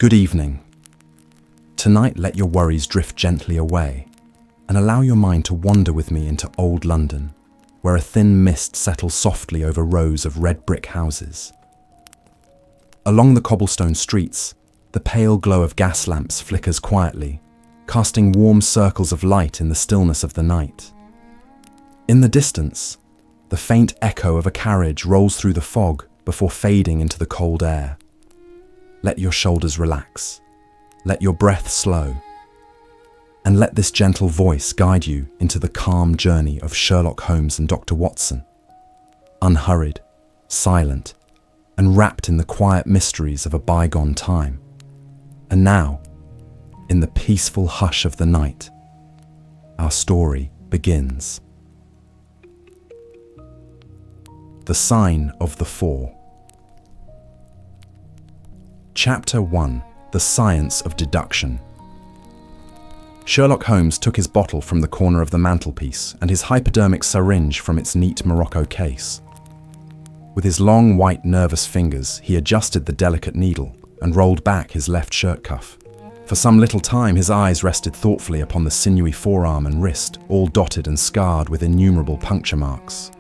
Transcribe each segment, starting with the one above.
Good evening. Tonight, let your worries drift gently away and allow your mind to wander with me into old London, where a thin mist settles softly over rows of red brick houses. Along the cobblestone streets, the pale glow of gas lamps flickers quietly, casting warm circles of light in the stillness of the night. In the distance, the faint echo of a carriage rolls through the fog before fading into the cold air. Let your shoulders relax, let your breath slow, and let this gentle voice guide you into the calm journey of Sherlock Holmes and Dr. Watson, unhurried, silent, and wrapped in the quiet mysteries of a bygone time. And now, in the peaceful hush of the night, our story begins. The Sign of the Four. Chapter 1. The Science of Deduction. Sherlock Holmes took his bottle from the corner of the mantelpiece and his hypodermic syringe from its neat morocco case. With his long, white, nervous fingers, he adjusted the delicate needle and rolled back his left shirt cuff. For some little time, his eyes rested thoughtfully upon the sinewy forearm and wrist, all dotted and scarred with innumerable puncture marks.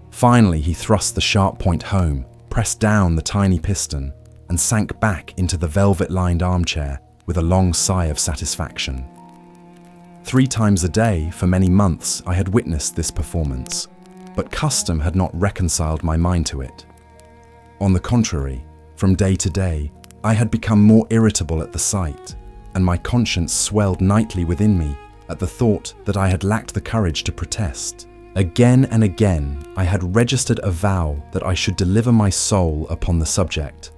Finally, he thrust the sharp point home, pressed down the tiny piston, and sank back into the velvet-lined armchair with a long sigh of satisfaction. 3 times a day, for many months, I had witnessed this performance, but custom had not reconciled my mind to it. On the contrary, from day to day, I had become more irritable at the sight, and my conscience swelled nightly within me at the thought that I had lacked the courage to protest. Again and again, I had registered a vow that I should deliver my soul upon the subject.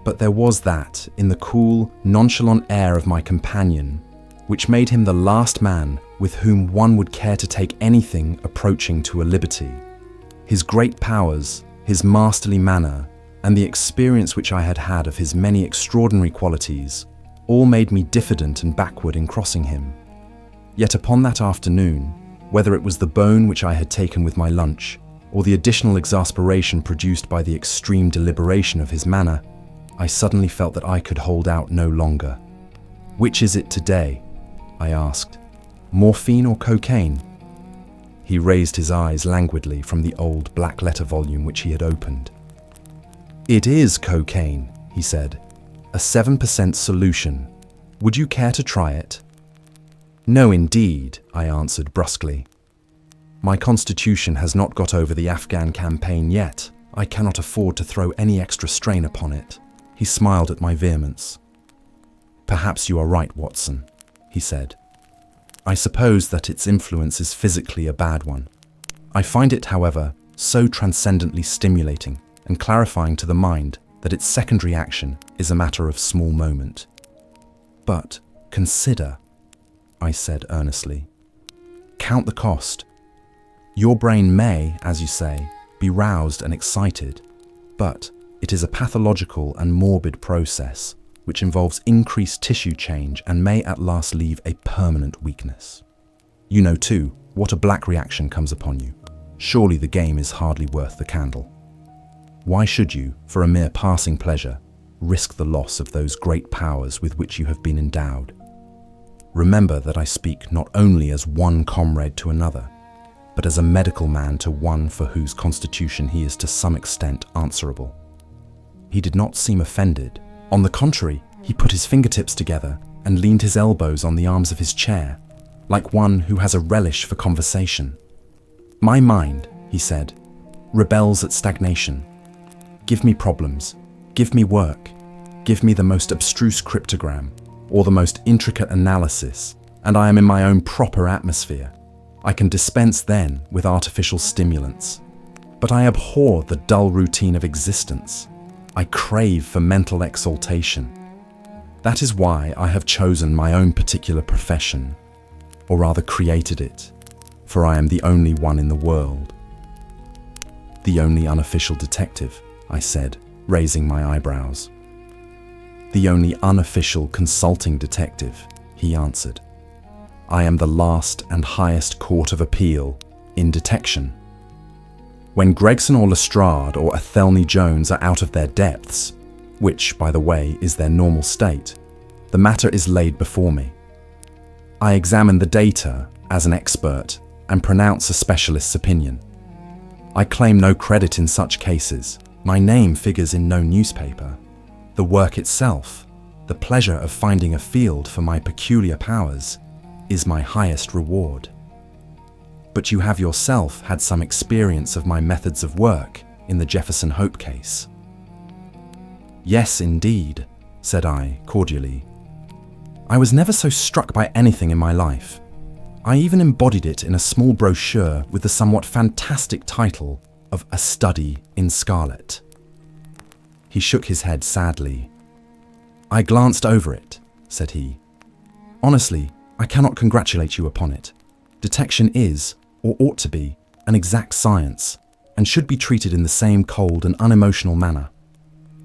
But there was that in the cool, nonchalant air of my companion, which made him the last man with whom one would care to take anything approaching to a liberty. His great powers, his masterly manner, and the experience which I had had of his many extraordinary qualities, all made me diffident and backward in crossing him. Yet upon that afternoon, whether it was the bone which I had taken with my lunch, or the additional exasperation produced by the extreme deliberation of his manner, I suddenly felt that I could hold out no longer. "Which is it today?" I asked. "Morphine or cocaine?" He raised his eyes languidly from the old black-letter volume which he had opened. "It is cocaine," he said. "A 7% solution. Would you care to try it?" "No, indeed," I answered brusquely. "My constitution has not got over the Afghan campaign yet. I cannot afford to throw any extra strain upon it." He smiled at my vehemence. "Perhaps you are right, Watson," he said. "I suppose that its influence is physically a bad one. I find it, however, so transcendently stimulating and clarifying to the mind that its secondary action is a matter of small moment. But consider," I said earnestly. "Count the cost. Your brain may, as you say, be roused and excited, but it is a pathological and morbid process which involves increased tissue change and may at last leave a permanent weakness. You know, too, what a black reaction comes upon you. Surely the game is hardly worth the candle. Why should you, for a mere passing pleasure, risk the loss of those great powers with which you have been endowed? Remember that I speak not only as one comrade to another, but as a medical man to one for whose constitution he is to some extent answerable." He did not seem offended. On the contrary, he put his fingertips together and leaned his elbows on the arms of his chair, like one who has a relish for conversation. "My mind," he said, "rebels at stagnation. Give me problems, give me work, give me the most abstruse cryptogram, or the most intricate analysis, and I am in my own proper atmosphere. I can dispense then with artificial stimulants. But I abhor the dull routine of existence. I crave for mental exaltation. That is why I have chosen my own particular profession, or rather created it, for I am the only one in the world." "The only unofficial detective," I said, raising my eyebrows. "The only unofficial consulting detective," he answered. "I am the last and highest court of appeal in detection. When Gregson or Lestrade or Athelney Jones are out of their depths, which, by the way, is their normal state, the matter is laid before me. I examine the data as an expert and pronounce a specialist's opinion. I claim no credit in such cases. My name figures in no newspaper. The work itself, the pleasure of finding a field for my peculiar powers, is my highest reward. But you have yourself had some experience of my methods of work in the Jefferson Hope case. Yes, indeed, said I cordially. I was never so struck by anything in my life. I even embodied it in a small brochure with the somewhat fantastic title of A Study in Scarlet. He shook his head sadly. I glanced over it, said he. Honestly, I cannot congratulate you upon it. Detection is, or ought to be, an exact science, and should be treated in the same cold and unemotional manner.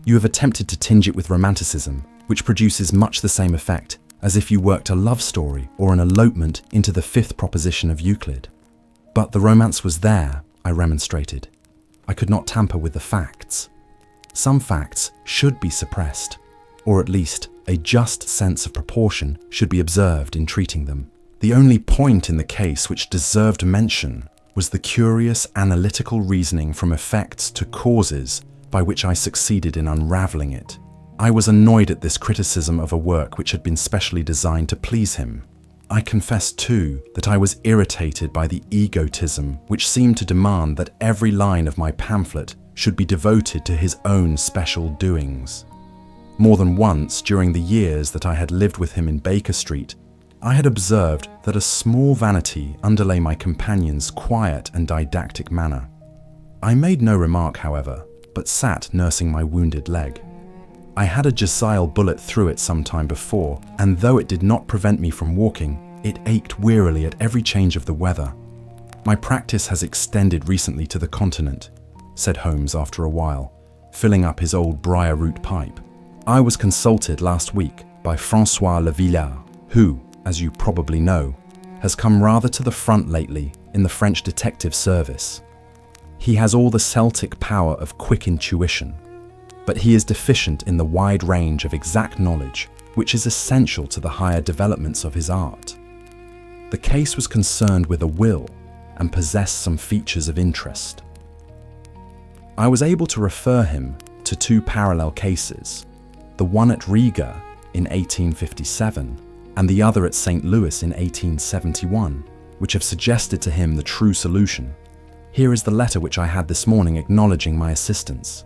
You have attempted to tinge it with romanticism, which produces much the same effect as if you worked a love story or an elopement into the fifth proposition of Euclid. But the romance was there, I remonstrated. I could not tamper with the facts. Some facts should be suppressed, or at least a just sense of proportion should be observed in treating them. The only point in the case which deserved mention was the curious analytical reasoning from effects to causes by which I succeeded in unraveling it. I was annoyed at this criticism of a work which had been specially designed to please him. I confess too that I was irritated by the egotism which seemed to demand that every line of my pamphlet should be devoted to his own special doings. More than once during the years that I had lived with him in Baker Street, I had observed that a small vanity underlay my companion's quiet and didactic manner. I made no remark, however, but sat nursing my wounded leg. I had a Jezile bullet through it some time before, and though it did not prevent me from walking, it ached wearily at every change of the weather. My practice has extended recently to the continent, said Holmes after a while, filling up his old briar-root pipe. I was consulted last week by François Lavillard, who, as you probably know, has come rather to the front lately in the French detective service. He has all the Celtic power of quick intuition, but he is deficient in the wide range of exact knowledge which is essential to the higher developments of his art. The case was concerned with a will and possessed some features of interest. I was able to refer him to two parallel cases, the one at Riga in 1857 and the other at St. Louis in 1871, which have suggested to him the true solution. Here is the letter which I had this morning acknowledging my assistance.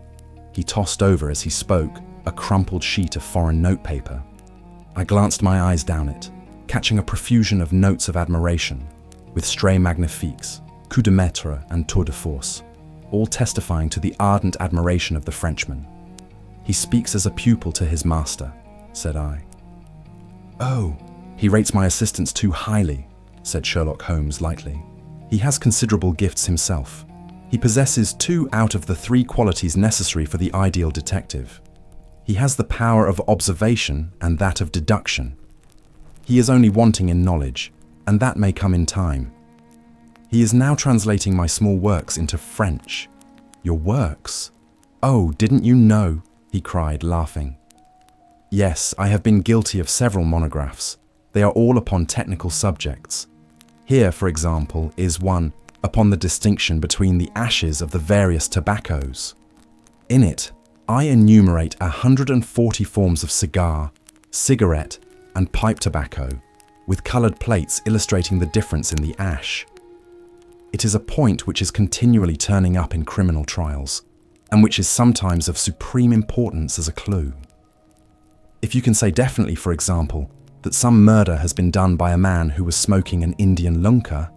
He tossed over as he spoke a crumpled sheet of foreign notepaper. I glanced my eyes down it, catching a profusion of notes of admiration, with stray magnifiques, coups de maître and tours de force, all testifying to the ardent admiration of the Frenchman. He speaks as a pupil to his master, said I. Oh, he rates my assistance too highly, said Sherlock Holmes lightly. He has considerable gifts himself. He possesses 2 out of the 3 qualities necessary for the ideal detective. He has the power of observation and that of deduction. He is only wanting in knowledge, and that may come in time. He is now translating my small works into French. Your works? Oh, didn't you know? He cried, laughing. Yes, I have been guilty of several monographs. They are all upon technical subjects. Here, for example, is one upon the distinction between the ashes of the various tobaccos. In it, I enumerate 140 forms of cigar, cigarette, and pipe tobacco, with coloured plates illustrating the difference in the ash. It is a point which is continually turning up in criminal trials, and which is sometimes of supreme importance as a clue. If you can say definitely, for example, that some murder has been done by a man who was smoking an Indian lunka,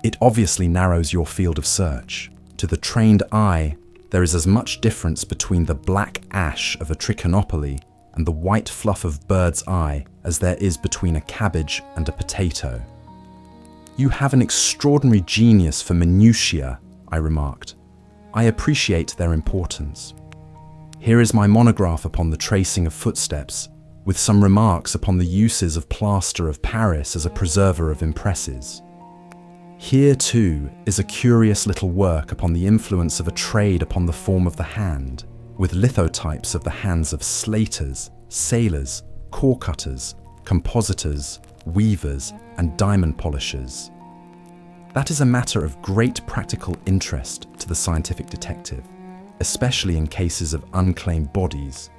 it obviously narrows your field of search. To the trained eye, there is as much difference between the black ash of a trichinopoly and the white fluff of bird's eye as there is between a cabbage and a potato. You have an extraordinary genius for minutiae, I remarked. I appreciate their importance. Here is my monograph upon the tracing of footsteps, with some remarks upon the uses of plaster of Paris as a preserver of impresses. Here, too, is a curious little work upon the influence of a trade upon the form of the hand, with lithotypes of the hands of slaters, sailors, core cutters, compositors, weavers, and diamond polishers. That is a matter of great practical interest to the scientific detective, especially in cases of unclaimed bodies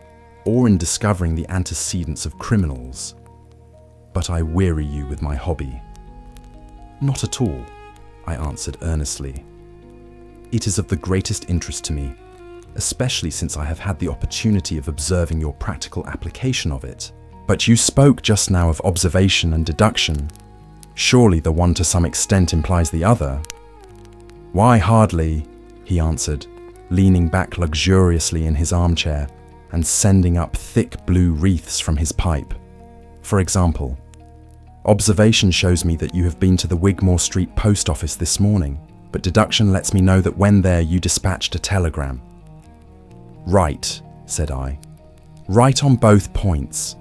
or in discovering the antecedents of criminals. But I weary you with my hobby. Not at all, I answered earnestly. It is of the greatest interest to me, especially since I have had the opportunity of observing your practical application of it. But you spoke just now of observation and deduction. Surely the one to some extent implies the other. Why, hardly, he answered, leaning back luxuriously in his armchair and sending up thick blue wreaths from his pipe. For example, observation shows me that you have been to the Wigmore Street post office this morning, but deduction lets me know that when there you dispatched a telegram. Right, said I. Right on both points.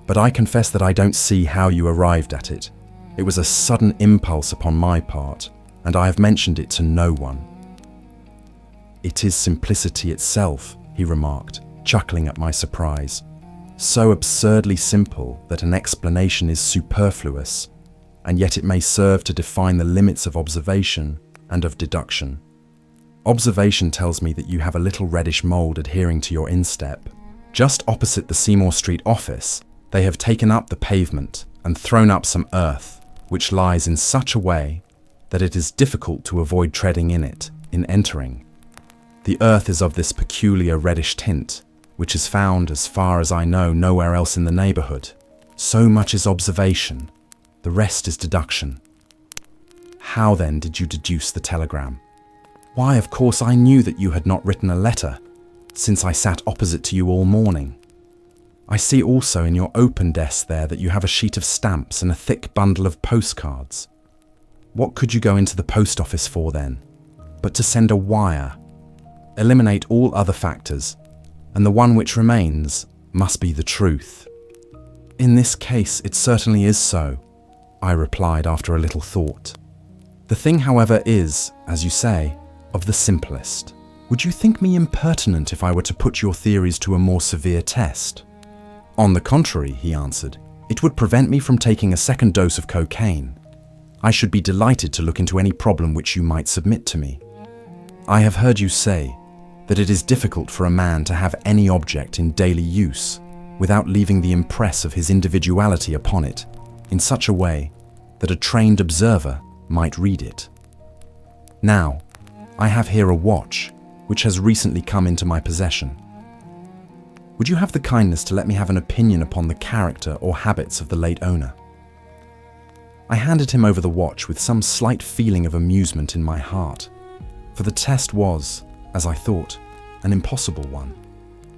But I confess that I don't see how you arrived at it. It was a sudden impulse upon my part, and I have mentioned it to no one. It is simplicity itself, he remarked, chuckling at my surprise. So absurdly simple that an explanation is superfluous, and yet it may serve to define the limits of observation and of deduction. Observation tells me that you have a little reddish mould adhering to your instep. Just opposite the Seymour Street office, they have taken up the pavement and thrown up some earth, which lies in such a way that it is difficult to avoid treading in it in entering. The earth is of this peculiar reddish tint, which is found, as far as I know, nowhere else in the neighbourhood. So much is observation, the rest is deduction. How then did you deduce the telegram? Why, of course I knew that you had not written a letter, since I sat opposite to you all morning. I see also in your open desk there that you have a sheet of stamps and a thick bundle of postcards. What could you go into the post office for then? But to send a wire. Eliminate all other factors, and the one which remains must be the truth. In this case, it certainly is so, I replied after a little thought. The thing, however, is, as you say, of the simplest. Would you think me impertinent if I were to put your theories to a more severe test? On the contrary, he answered, it would prevent me from taking a second dose of cocaine. I should be delighted to look into any problem which you might submit to me. I have heard you say that it is difficult for a man to have any object in daily use without leaving the impress of his individuality upon it in such a way that a trained observer might read it. Now, I have here a watch which has recently come into my possession. Would you have the kindness to let me have an opinion upon the character or habits of the late owner? I handed him over the watch with some slight feeling of amusement in my heart, for the test was, as I thought, an impossible one,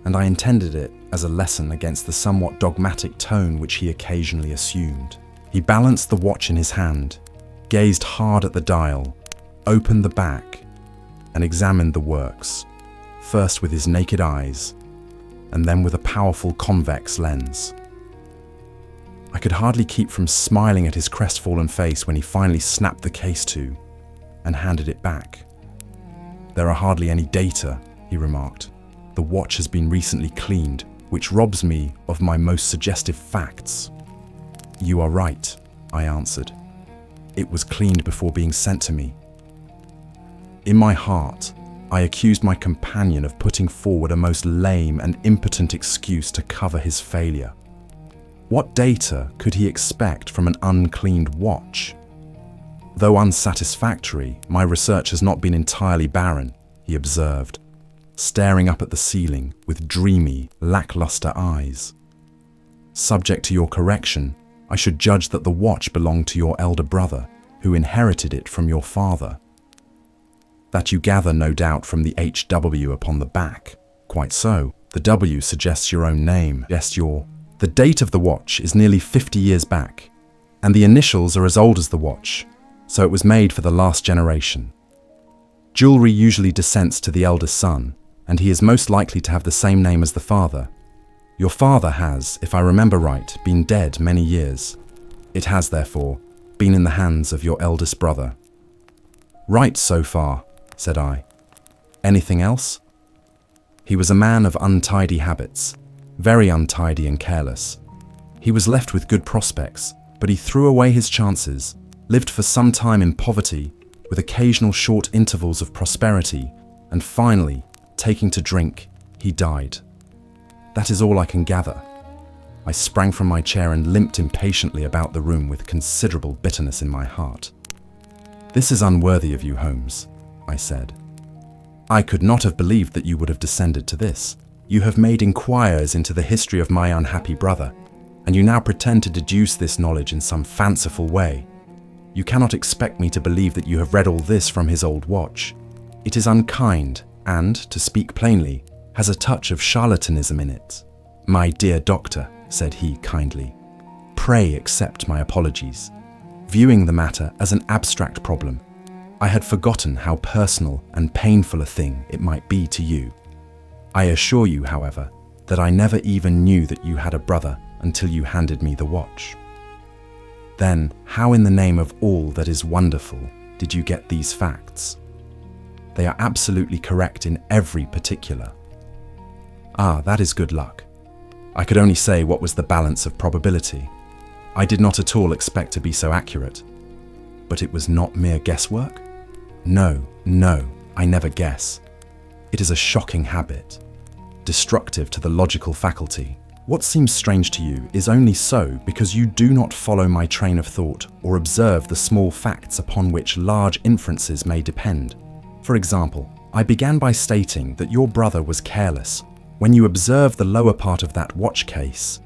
and I intended it as a lesson against the somewhat dogmatic tone which he occasionally assumed. He balanced the watch in his hand, gazed hard at the dial, opened the back, and examined the works, first with his naked eyes, and then with a powerful convex lens. I could hardly keep from smiling at his crestfallen face when he finally snapped the case to and handed it back. There are hardly any data, he remarked. The watch has been recently cleaned, which robs me of my most suggestive facts. You are right, I answered. It was cleaned before being sent to me. In my heart, I accused my companion of putting forward a most lame and impotent excuse to cover his failure. What data could he expect from an uncleaned watch? Though unsatisfactory, my research has not been entirely barren, he observed, staring up at the ceiling with dreamy, lackluster eyes. Subject to your correction, I should judge that the watch belonged to your elder brother, who inherited it from your father. That you gather, no doubt, from the HW upon the back. Quite so. The W suggests your own name. The date of the watch is nearly 50 years back, and the initials are as old as the watch, so it was made for the last generation. Jewelry usually descends to the eldest son, and he is most likely to have the same name as the father. Your father has, if I remember right, been dead many years. It has, therefore, been in the hands of your eldest brother. Right so far, said I. Anything else? He was a man of untidy habits, very untidy and careless. He was left with good prospects, but he threw away his chances, lived for some time in poverty, with occasional short intervals of prosperity, and finally, taking to drink, he died. That is all I can gather. I sprang from my chair and limped impatiently about the room with considerable bitterness in my heart. "This is unworthy of you, Holmes," I said. "I could not have believed that you would have descended to this. You have made inquiries into the history of my unhappy brother, and you now pretend to deduce this knowledge in some fanciful way. You cannot expect me to believe that you have read all this from his old watch. It is unkind and, to speak plainly, has a touch of charlatanism in it." "My dear doctor," said he kindly, "pray accept my apologies. Viewing the matter as an abstract problem, I had forgotten how personal and painful a thing it might be to you. I assure you, however, that I never even knew that you had a brother until you handed me the watch." "Then, how in the name of all that is wonderful did you get these facts?" "They are absolutely correct in every particular." "Ah, that is good luck. I could only say what was the balance of probability. I did not at all expect to be so accurate. But it was not mere guesswork? No, I never guess. It is a shocking habit, destructive to the logical faculty. What seems strange to you is only so because you do not follow my train of thought or observe the small facts upon which large inferences may depend. For example, I began by stating that your brother was careless. When you observe the lower part of that watch case,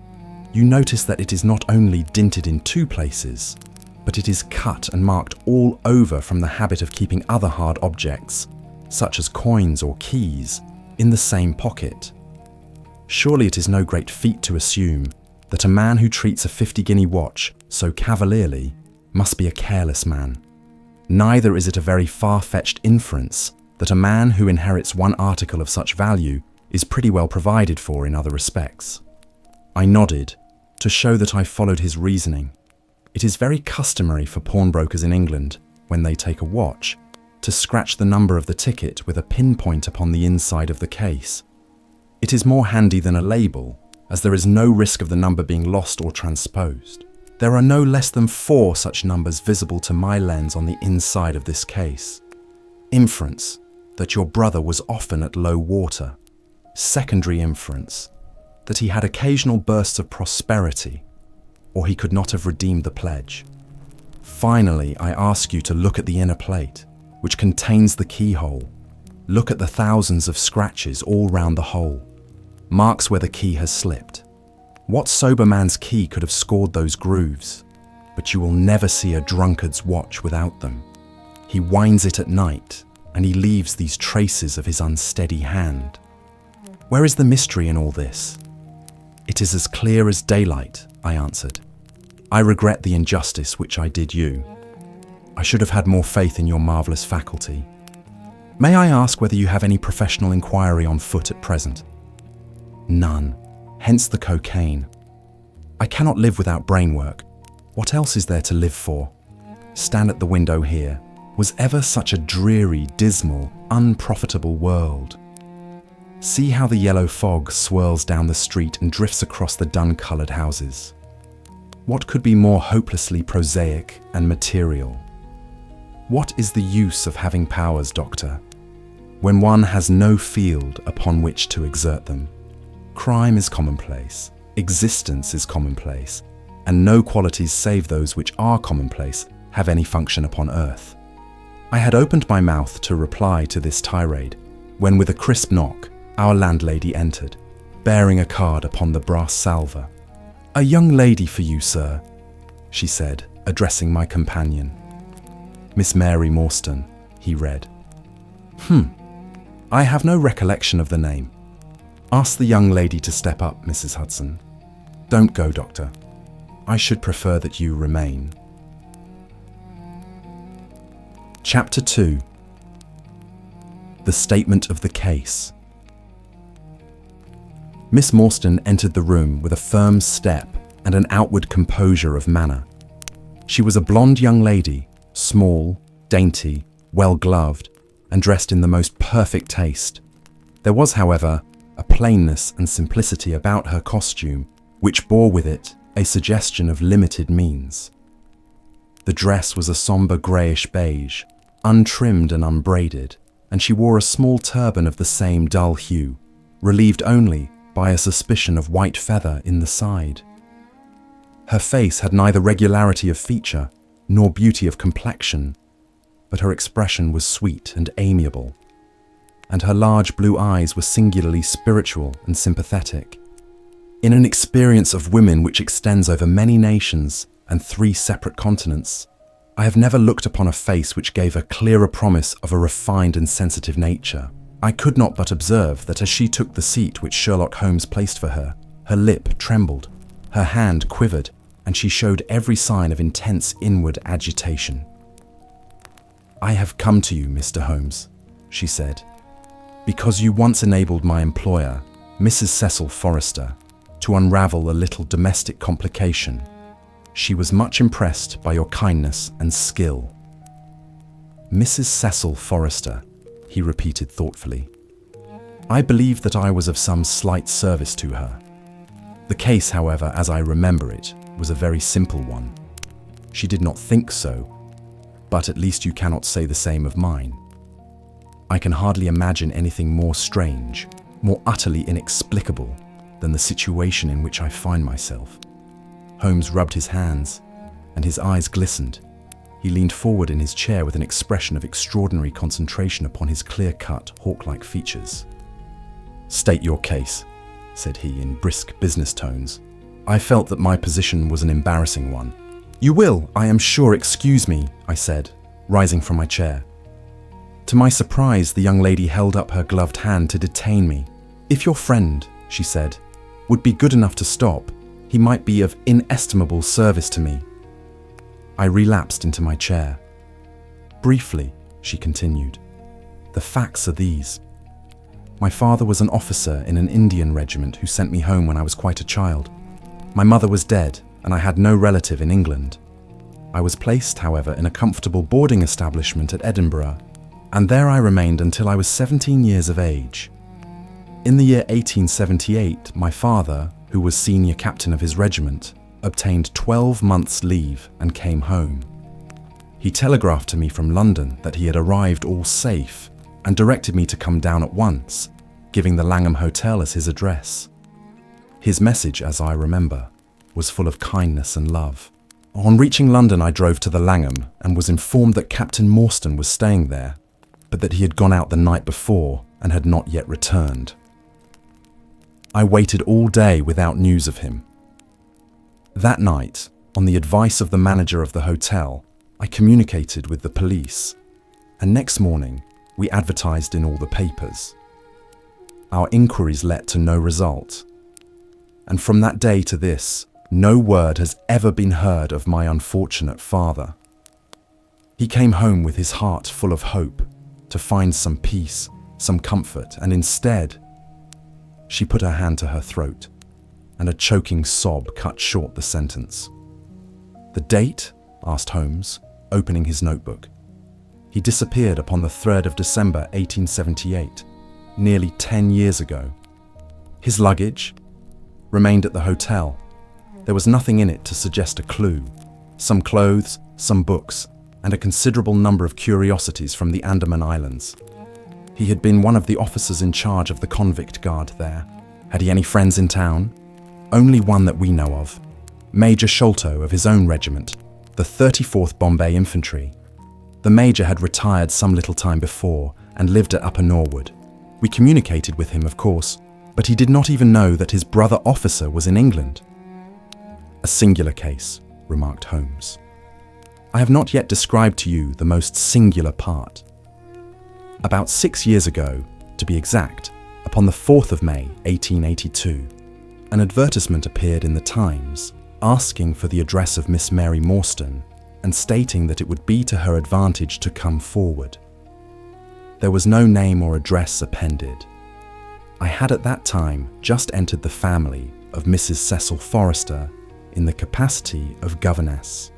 you notice that it is not only dinted in 2 places, but it is cut and marked all over from the habit of keeping other hard objects, such as coins or keys, in the same pocket. Surely it is no great feat to assume that a man who treats a 50-guinea watch so cavalierly must be a careless man. Neither is it a very far-fetched inference that a man who inherits one article of such value is pretty well provided for in other respects." I nodded, to show that I followed his reasoning. It is very customary for pawnbrokers in England, when they take a watch, to scratch the number of the ticket with a pinpoint upon the inside of the case. It is more handy than a label, as there is no risk of the number being lost or transposed. There are no less than 4 such numbers visible to my lens on the inside of this case. Inference, that your brother was often at low water. Secondary inference, that he had occasional bursts of prosperity, or he could not have redeemed the pledge. Finally, I ask you to look at the inner plate, which contains the keyhole. Look at the thousands of scratches all round the hole, marks where the key has slipped. What sober man's key could have scored those grooves? But you will never see a drunkard's watch without them. He winds it at night, and he leaves these traces of his unsteady hand. Where is the mystery in all this? It is as clear as daylight, I answered. I regret the injustice which I did you. I should have had more faith in your marvellous faculty. May I ask whether you have any professional inquiry on foot at present? None, hence the cocaine. I cannot live without brain work. What else is there to live for? Stand at the window here. Was ever such a dreary, dismal, unprofitable world? See how the yellow fog swirls down the street and drifts across the dun-coloured houses. What could be more hopelessly prosaic and material? What is the use of having powers, Doctor, when one has no field upon which to exert them? Crime is commonplace, existence is commonplace, and no qualities save those which are commonplace have any function upon earth. I had opened my mouth to reply to this tirade, when with a crisp knock, our landlady entered, bearing a card upon the brass salver. "A young lady for you, sir," she said, addressing my companion. "Miss Mary Morstan," he read. I have no recollection of the name. Ask the young lady to step up, Mrs. Hudson. Don't go, Doctor. I should prefer that you remain." Chapter 2. The Statement of the Case. Miss Morstan entered the room with a firm step and an outward composure of manner. She was a blonde young lady, small, dainty, well-gloved, and dressed in the most perfect taste. There was, however, a plainness and simplicity about her costume which bore with it a suggestion of limited means. The dress was a somber greyish beige, untrimmed and unbraided, and she wore a small turban of the same dull hue, relieved only by a suspicion of white feather in the side. Her face had neither regularity of feature nor beauty of complexion, but her expression was sweet and amiable, and her large blue eyes were singularly spiritual and sympathetic. In an experience of women which extends over many nations and 3 separate continents, I have never looked upon a face which gave a clearer promise of a refined and sensitive nature. I could not but observe that as she took the seat which Sherlock Holmes placed for her, her lip trembled, her hand quivered, and she showed every sign of intense inward agitation. "I have come to you, Mr. Holmes," she said, "because you once enabled my employer, Mrs. Cecil Forrester, to unravel a little domestic complication. She was much impressed by your kindness and skill." "Mrs. Cecil Forrester," he repeated thoughtfully. "I believe that I was of some slight service to her. The case, however, as I remember it, was a very simple one. She did not think so, but at least you cannot say the same of mine. I can hardly imagine anything more strange, more utterly inexplicable than the situation in which I find myself." Holmes rubbed his hands, and his eyes glistened. He leaned forward in his chair with an expression of extraordinary concentration upon his clear-cut, hawk-like features. "State your case," said he in brisk business tones. I felt that my position was an embarrassing one. "You will, I am sure, excuse me," I said, rising from my chair. To my surprise, the young lady held up her gloved hand to detain me. "If your friend," she said, "would be good enough to stop, he might be of inestimable service to me." I relapsed into my chair. "Briefly," she continued, "the facts are these. My father was an officer in an Indian regiment who sent me home when I was quite a child. My mother was dead, and I had no relative in England. I was placed, however, in a comfortable boarding establishment at Edinburgh, and there I remained until I was 17 years of age. In the year 1878, my father, who was senior captain of his regiment, obtained 12 months' leave and came home. He telegraphed to me from London that he had arrived all safe and directed me to come down at once, giving the Langham Hotel as his address. His message, as I remember, was full of kindness and love. On reaching London, I drove to the Langham and was informed that Captain Morstan was staying there, but that he had gone out the night before and had not yet returned. I waited all day without news of him. That night, on the advice of the manager of the hotel, I communicated with the police, and next morning we advertised in all the papers. Our inquiries led to no result, and from that day to this, no word has ever been heard of my unfortunate father. He came home with his heart full of hope, to find some peace, some comfort, and instead, she put her hand to her throat, and a choking sob cut short the sentence. "The date?" asked Holmes, opening his notebook. "He disappeared upon the 3rd of December 1878, nearly 10 years ago. His luggage remained at the hotel. There was nothing in it to suggest a clue. Some clothes, some books, and a considerable number of curiosities from the Andaman Islands. He had been one of the officers in charge of the convict guard there. Had he any friends in town? Only one that we know of, Major Sholto of his own regiment, the 34th Bombay Infantry. The Major had retired some little time before and lived at Upper Norwood. We communicated with him, of course, but he did not even know that his brother officer was in England." "A singular case," remarked Holmes. "I have not yet described to you the most singular part. About 6 years ago, to be exact, upon the 4th of May, 1882, an advertisement appeared in the Times asking for the address of Miss Mary Morstan and stating that it would be to her advantage to come forward. There was no name or address appended. I had at that time just entered the family of Mrs. Cecil Forrester in the capacity of governess.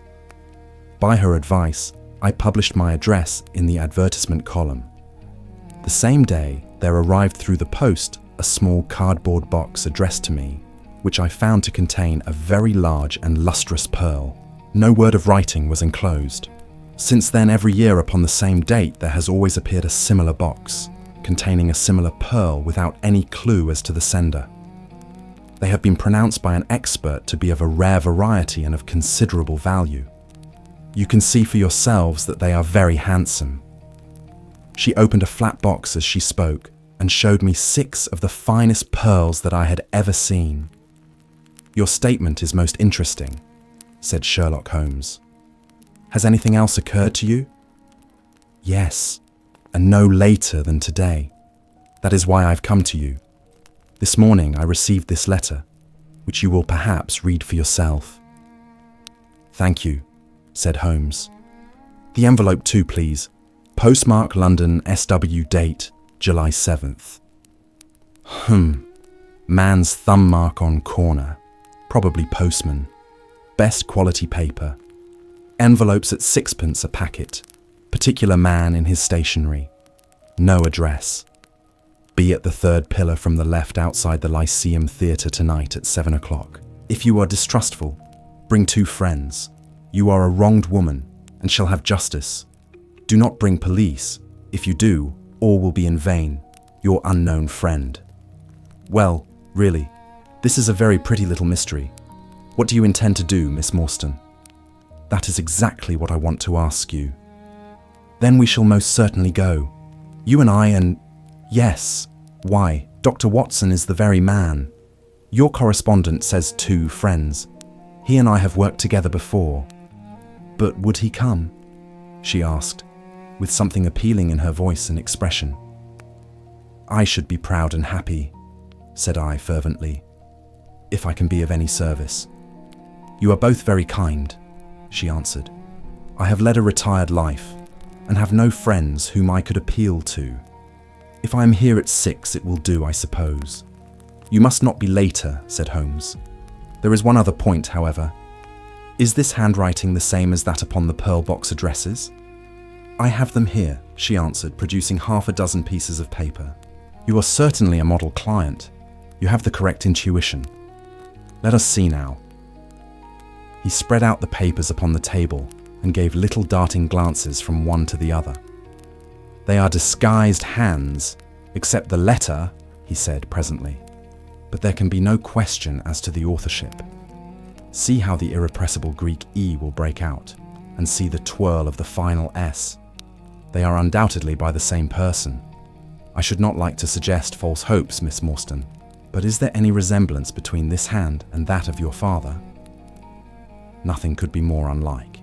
By her advice, I published my address in the advertisement column. The same day, there arrived through the post a small cardboard box addressed to me, which I found to contain a very large and lustrous pearl. No word of writing was enclosed. Since then, every year upon the same date, there has always appeared a similar box, containing a similar pearl without any clue as to the sender. They have been pronounced by an expert to be of a rare variety and of considerable value. You can see for yourselves that they are very handsome. She opened a flat box as she spoke and showed me 6 of the finest pearls that I had ever seen. "Your statement is most interesting," said Sherlock Holmes. "Has anything else occurred to you?" "Yes, and no later than today. That is why I've come to you. This morning I received this letter, which you will perhaps read for yourself." "Thank you," said Holmes. "The envelope too, please. Postmark London, SW, date July 7th. Man's thumb mark on corner. Probably postman. Best quality paper. Envelopes at 6p a packet. Particular man in his stationery. No address. Be at the 3rd pillar from the left outside the Lyceum Theatre tonight at 7 o'clock. If you are distrustful, bring 2 friends. You are a wronged woman and shall have justice. Do not bring police. If you do, all will be in vain. Your unknown friend." "Well, really, this is a very pretty little mystery. What do you intend to do, Miss Morstan?" "That is exactly what I want to ask you." "Then we shall most certainly go. You and I and... Yes, why, Dr. Watson is the very man. Your correspondent says 2 friends. He and I have worked together before." "But would he come?" she asked, with something appealing in her voice and expression. "I should be proud and happy," said I fervently, "if I can be of any service." "You are both very kind," she answered. "I have led a retired life and have no friends whom I could appeal to. If I am here at 6, it will do, I suppose." "You must not be later," said Holmes. "There is one other point, however. Is this handwriting the same as that upon the pearl box addresses?" "I have them here," she answered, producing half a dozen pieces of paper. "You are certainly a model client. You have the correct intuition. Let us see now." He spread out the papers upon the table and gave little darting glances from one to the other. "They are disguised hands, except the letter," he said presently. "But there can be no question as to the authorship. See how the irrepressible Greek E will break out, and see the twirl of the final S. They are undoubtedly by the same person. I should not like to suggest false hopes, Miss Morstan, but is there any resemblance between this hand and that of your father?" "Nothing could be more unlike."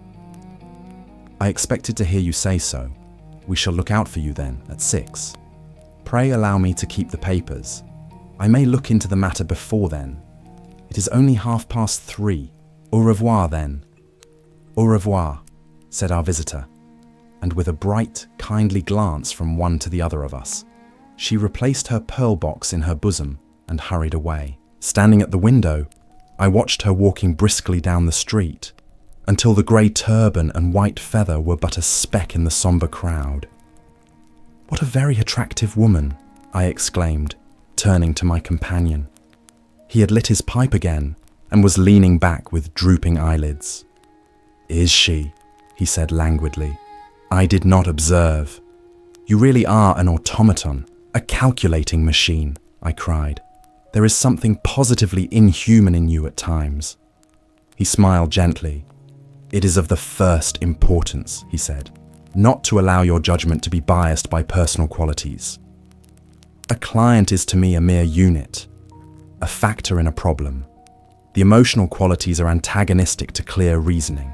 "I expected to hear you say so. We shall look out for you then at 6. Pray allow me to keep the papers. I may look into the matter before then. It is only 3:30. Au revoir then." "Au revoir," said our visitor, and with a bright, kindly glance from one to the other of us, she replaced her pearl box in her bosom and hurried away. Standing at the window, I watched her walking briskly down the street, until the grey turban and white feather were but a speck in the sombre crowd. "What a very attractive woman," I exclaimed, turning to my companion. He had lit his pipe again and was leaning back with drooping eyelids. "Is she?" he said languidly. "I did not observe." "You really are an automaton, a calculating machine," I cried. "There is something positively inhuman in you at times." He smiled gently. "It is of the first importance," he said, "not to allow your judgment to be biased by personal qualities. A client is to me a mere unit, a factor in a problem. The emotional qualities are antagonistic to clear reasoning.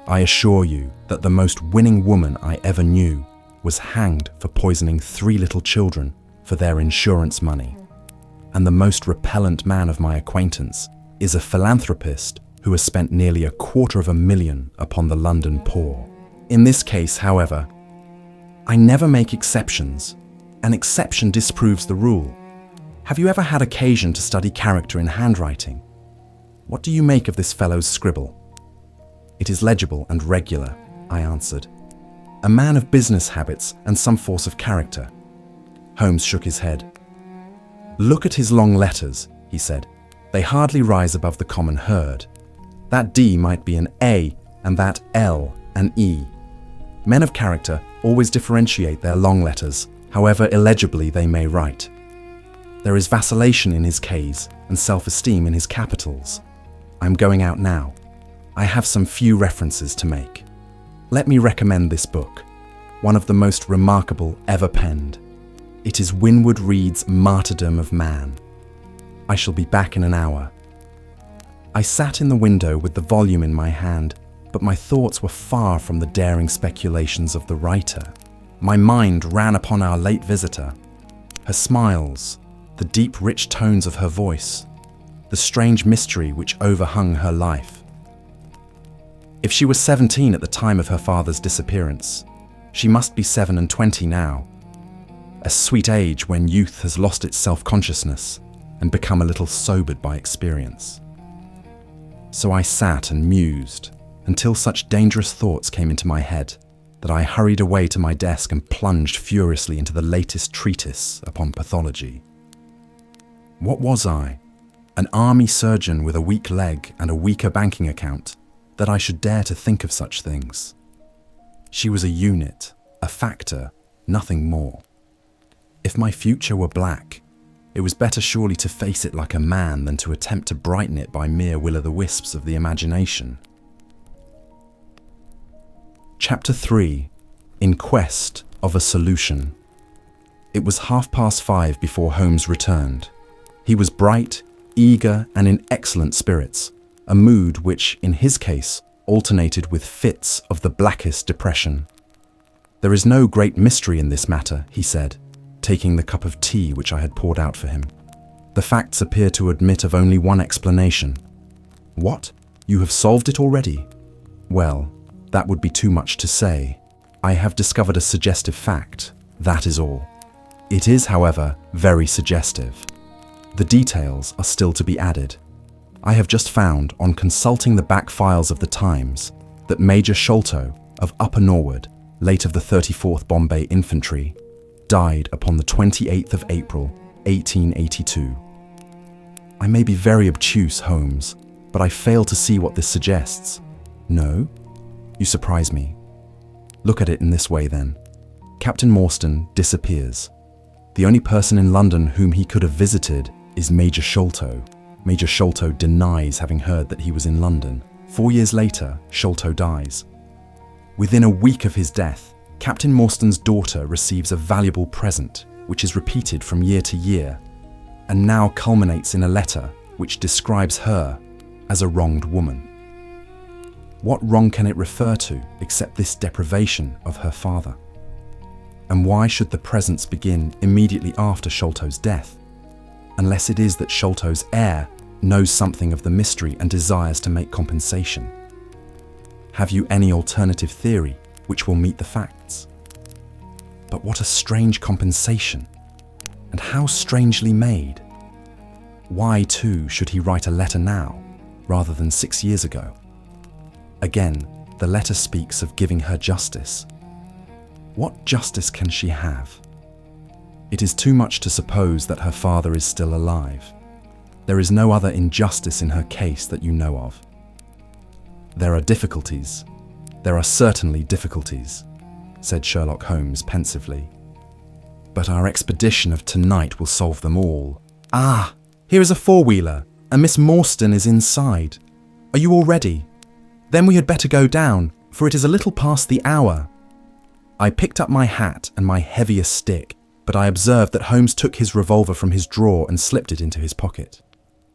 I assure you that the most winning woman I ever knew was hanged for poisoning 3 little children for their insurance money. And the most repellent man of my acquaintance is a philanthropist who has spent nearly $250,000 upon the London poor. In this case, however, I never make exceptions. An exception disproves the rule. Have you ever had occasion to study character in handwriting? What do you make of this fellow's scribble?" "It is legible and regular," I answered. "A man of business habits and some force of character." Holmes shook his head. "Look at his long letters," he said. "They hardly rise above the common herd. That D might be an A, and that L an E. Men of character always differentiate their long letters, however illegibly they may write. There is vacillation in his Ks and self-esteem in his capitals. I'm going out now. I have some few references to make. Let me recommend this book, one of the most remarkable ever penned. It is Winwood Reade's Martyrdom of Man. I shall be back in an hour." I sat in the window with the volume in my hand, but my thoughts were far from the daring speculations of the writer. My mind ran upon our late visitor, her smiles, the deep, rich tones of her voice, the strange mystery which overhung her life. If she was 17 at the time of her father's disappearance, she must be 27 now, a sweet age when youth has lost its self-consciousness and become a little sobered by experience. So I sat and mused until such dangerous thoughts came into my head that I hurried away to my desk and plunged furiously into the latest treatise upon pathology. What was I? An army surgeon with a weak leg and a weaker banking account, that I should dare to think of such things? She was a unit, a factor, nothing more. If my future were black, it was better surely to face it like a man than to attempt to brighten it by mere will-o'-the-wisps of the imagination. Chapter 3. In Quest of a Solution. It was 5:30 before Holmes returned. He was bright, eager, and in excellent spirits, a mood which, in his case, alternated with fits of the blackest depression. "There is no great mystery in this matter," he said, taking the cup of tea which I had poured out for him. "The facts appear to admit of only one explanation." "What? You have solved it already?" "Well, that would be too much to say. I have discovered a suggestive fact, that is all. It is, however, very suggestive. The details are still to be added. I have just found, on consulting the back files of the Times, that Major Sholto, of Upper Norwood, late of the 34th Bombay Infantry, died upon the 28th of April, 1882. I may be very obtuse, Holmes, but I fail to see what this suggests. No? You surprise me. Look at it in this way, then. Captain Morstan disappears. The only person in London whom he could have visited is Major Sholto. Major Sholto denies having heard that he was in London. 4 years later, Sholto dies. Within a week of his death, Captain Morstan's daughter receives a valuable present, which is repeated from year to year, and now culminates in a letter which describes her as a wronged woman. What wrong can it refer to except this deprivation of her father? And why should the presents begin immediately after Sholto's death? Unless it is that Sholto's heir knows something of the mystery and desires to make compensation. Have you any alternative theory which will meet the facts? But what a strange compensation, and how strangely made. Why, too, should he write a letter now, rather than 6 years ago? Again, the letter speaks of giving her justice. What justice can she have? It is too much to suppose that her father is still alive. There is no other injustice in her case that you know of. There are difficulties. There are certainly difficulties, said Sherlock Holmes pensively. But our expedition of tonight will solve them all. Ah, here is a four-wheeler, and Miss Morstan is inside. Are you all ready? Then we had better go down, for it is a little past the hour. I picked up my hat and my heaviest stick, but I observed that Holmes took his revolver from his drawer and slipped it into his pocket.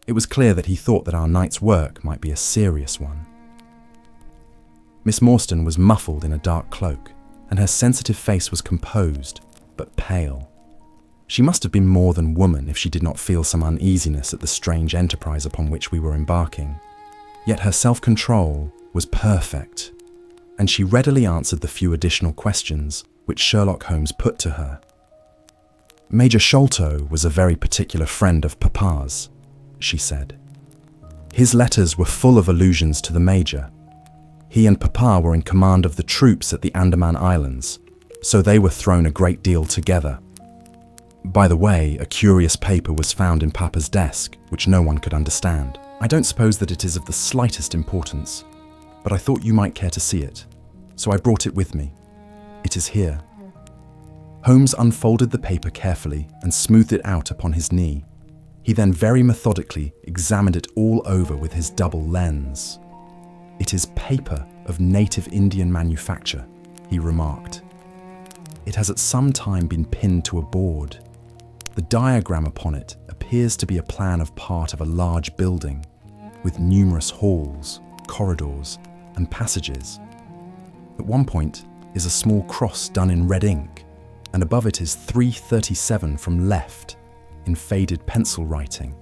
It was clear that he thought that our night's work might be a serious one. Miss Morstan was muffled in a dark cloak, and her sensitive face was composed, but pale. She must have been more than woman if she did not feel some uneasiness at the strange enterprise upon which we were embarking. Yet her self-control was perfect, and she readily answered the few additional questions which Sherlock Holmes put to her. Major Sholto was a very particular friend of Papa's, she said. His letters were full of allusions to the Major. He and Papa were in command of the troops at the Andaman Islands, so they were thrown a great deal together. By the way, a curious paper was found in Papa's desk, which no one could understand. I don't suppose that it is of the slightest importance, but I thought you might care to see it, so I brought it with me. It is here." Holmes unfolded the paper carefully and smoothed it out upon his knee. He then very methodically examined it all over with his double lens. "It is paper of native Indian manufacture," he remarked. "It has at some time been pinned to a board. The diagram upon it appears to be a plan of part of a large building, with numerous halls, corridors, and passages. At one point is a small cross done in red ink, and above it is 337 from left, in faded pencil writing.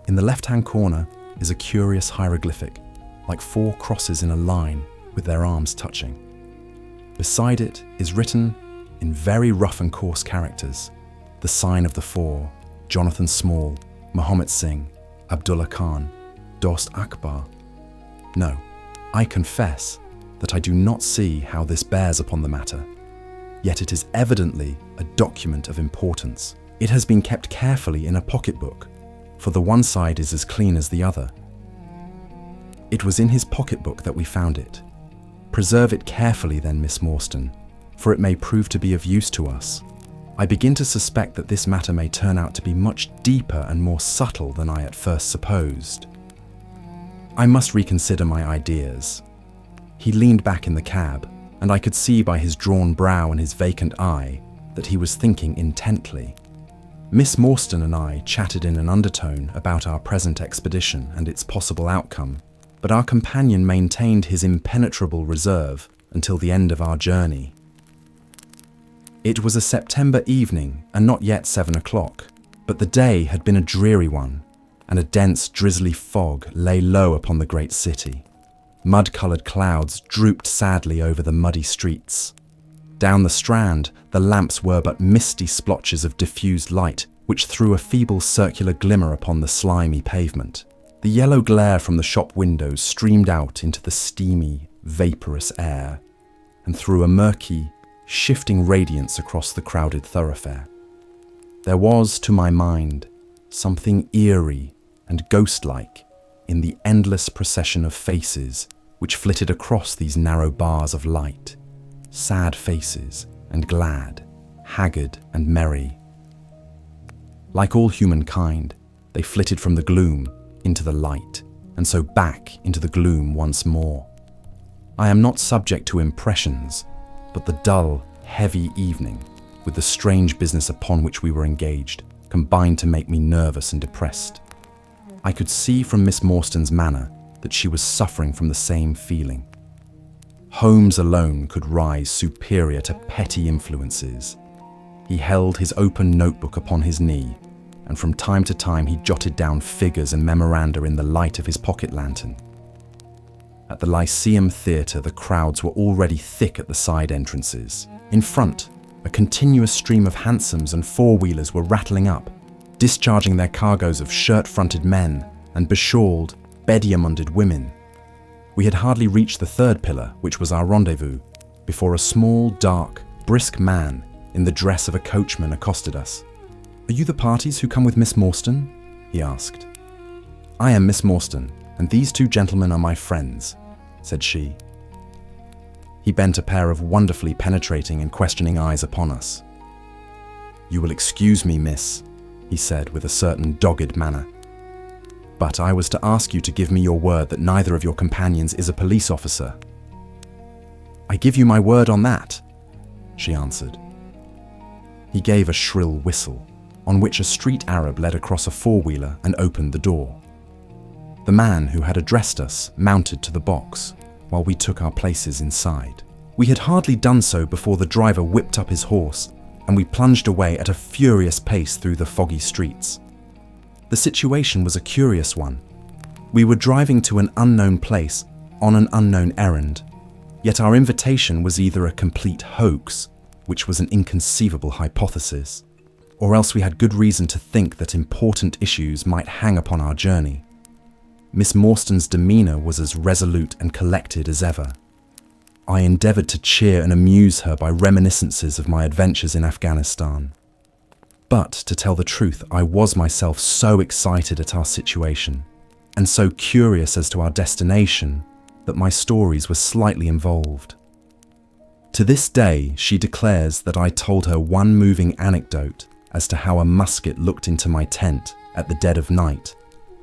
In the left-hand corner is a curious hieroglyphic, like 4 crosses in a line with their arms touching. Beside it is written, in very rough and coarse characters, the sign of the 4, Jonathan Small, Muhammad Singh, Abdullah Khan, Dost Akbar. No, I confess that I do not see how this bears upon the matter, yet it is evidently a document of importance. It has been kept carefully in a pocketbook, for the one side is as clean as the other. It was in his pocketbook that we found it. Preserve it carefully then, Miss Morstan, for it may prove to be of use to us. I begin to suspect that this matter may turn out to be much deeper and more subtle than I at first supposed. I must reconsider my ideas." He leaned back in the cab, and I could see by his drawn brow and his vacant eye that he was thinking intently. Miss Morstan and I chatted in an undertone about our present expedition and its possible outcome, but our companion maintained his impenetrable reserve until the end of our journey. It was a September evening and not yet 7 o'clock, but the day had been a dreary one, and a dense, drizzly fog lay low upon the great city. Mud-coloured clouds drooped sadly over the muddy streets. Down the Strand, the lamps were but misty splotches of diffused light, which threw a feeble circular glimmer upon the slimy pavement. The yellow glare from the shop windows streamed out into the steamy, vaporous air, and threw a murky, shifting radiance across the crowded thoroughfare. There was, to my mind, something eerie and ghost-like in the endless procession of faces which flitted across these narrow bars of light, sad faces and glad, haggard and merry. Like all humankind, they flitted from the gloom into the light, and so back into the gloom once more. I am not subject to impressions, but the dull, heavy evening, with the strange business upon which we were engaged, combined to make me nervous and depressed. I could see from Miss Morstan's manner that she was suffering from the same feeling. Holmes alone could rise superior to petty influences. He held his open notebook upon his knee, and from time to time he jotted down figures and memoranda in the light of his pocket lantern. At the Lyceum Theatre, the crowds were already thick at the side entrances. In front, a continuous stream of hansoms and four-wheelers were rattling up, discharging their cargoes of shirt-fronted men and beshawled, bedia-munded women. We had hardly reached the third pillar, which was our rendezvous, before a small, dark, brisk man in the dress of a coachman accosted us. "Are you the parties who come with Miss Morstan?" he asked. "I am Miss Morstan, and these 2 gentlemen are my friends," said she. He bent a pair of wonderfully penetrating and questioning eyes upon us. "You will excuse me, miss," he said with a certain dogged manner, "but I was to ask you to give me your word that neither of your companions is a police officer." "I give you my word on that," she answered. He gave a shrill whistle, on which a street Arab led across a four-wheeler and opened the door. The man who had addressed us mounted to the box, while we took our places inside. We had hardly done so before the driver whipped up his horse, and we plunged away at a furious pace through the foggy streets. The situation was a curious one. We were driving to an unknown place on an unknown errand, yet our invitation was either a complete hoax, which was an inconceivable hypothesis, or else we had good reason to think that important issues might hang upon our journey. Miss Morstan's demeanour was as resolute and collected as ever. I endeavoured to cheer and amuse her by reminiscences of my adventures in Afghanistan. But, to tell the truth, I was myself so excited at our situation, and so curious as to our destination, that my stories were slightly involved. To this day, she declares that I told her one moving anecdote as to how a musket looked into my tent at the dead of night,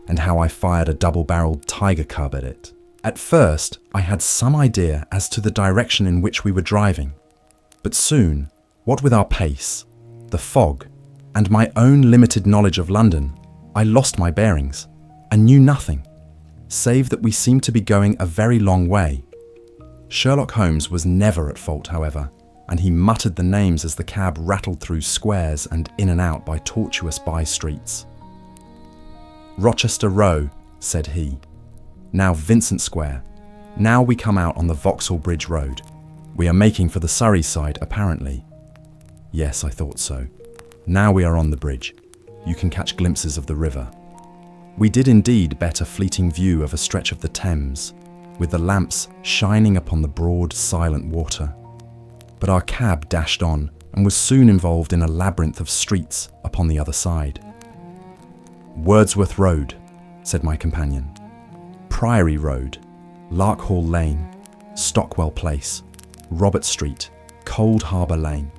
and how I fired a double-barreled tiger cub at it. At first, I had some idea as to the direction in which we were driving, but soon, what with our pace, the fog, and my own limited knowledge of London, I lost my bearings and knew nothing, save that we seemed to be going a very long way. Sherlock Holmes was never at fault, however, and he muttered the names as the cab rattled through squares and in and out by tortuous by-streets. "Rochester Row," said he. "Now Vincent Square. Now we come out on the Vauxhall Bridge Road. We are making for the Surrey side, apparently." Yes, I thought so. Now we are on the bridge. You can catch glimpses of the river. We did indeed bet a fleeting view of a stretch of the Thames, with the lamps shining upon the broad, silent water. But our cab dashed on and was soon involved in a labyrinth of streets upon the other side. "Wordsworth Road," said my companion. "Priory Road, Larkhall Lane, Stockwell Place, Robert Street, Cold Harbour Lane.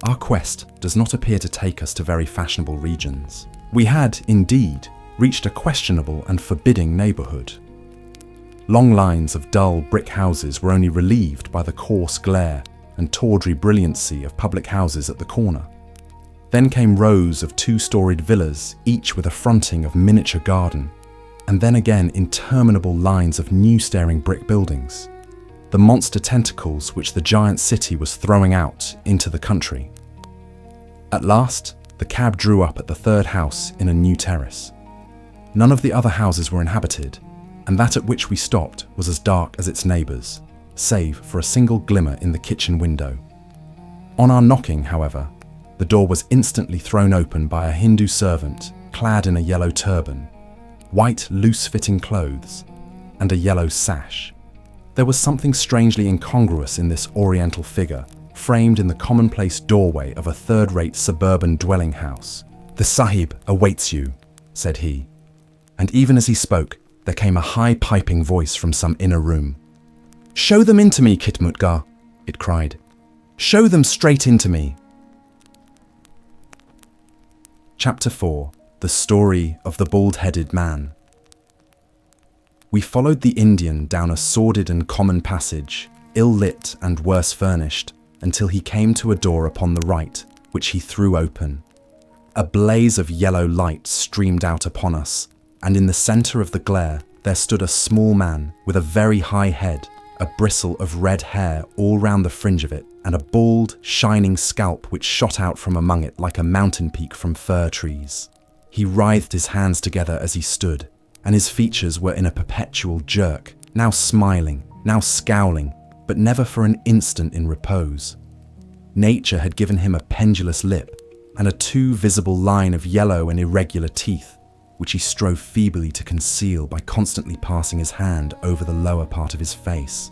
Our quest does not appear to take us to very fashionable regions. We had, indeed, reached a questionable and forbidding neighbourhood. Long lines of dull brick houses were only relieved by the coarse glare and tawdry brilliancy of public houses at the corner. Then came rows of two-storied villas, each with a fronting of miniature garden, and then again interminable lines of new-staring brick buildings, the monster tentacles which the giant city was throwing out into the country. At last, the cab drew up at the third house in a new terrace. None of the other houses were inhabited, and that at which we stopped was as dark as its neighbours, save for a single glimmer in the kitchen window. On our knocking, however, the door was instantly thrown open by a Hindu servant clad in a yellow turban, white loose-fitting clothes, and a yellow sash. There was something strangely incongruous in this oriental figure, framed in the commonplace doorway of a third-rate suburban dwelling house. "The Sahib awaits you," said he. And even as he spoke, there came a high piping voice from some inner room. "Show them into me, Kitmutgar," it cried. "Show them straight into me." Chapter 4. The Story of the Bald-Headed Man. We followed the Indian down a sordid and common passage, ill-lit and worse furnished, until he came to a door upon the right, which he threw open. A blaze of yellow light streamed out upon us, and in the centre of the glare there stood a small man with a very high head, a bristle of red hair all round the fringe of it, and a bald, shining scalp which shot out from among it like a mountain peak from fir trees. He writhed his hands together as he stood, and his features were in a perpetual jerk, now smiling, now scowling, but never for an instant in repose. Nature had given him a pendulous lip, and a too visible line of yellow and irregular teeth, which he strove feebly to conceal by constantly passing his hand over the lower part of his face.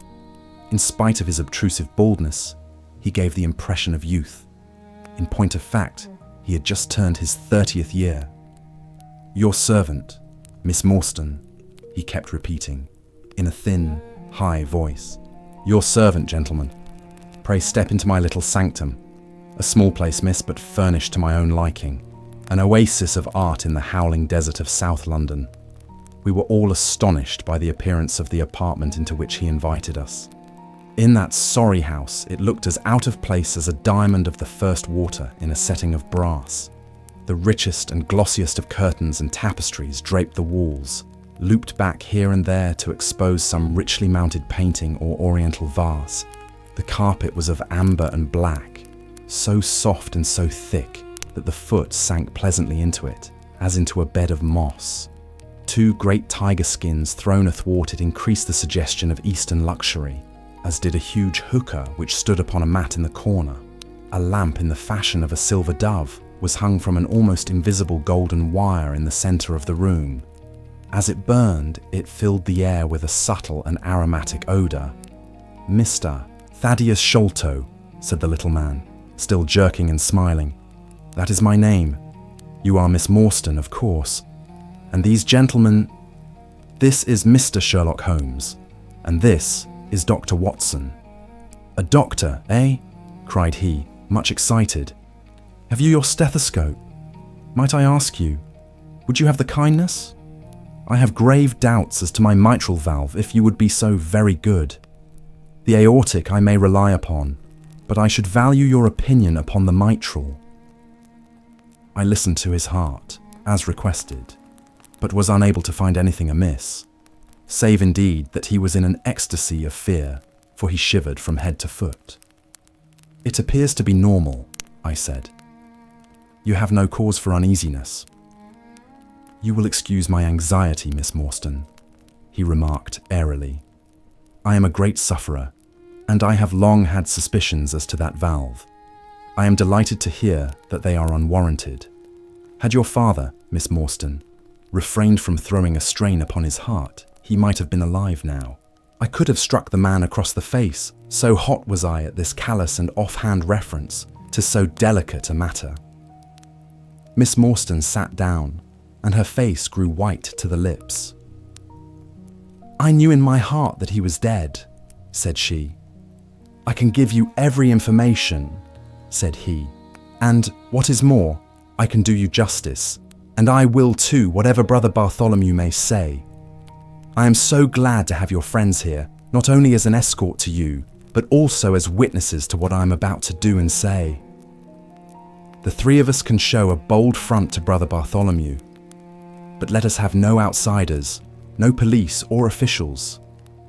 In spite of his obtrusive baldness, he gave the impression of youth. In point of fact, he had just turned his 30th year. "Your servant, Miss Morstan," he kept repeating, in a thin, high voice. "Your servant, gentlemen. Pray step into my little sanctum. A small place, miss, but furnished to my own liking. An oasis of art in the howling desert of South London." We were all astonished by the appearance of the apartment into which he invited us. In that sorry house, it looked as out of place as a diamond of the first water in a setting of brass. The richest and glossiest of curtains and tapestries draped the walls, looped back here and there to expose some richly mounted painting or oriental vase. The carpet was of amber and black, so soft and so thick that the foot sank pleasantly into it, as into a bed of moss. Two great tiger skins thrown athwart it increased the suggestion of Eastern luxury, as did a huge hookah which stood upon a mat in the corner. A lamp in the fashion of a silver dove was hung from an almost invisible golden wire in the centre of the room. As it burned, it filled the air with a subtle and aromatic odour. "Mr. Thaddeus Sholto," said the little man, still jerking and smiling. That is my name. You are Miss Morstan, of course. And these gentlemen... This is Mr. Sherlock Holmes, and this is Dr. Watson. A doctor, eh? Cried he, much excited. Have you your stethoscope? Might I ask you, would you have the kindness? I have grave doubts as to my mitral valve, if you would be so very good. The aortic I may rely upon, but I should value your opinion upon the mitral. I listened to his heart, as requested, but was unable to find anything amiss, save indeed that he was in an ecstasy of fear, for he shivered from head to foot. It appears to be normal, I said. You have no cause for uneasiness. You will excuse my anxiety, Miss Morstan, he remarked airily. I am a great sufferer, and I have long had suspicions as to that valve. I am delighted to hear that they are unwarranted. Had your father, Miss Morstan, refrained from throwing a strain upon his heart, he might have been alive now. I could have struck the man across the face, so hot was I at this callous and offhand reference to so delicate a matter. Miss Morstan sat down, and her face grew white to the lips. I knew in my heart that he was dead, said she. I can give you every information, said he, and, what is more, I can do you justice, and I will too, whatever Brother Bartholomew may say. I am so glad to have your friends here, not only as an escort to you, but also as witnesses to what I am about to do and say. The three of us can show a bold front to Brother Bartholomew, but let us have no outsiders, no police or officials.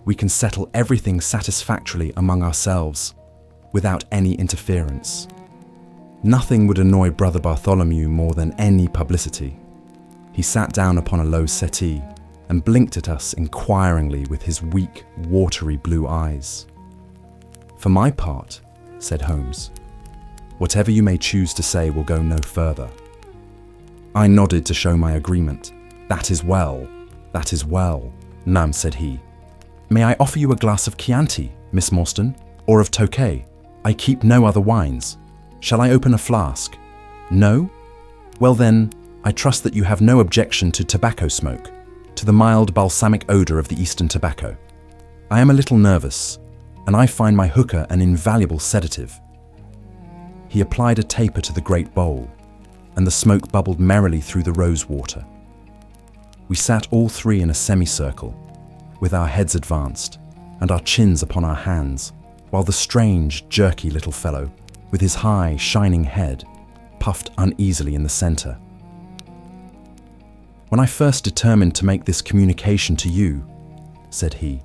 We can settle everything satisfactorily among ourselves, without any interference. Nothing would annoy Brother Bartholomew more than any publicity. He sat down upon a low settee and blinked at us inquiringly with his weak, watery blue eyes. For my part, said Holmes, whatever you may choose to say will go no further. I nodded to show my agreement. That is well, that is well, Nam, said he. May I offer you a glass of Chianti, Miss Morstan, or of Tokay? I keep no other wines. Shall I open a flask? No? Well then, I trust that you have no objection to tobacco smoke, to the mild balsamic odour of the Eastern tobacco. I am a little nervous, and I find my hookah an invaluable sedative. He applied a taper to the great bowl, and the smoke bubbled merrily through the rose water. We sat all three in a semicircle, with our heads advanced, and our chins upon our hands, while the strange, jerky little fellow, with his high, shining head, puffed uneasily in the centre. When I first determined to make this communication to you, said he,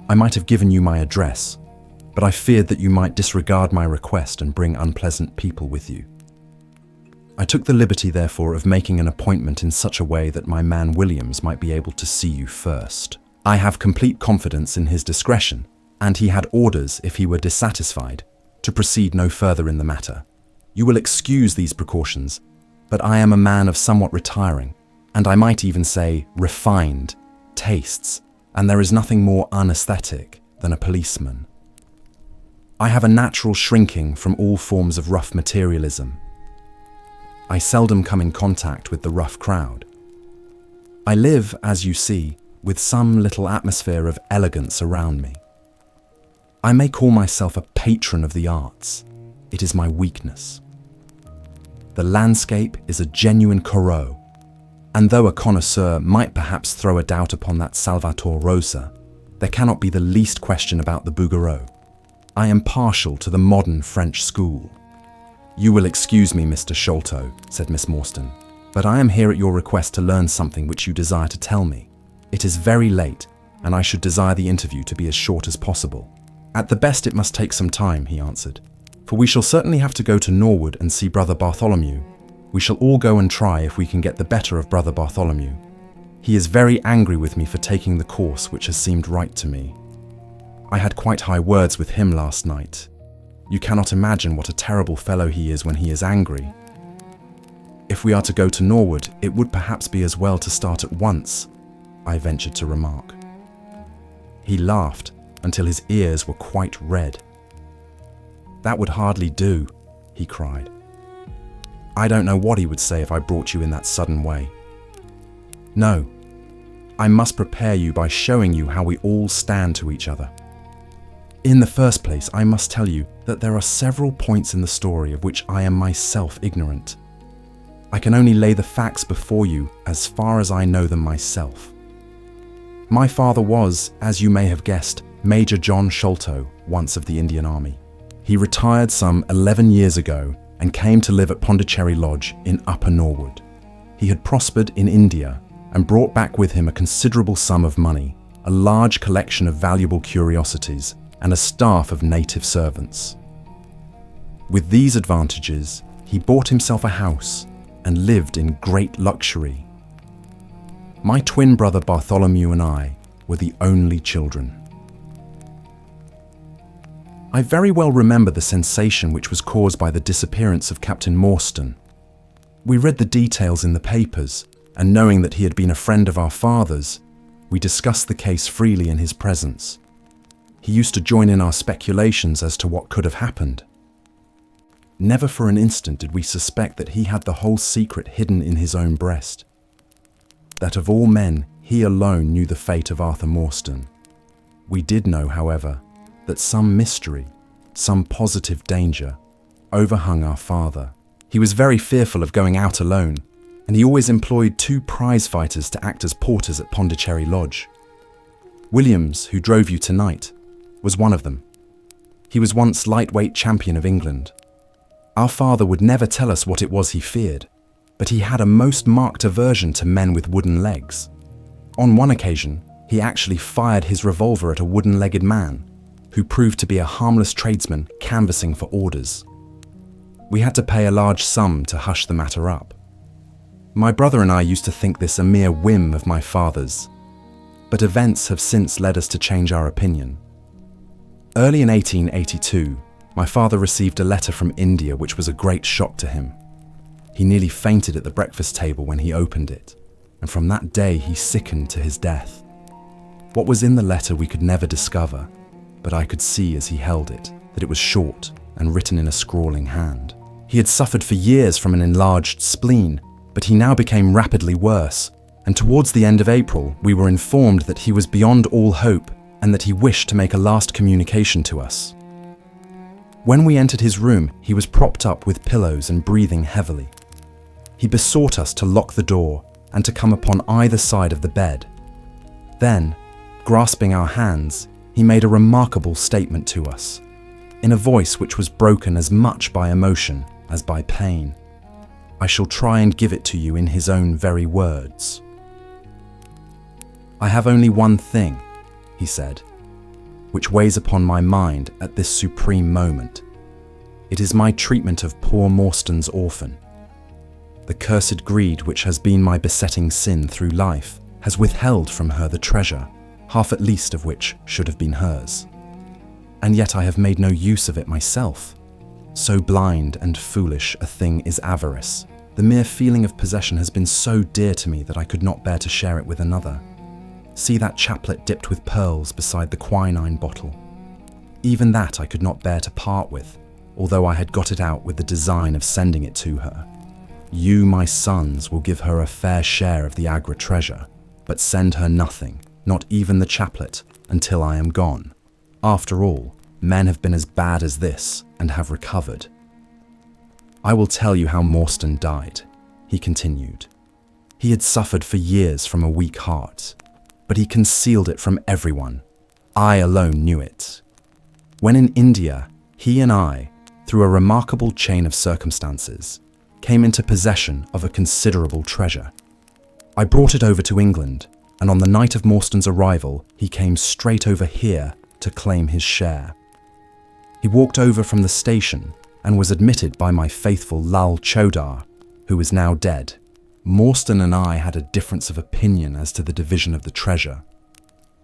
I might have given you my address, but I feared that you might disregard my request and bring unpleasant people with you. I took the liberty, therefore, of making an appointment in such a way that my man Williams might be able to see you first. I have complete confidence in his discretion, and he had orders, if he were dissatisfied, to proceed no further in the matter. You will excuse these precautions, but I am a man of somewhat retiring, and I might even say refined, tastes, and there is nothing more unaesthetic than a policeman. I have a natural shrinking from all forms of rough materialism. I seldom come in contact with the rough crowd. I live, as you see, with some little atmosphere of elegance around me. I may call myself a patron of the arts. It is my weakness. The landscape is a genuine Corot, and though a connoisseur might perhaps throw a doubt upon that Salvator Rosa, there cannot be the least question about the Bouguereau. I am partial to the modern French school. You will excuse me, Mr. Sholto, said Miss Morstan, but I am here at your request to learn something which you desire to tell me. It is very late, and I should desire the interview to be as short as possible. At the best it must take some time, he answered, for we shall certainly have to go to Norwood and see Brother Bartholomew. We shall all go and try if we can get the better of Brother Bartholomew. He is very angry with me for taking the course which has seemed right to me. I had quite high words with him last night. You cannot imagine what a terrible fellow he is when he is angry. If we are to go to Norwood, it would perhaps be as well to start at once, I ventured to remark. He laughed until his ears were quite red. That would hardly do, he cried. I don't know what he would say if I brought you in that sudden way. No, I must prepare you by showing you how we all stand to each other. In the first place, I must tell you that there are several points in the story of which I am myself ignorant. I can only lay the facts before you as far as I know them myself. My father was, as you may have guessed, Major John Sholto, once of the Indian Army. He retired some 11 years ago and came to live at Pondicherry Lodge in Upper Norwood. He had prospered in India and brought back with him a considerable sum of money, a large collection of valuable curiosities, and a staff of native servants. With these advantages, he bought himself a house and lived in great luxury. My twin brother Bartholomew and I were the only children. I very well remember the sensation which was caused by the disappearance of Captain Morstan. We read the details in the papers, and knowing that he had been a friend of our father's, we discussed the case freely in his presence. He used to join in our speculations as to what could have happened. Never for an instant did we suspect that he had the whole secret hidden in his own breast. That of all men, he alone knew the fate of Arthur Morstan. We did know, however, that some mystery, some positive danger, overhung our father. He was very fearful of going out alone, and he always employed 2 prize fighters to act as porters at Pondicherry Lodge. Williams, who drove you tonight, was one of them. He was once lightweight champion of England. Our father would never tell us what it was he feared, but he had a most marked aversion to men with wooden legs. On one occasion, he actually fired his revolver at a wooden-legged man, who proved to be a harmless tradesman canvassing for orders. We had to pay a large sum to hush the matter up. My brother and I used to think this a mere whim of my father's, but events have since led us to change our opinion. Early in 1882, my father received a letter from India which was a great shock to him. He nearly fainted at the breakfast table when he opened it, and from that day he sickened to his death. What was in the letter we could never discover, but I could see as he held it that it was short and written in a scrawling hand. He had suffered for years from an enlarged spleen, but he now became rapidly worse, and towards the end of April we were informed that he was beyond all hope and that he wished to make a last communication to us. When we entered his room, he was propped up with pillows and breathing heavily. He besought us to lock the door and to come upon either side of the bed. Then, grasping our hands, he made a remarkable statement to us, in a voice which was broken as much by emotion as by pain. I shall try and give it to you in his own very words. I have only one thing, he said, which weighs upon my mind at this supreme moment. It is my treatment of poor Morstan's orphan. The cursed greed which has been my besetting sin through life has withheld from her the treasure, half at least of which should have been hers. And yet I have made no use of it myself. So blind and foolish a thing is avarice. The mere feeling of possession has been so dear to me that I could not bear to share it with another. See that chaplet dipped with pearls beside the quinine bottle. Even that I could not bear to part with, although I had got it out with the design of sending it to her. You, my sons, will give her a fair share of the Agra treasure, but send her nothing, not even the chaplet, until I am gone. After all, men have been as bad as this and have recovered. I will tell you how Morstan died, he continued. He had suffered for years from a weak heart, but he concealed it from everyone. I alone knew it. When in India, he and I, through a remarkable chain of circumstances, came into possession of a considerable treasure. I brought it over to England, and on the night of Morstan's arrival, he came straight over here to claim his share. He walked over from the station and was admitted by my faithful Lal Chodar, who is now dead. Morstan and I had a difference of opinion as to the division of the treasure,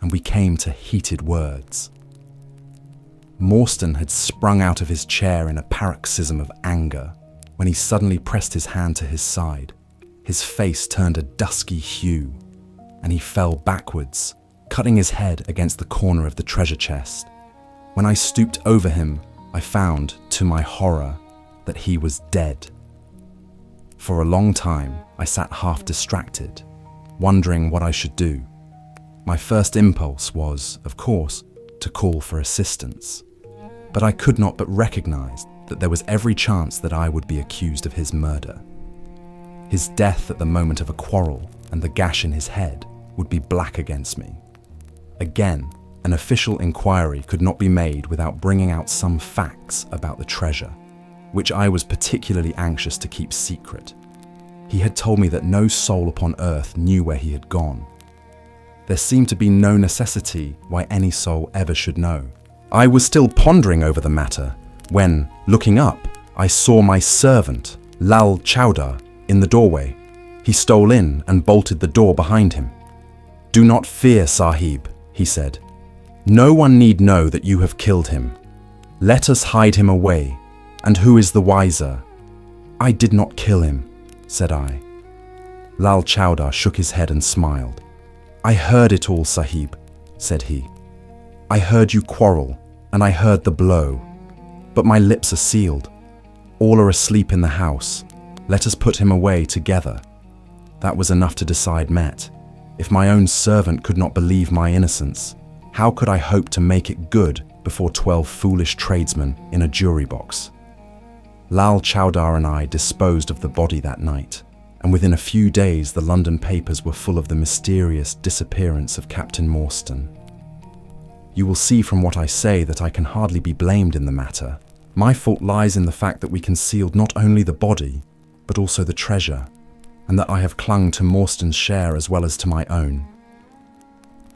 and we came to heated words. Morstan had sprung out of his chair in a paroxysm of anger when he suddenly pressed his hand to his side. His face turned a dusky hue, and he fell backwards, cutting his head against the corner of the treasure chest. When I stooped over him, I found, to my horror, that he was dead. For a long time, I sat half distracted, wondering what I should do. My first impulse was, of course, to call for assistance. But I could not but recognize that there was every chance that I would be accused of his murder. His death at the moment of a quarrel and the gash in his head would be black against me. Again, an official inquiry could not be made without bringing out some facts about the treasure, which I was particularly anxious to keep secret. He had told me that no soul upon earth knew where he had gone. There seemed to be no necessity why any soul ever should know. I was still pondering over the matter when, looking up, I saw my servant, Lal Chowdar, in the doorway. He stole in and bolted the door behind him. "Do not fear, Sahib," he said. "No one need know that you have killed him. Let us hide him away, and who is the wiser?" "I did not kill him," said I. Lal Chowdar shook his head and smiled. "I heard it all, Sahib," said he. "I heard you quarrel, and I heard the blow. But my lips are sealed. All are asleep in the house. Let us put him away together." That was enough to decide Met. If my own servant could not believe my innocence, how could I hope to make it good before 12 foolish tradesmen in a jury box? Lal Chowdar and I disposed of the body that night, and within a few days the London papers were full of the mysterious disappearance of Captain Morstan. You will see from what I say that I can hardly be blamed in the matter. My fault lies in the fact that we concealed not only the body, but also the treasure, and that I have clung to Morstan's share as well as to my own.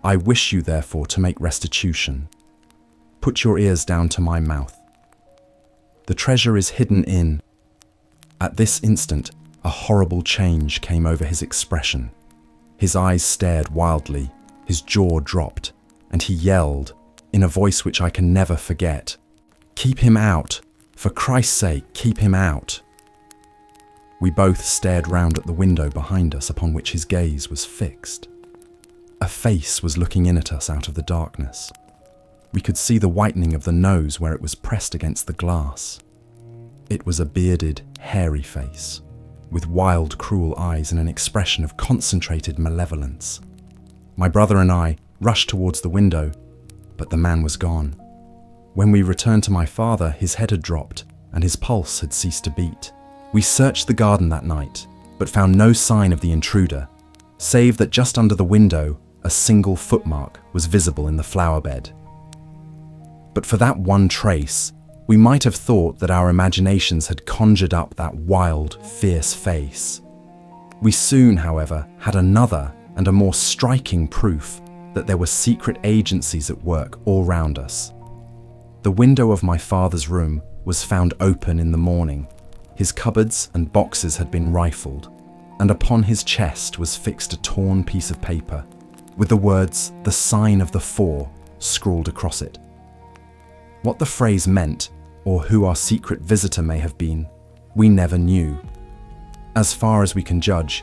I wish you, therefore, to make restitution. Put your ears down to my mouth. The treasure is hidden in... At this instant, a horrible change came over his expression. His eyes stared wildly, his jaw dropped, and he yelled, in a voice which I can never forget, "Keep him out! For Christ's sake, keep him out!" We both stared round at the window behind us upon which his gaze was fixed. A face was looking in at us out of the darkness. We could see the whitening of the nose where it was pressed against the glass. It was a bearded, hairy face, with wild, cruel eyes and an expression of concentrated malevolence. My brother and I rushed towards the window, but the man was gone. When we returned to my father, his head had dropped and his pulse had ceased to beat. We searched the garden that night, but found no sign of the intruder, save that just under the window, a single footmark was visible in the flower bed. But for that one trace, we might have thought that our imaginations had conjured up that wild, fierce face. We soon, however, had another and a more striking proof that there were secret agencies at work all round us. The window of my father's room was found open in the morning. His cupboards and boxes had been rifled, and upon his chest was fixed a torn piece of paper, with the words, "The Sign of the Four," scrawled across it. What the phrase meant, or who our secret visitor may have been, we never knew. As far as we can judge,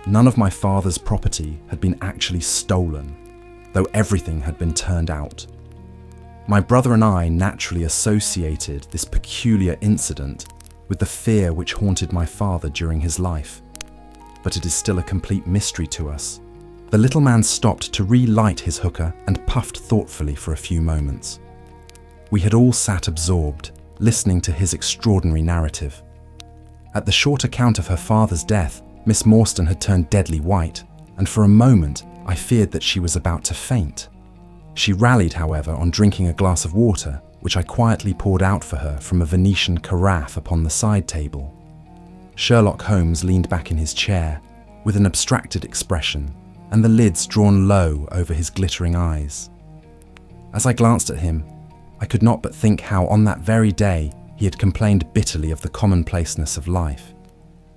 none of my father's property had been actually stolen, though everything had been turned out. My brother and I naturally associated this peculiar incident with the fear which haunted my father during his life. But it is still a complete mystery to us. The little man stopped to relight his hookah and puffed thoughtfully for a few moments. We had all sat absorbed, listening to his extraordinary narrative. At the short account of her father's death, Miss Morstan had turned deadly white, and for a moment I feared that she was about to faint. She rallied, however, on drinking a glass of water, which I quietly poured out for her from a Venetian carafe upon the side table. Sherlock Holmes leaned back in his chair, with an abstracted expression, and the lids drawn low over his glittering eyes. As I glanced at him, I could not but think how on that very day he had complained bitterly of the commonplaceness of life.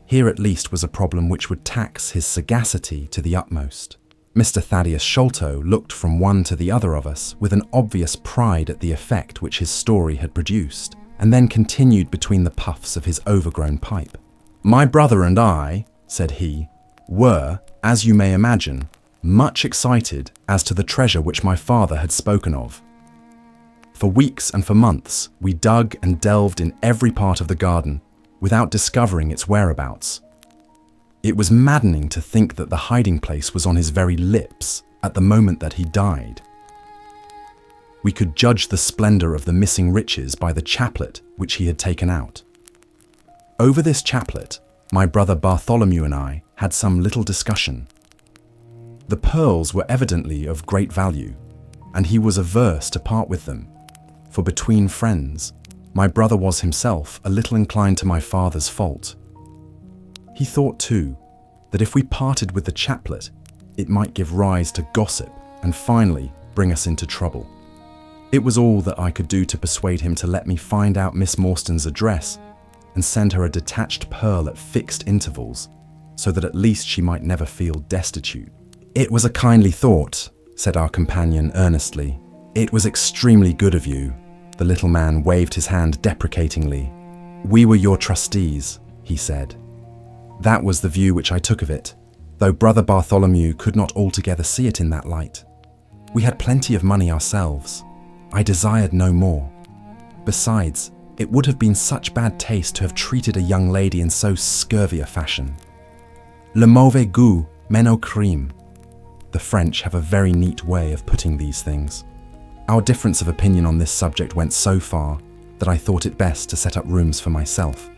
Here at least was a problem which would tax his sagacity to the utmost. Mr. Thaddeus Sholto looked from one to the other of us with an obvious pride at the effect which his story had produced, and then continued between the puffs of his overgrown pipe. "My brother and I," said he, "were, as you may imagine, much excited as to the treasure which my father had spoken of. For weeks and for months we dug and delved in every part of the garden without discovering its whereabouts. It was maddening to think that the hiding place was on his very lips at the moment that he died. We could judge the splendor of the missing riches by the chaplet which he had taken out. Over this chaplet, my brother Bartholomew and I had some little discussion. The pearls were evidently of great value, and he was averse to part with them, for between friends, my brother was himself a little inclined to my father's fault. He thought, too, that if we parted with the chaplet, it might give rise to gossip and finally bring us into trouble. It was all that I could do to persuade him to let me find out Miss Morstan's address and send her a detached pearl at fixed intervals, so that at least she might never feel destitute. "It was a kindly thought," said our companion earnestly. "It was extremely good of you." The little man waved his hand deprecatingly. "We were your trustees," he said. That was the view which I took of it, though Brother Bartholomew could not altogether see it in that light. We had plenty of money ourselves. I desired no more. Besides, it would have been such bad taste to have treated a young lady in so scurvy a fashion. Le mauvais goût mène au crime. The French have a very neat way of putting these things. Our difference of opinion on this subject went so far that I thought it best to set up rooms for myself.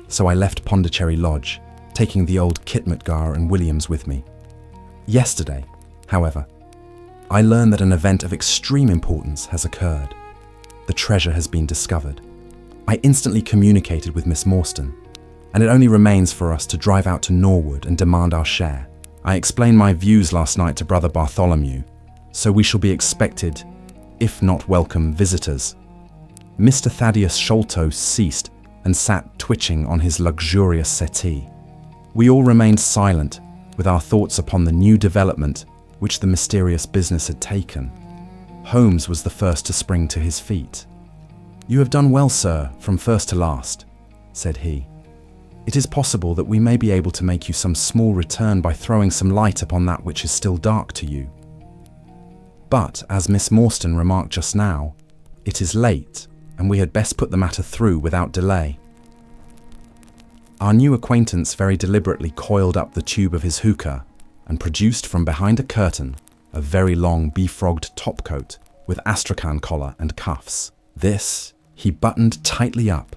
So I left Pondicherry Lodge, taking the old Khitmatgar and Williams with me. Yesterday, however, I learned that an event of extreme importance has occurred. The treasure has been discovered. I instantly communicated with Miss Morstan, and it only remains for us to drive out to Norwood and demand our share. I explained my views last night to Brother Bartholomew, so we shall be expected, if not welcome, visitors. Mr. Thaddeus Sholto ceased and sat twitching on his luxurious settee. We all remained silent, with our thoughts upon the new development which the mysterious business had taken. Holmes was the first to spring to his feet. "You have done well, sir, from first to last," said he. "It is possible that we may be able to make you some small return by throwing some light upon that which is still dark to you. But, as Miss Morstan remarked just now, it is late, and we had best put the matter through without delay." Our new acquaintance very deliberately coiled up the tube of his hookah and produced from behind a curtain a very long befrogged topcoat with astrakhan collar and cuffs. This he buttoned tightly up,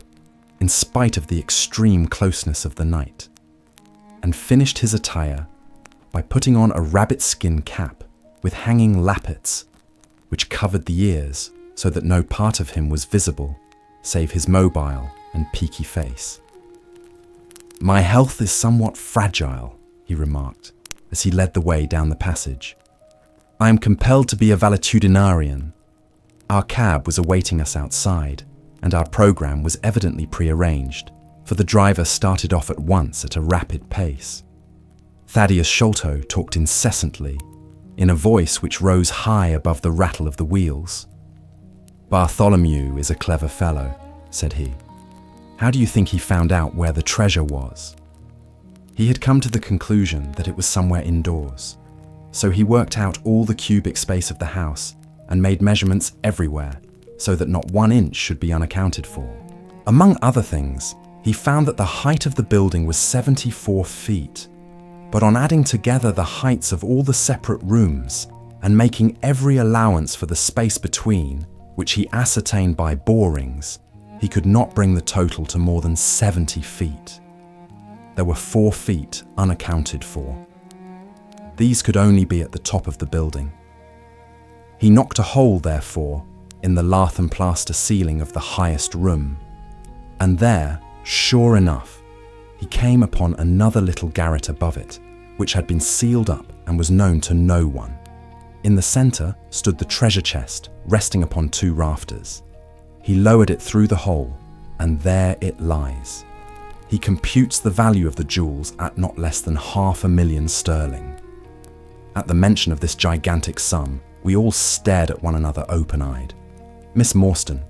in spite of the extreme closeness of the night, and finished his attire by putting on a rabbit-skin cap with hanging lappets, which covered the ears so that no part of him was visible, save his mobile and peaky face. "My health is somewhat fragile," he remarked, as he led the way down the passage. "I am compelled to be a valetudinarian." Our cab was awaiting us outside, and our program was evidently prearranged, for the driver started off at once at a rapid pace. Thaddeus Sholto talked incessantly, in a voice which rose high above the rattle of the wheels. "Bartholomew is a clever fellow," said he. "How do you think he found out where the treasure was?" He had come to the conclusion that it was somewhere indoors, so he worked out all the cubic space of the house and made measurements everywhere, so that not 1 inch should be unaccounted for. Among other things, he found that the height of the building was 74 feet, but on adding together the heights of all the separate rooms and making every allowance for the space between, which he ascertained by borings, he could not bring the total to more than 70 feet. There were 4 feet unaccounted for. These could only be at the top of the building. He knocked a hole, therefore, in the lath and plaster ceiling of the highest room, and there, sure enough, he came upon another little garret above it, which had been sealed up and was known to no one. In the centre stood the treasure chest, resting upon 2 rafters. He lowered it through the hole, and there it lies. He computes the value of the jewels at not less than £500,000 sterling. At the mention of this gigantic sum, we all stared at one another open-eyed. Miss Morstan,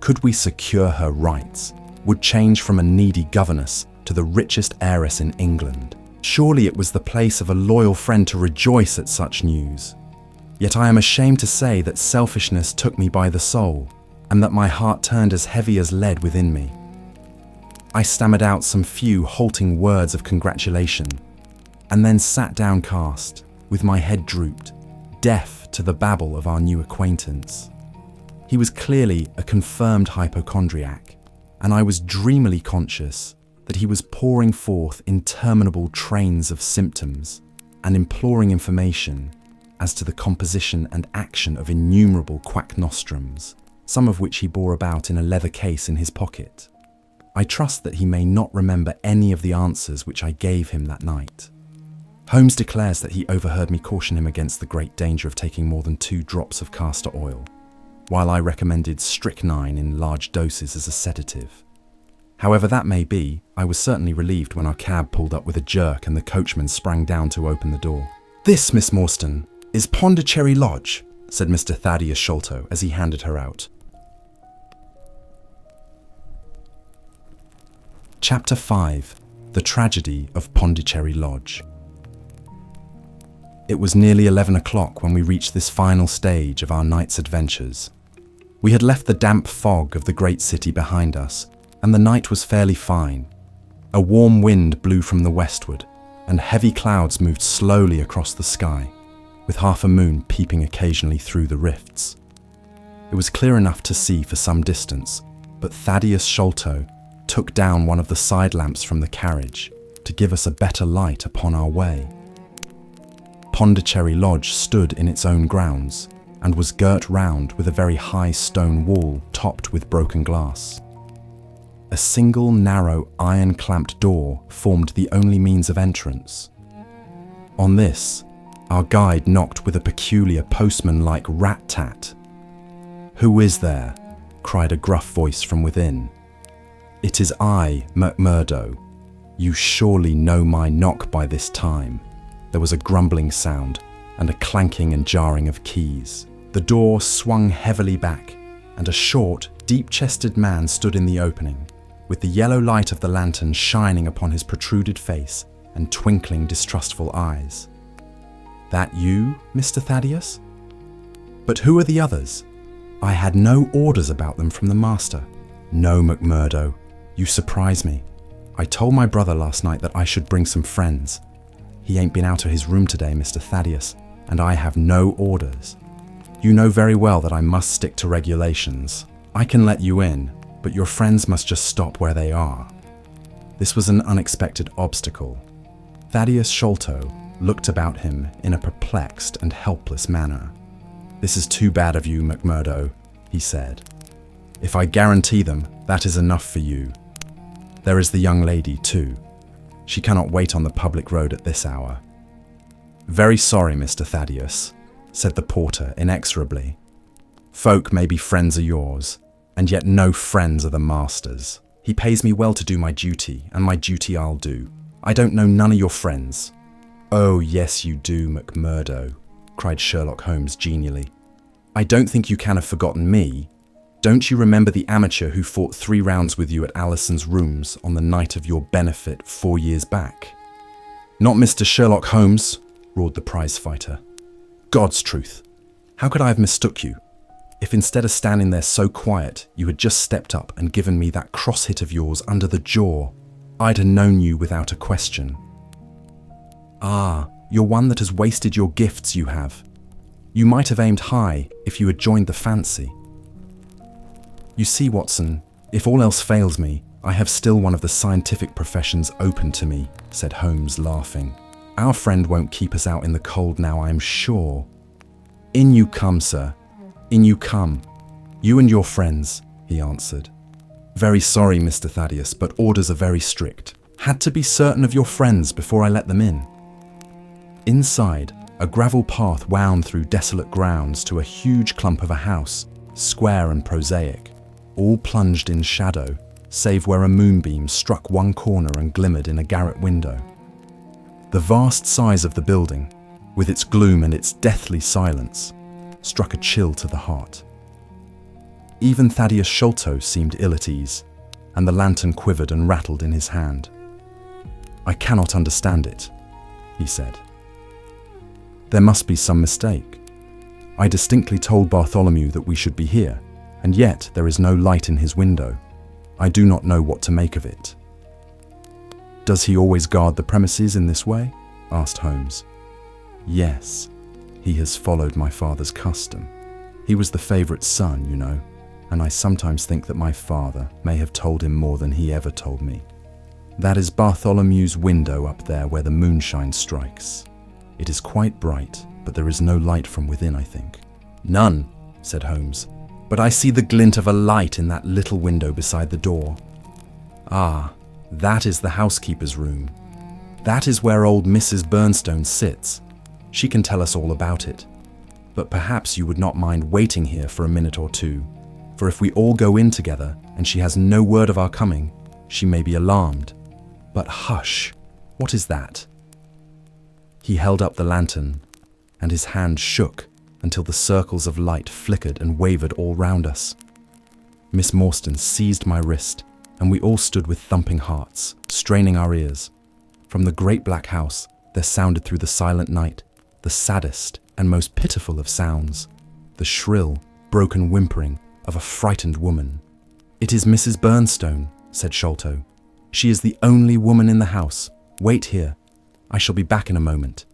could we secure her rights, would change from a needy governess to the richest heiress in England. Surely it was the place of a loyal friend to rejoice at such news. Yet I am ashamed to say that selfishness took me by the soul, and that my heart turned as heavy as lead within me. I stammered out some few halting words of congratulation, and then sat downcast, with my head drooped, deaf to the babble of our new acquaintance. He was clearly a confirmed hypochondriac, and I was dreamily conscious that he was pouring forth interminable trains of symptoms and imploring information as to the composition and action of innumerable quack nostrums, some of which he bore about in a leather case in his pocket. I trust that he may not remember any of the answers which I gave him that night. Holmes declares that he overheard me caution him against the great danger of taking more than 2 drops of castor oil, while I recommended strychnine in large doses as a sedative. However that may be, I was certainly relieved when our cab pulled up with a jerk and the coachman sprang down to open the door. "This, Miss Morstan, is Pondicherry Lodge," said Mr. Thaddeus Sholto as he handed her out. Chapter 5. The Tragedy of Pondicherry Lodge. It was nearly 11 o'clock when we reached this final stage of our night's adventures. We had left the damp fog of the great city behind us, and the night was fairly fine. A warm wind blew from the westward, and heavy clouds moved slowly across the sky, with half a moon peeping occasionally through the rifts. It was clear enough to see for some distance, but Thaddeus Sholto took down one of the side lamps from the carriage to give us a better light upon our way. Pondicherry Lodge stood in its own grounds and was girt round with a very high stone wall topped with broken glass. A single narrow iron-clamped door formed the only means of entrance. On this, our guide knocked with a peculiar postman-like rat-tat. "Who is there?" cried a gruff voice from within. "It is I, McMurdo. You surely know my knock by this time." There was a grumbling sound and a clanking and jarring of keys. The door swung heavily back, and a short, deep-chested man stood in the opening, with the yellow light of the lantern shining upon his protruded face and twinkling distrustful eyes. "That you, Mr. Thaddeus? But who are the others? I had no orders about them from the master." "No, McMurdo, you surprise me. I told my brother last night that I should bring some friends. He ain't been out of his room today, Mr. Thaddeus, and I have no orders. You know very well that I must stick to regulations. I can let you in, but your friends must just stop where they are." This was an unexpected obstacle. Thaddeus Sholto looked about him in a perplexed and helpless manner. "This is too bad of you, McMurdo," he said. "If I guarantee them, that is enough for you. There is the young lady, too. She cannot wait on the public road at this hour." "Very sorry, Mr. Thaddeus," said the porter inexorably. "Folk may be friends of yours, and yet no friends are the master's. He pays me well to do my duty, and my duty I'll do. I don't know none of your friends." "Oh, yes you do, McMurdo," cried Sherlock Holmes genially. "I don't think you can have forgotten me. Don't you remember the amateur who fought 3 rounds with you at Alison's rooms on the night of your benefit 4 years back?" "Not Mr. Sherlock Holmes," roared the prize fighter. "God's truth, how could I have mistook you? If instead of standing there so quiet, you had just stepped up and given me that cross hit of yours under the jaw, I'd have known you without a question." "Ah, you're one that has wasted your gifts, you have. You might have aimed high if you had joined the fancy. You see, Watson, if all else fails me, I have still one of the scientific professions open to me," said Holmes, laughing. "Our friend won't keep us out in the cold now, I am sure." "In you come, sir. In you come. You and your friends," he answered. "Very sorry, Mr. Thaddeus, but orders are very strict. Had to be certain of your friends before I let them in." Inside, a gravel path wound through desolate grounds to a huge clump of a house, square and prosaic, all plunged in shadow, save where a moonbeam struck one corner and glimmered in a garret window. The vast size of the building, with its gloom and its deathly silence, struck a chill to the heart. Even Thaddeus Sholto seemed ill at ease, and the lantern quivered and rattled in his hand. "I cannot understand it," he said. "There must be some mistake. I distinctly told Bartholomew that we should be here, and yet there is no light in his window. I do not know what to make of it." "Does he always guard the premises in this way?" asked Holmes. Yes, he has followed my father's custom. He was the favourite son, you know, and I sometimes think that my father may have told him more than he ever told me. That is Bartholomew's window up there where the moonshine strikes. It is quite bright, but there is no light from within, I think. None, said Holmes, but I see the glint of a light in that little window beside the door. Ah, that is the housekeeper's room. That is where old Mrs. Bernstone sits. She can tell us all about it. But perhaps you would not mind waiting here for a minute or two, for if we all go in together and she has no word of our coming, she may be alarmed. But hush, what is that? He held up the lantern, and his hand shook until the circles of light flickered and wavered all round us. Miss Morstan seized my wrist, and we all stood with thumping hearts, straining our ears. From the great black house, there sounded through the silent night the saddest and most pitiful of sounds, the shrill, broken whimpering of a frightened woman. It is Mrs. Bernstone, said Sholto. She is the only woman in the house. Wait here. I shall be back in a moment.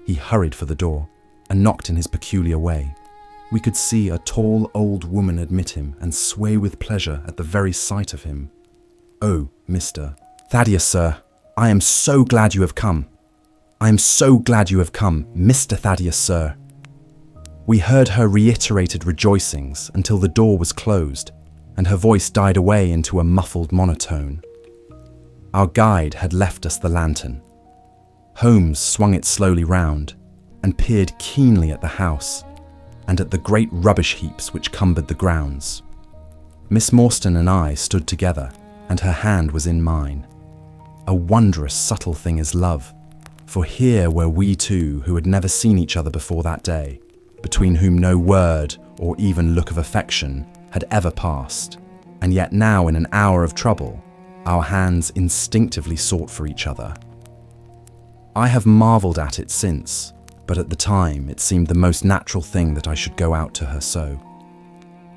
He hurried for the door and knocked in his peculiar way. We could see a tall old woman admit him and sway with pleasure at the very sight of him. Oh, Mr. Thaddeus, sir, I am so glad you have come. I am so glad you have come, Mr. Thaddeus, sir. We heard her reiterated rejoicings until the door was closed and her voice died away into a muffled monotone. Our guide had left us the lantern. Holmes swung it slowly round and peered keenly at the house and at the great rubbish heaps which cumbered the grounds. Miss Morstan and I stood together, and her hand was in mine. A wondrous subtle thing is love, for here were we two who had never seen each other before that day, between whom no word or even look of affection had ever passed, and yet now in an hour of trouble, our hands instinctively sought for each other. I have marvelled at it since, but at the time it seemed the most natural thing that I should go out to her so.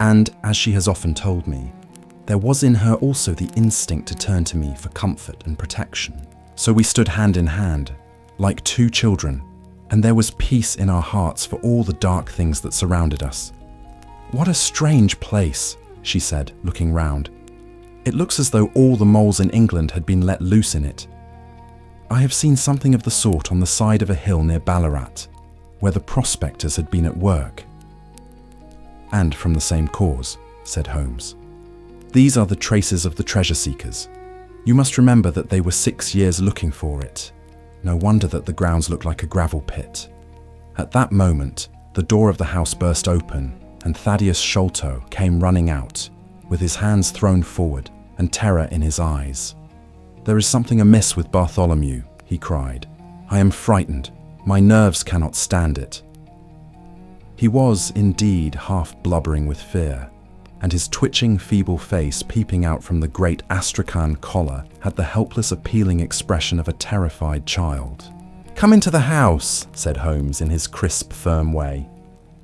And, as she has often told me, there was in her also the instinct to turn to me for comfort and protection. So we stood hand in hand, like two children, and there was peace in our hearts for all the dark things that surrounded us. What a strange place, she said, looking round. It looks as though all the moles in England had been let loose in it. I have seen something of the sort on the side of a hill near Ballarat, where the prospectors had been at work. And from the same cause, said Holmes. These are the traces of the treasure seekers. You must remember that they were 6 years looking for it. No wonder that the grounds looked like a gravel pit. At that moment, the door of the house burst open, and Thaddeus Sholto came running out, with his hands thrown forward and terror in his eyes. There is something amiss with Bartholomew, he cried. I am frightened. My nerves cannot stand it. He was, indeed, half blubbering with fear, and his twitching, feeble face peeping out from the great astrakhan collar had the helpless, appealing expression of a terrified child. Come into the house, said Holmes in his crisp, firm way.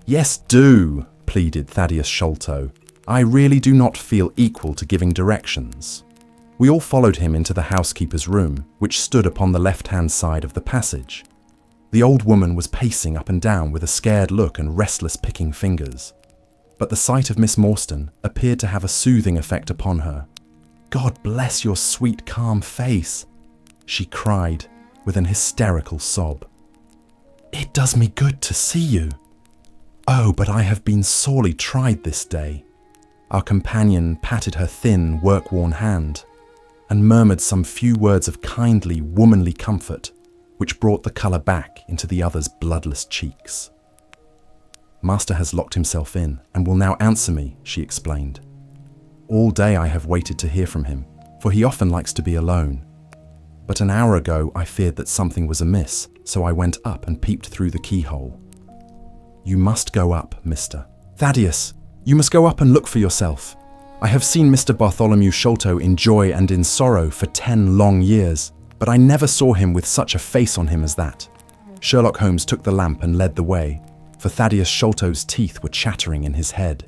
Yes, do, pleaded Thaddeus Sholto. I really do not feel equal to giving directions. We all followed him into the housekeeper's room, which stood upon the left-hand side of the passage. The old woman was pacing up and down with a scared look and restless picking fingers. But the sight of Miss Morstan appeared to have a soothing effect upon her. God bless your sweet, calm face, she cried with an hysterical sob. It does me good to see you. Oh, but I have been sorely tried this day. Our companion patted her thin, work-worn hand and murmured some few words of kindly, womanly comfort, which brought the colour back into the other's bloodless cheeks. Master has locked himself in and will now answer me, she explained. All day I have waited to hear from him, for he often likes to be alone. But an hour ago I feared that something was amiss, so I went up and peeped through the keyhole. You must go up, Mr. Thaddeus, you must go up and look for yourself. I have seen Mr. Bartholomew Sholto in joy and in sorrow for 10 long years, but I never saw him with such a face on him as that. Sherlock Holmes took the lamp and led the way, for Thaddeus Sholto's teeth were chattering in his head.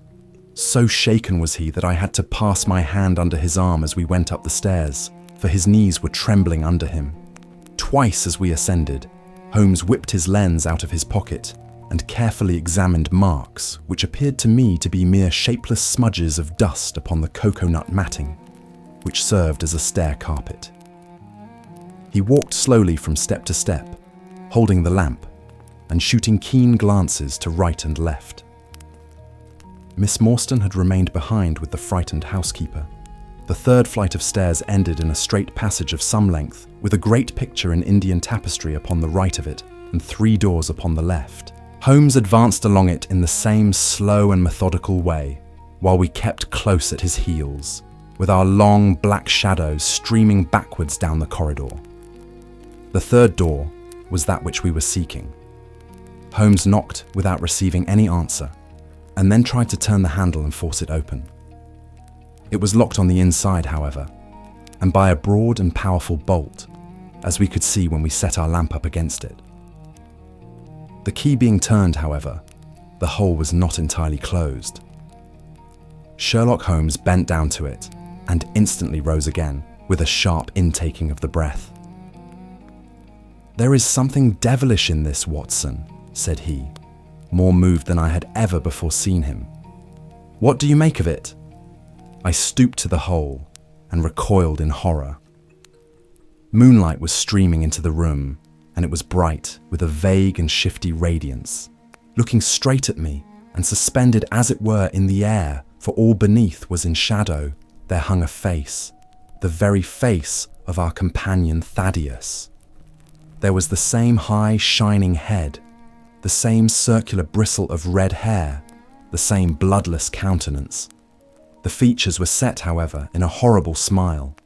So shaken was he that I had to pass my hand under his arm as we went up the stairs, for his knees were trembling under him. Twice as we ascended, Holmes whipped his lens out of his pocket and carefully examined marks which appeared to me to be mere shapeless smudges of dust upon the coconut matting, which served as a stair carpet. He walked slowly from step to step, holding the lamp and shooting keen glances to right and left. Miss Morstan had remained behind with the frightened housekeeper. The third flight of stairs ended in a straight passage of some length, with a great picture in Indian tapestry upon the right of it and 3 doors upon the left. Holmes advanced along it in the same slow and methodical way, while we kept close at his heels, with our long black shadows streaming backwards down the corridor. The third door was that which we were seeking. Holmes knocked without receiving any answer, and then tried to turn the handle and force it open. It was locked on the inside, however, and by a broad and powerful bolt, as we could see when we set our lamp up against it. The key being turned, however, the hole was not entirely closed. Sherlock Holmes bent down to it and instantly rose again, with a sharp intaking of the breath. "There is something devilish in this, Watson," said he, more moved than I had ever before seen him. "What do you make of it?" I stooped to the hole and recoiled in horror. Moonlight was streaming into the room, and it was bright with a vague and shifty radiance, looking straight at me and suspended as it were in the air, for all beneath was in shadow. There hung a face, the very face of our companion Thaddeus. There was the same high, shining head, the same circular bristle of red hair, the same bloodless countenance. The features were set, however, in a horrible smile,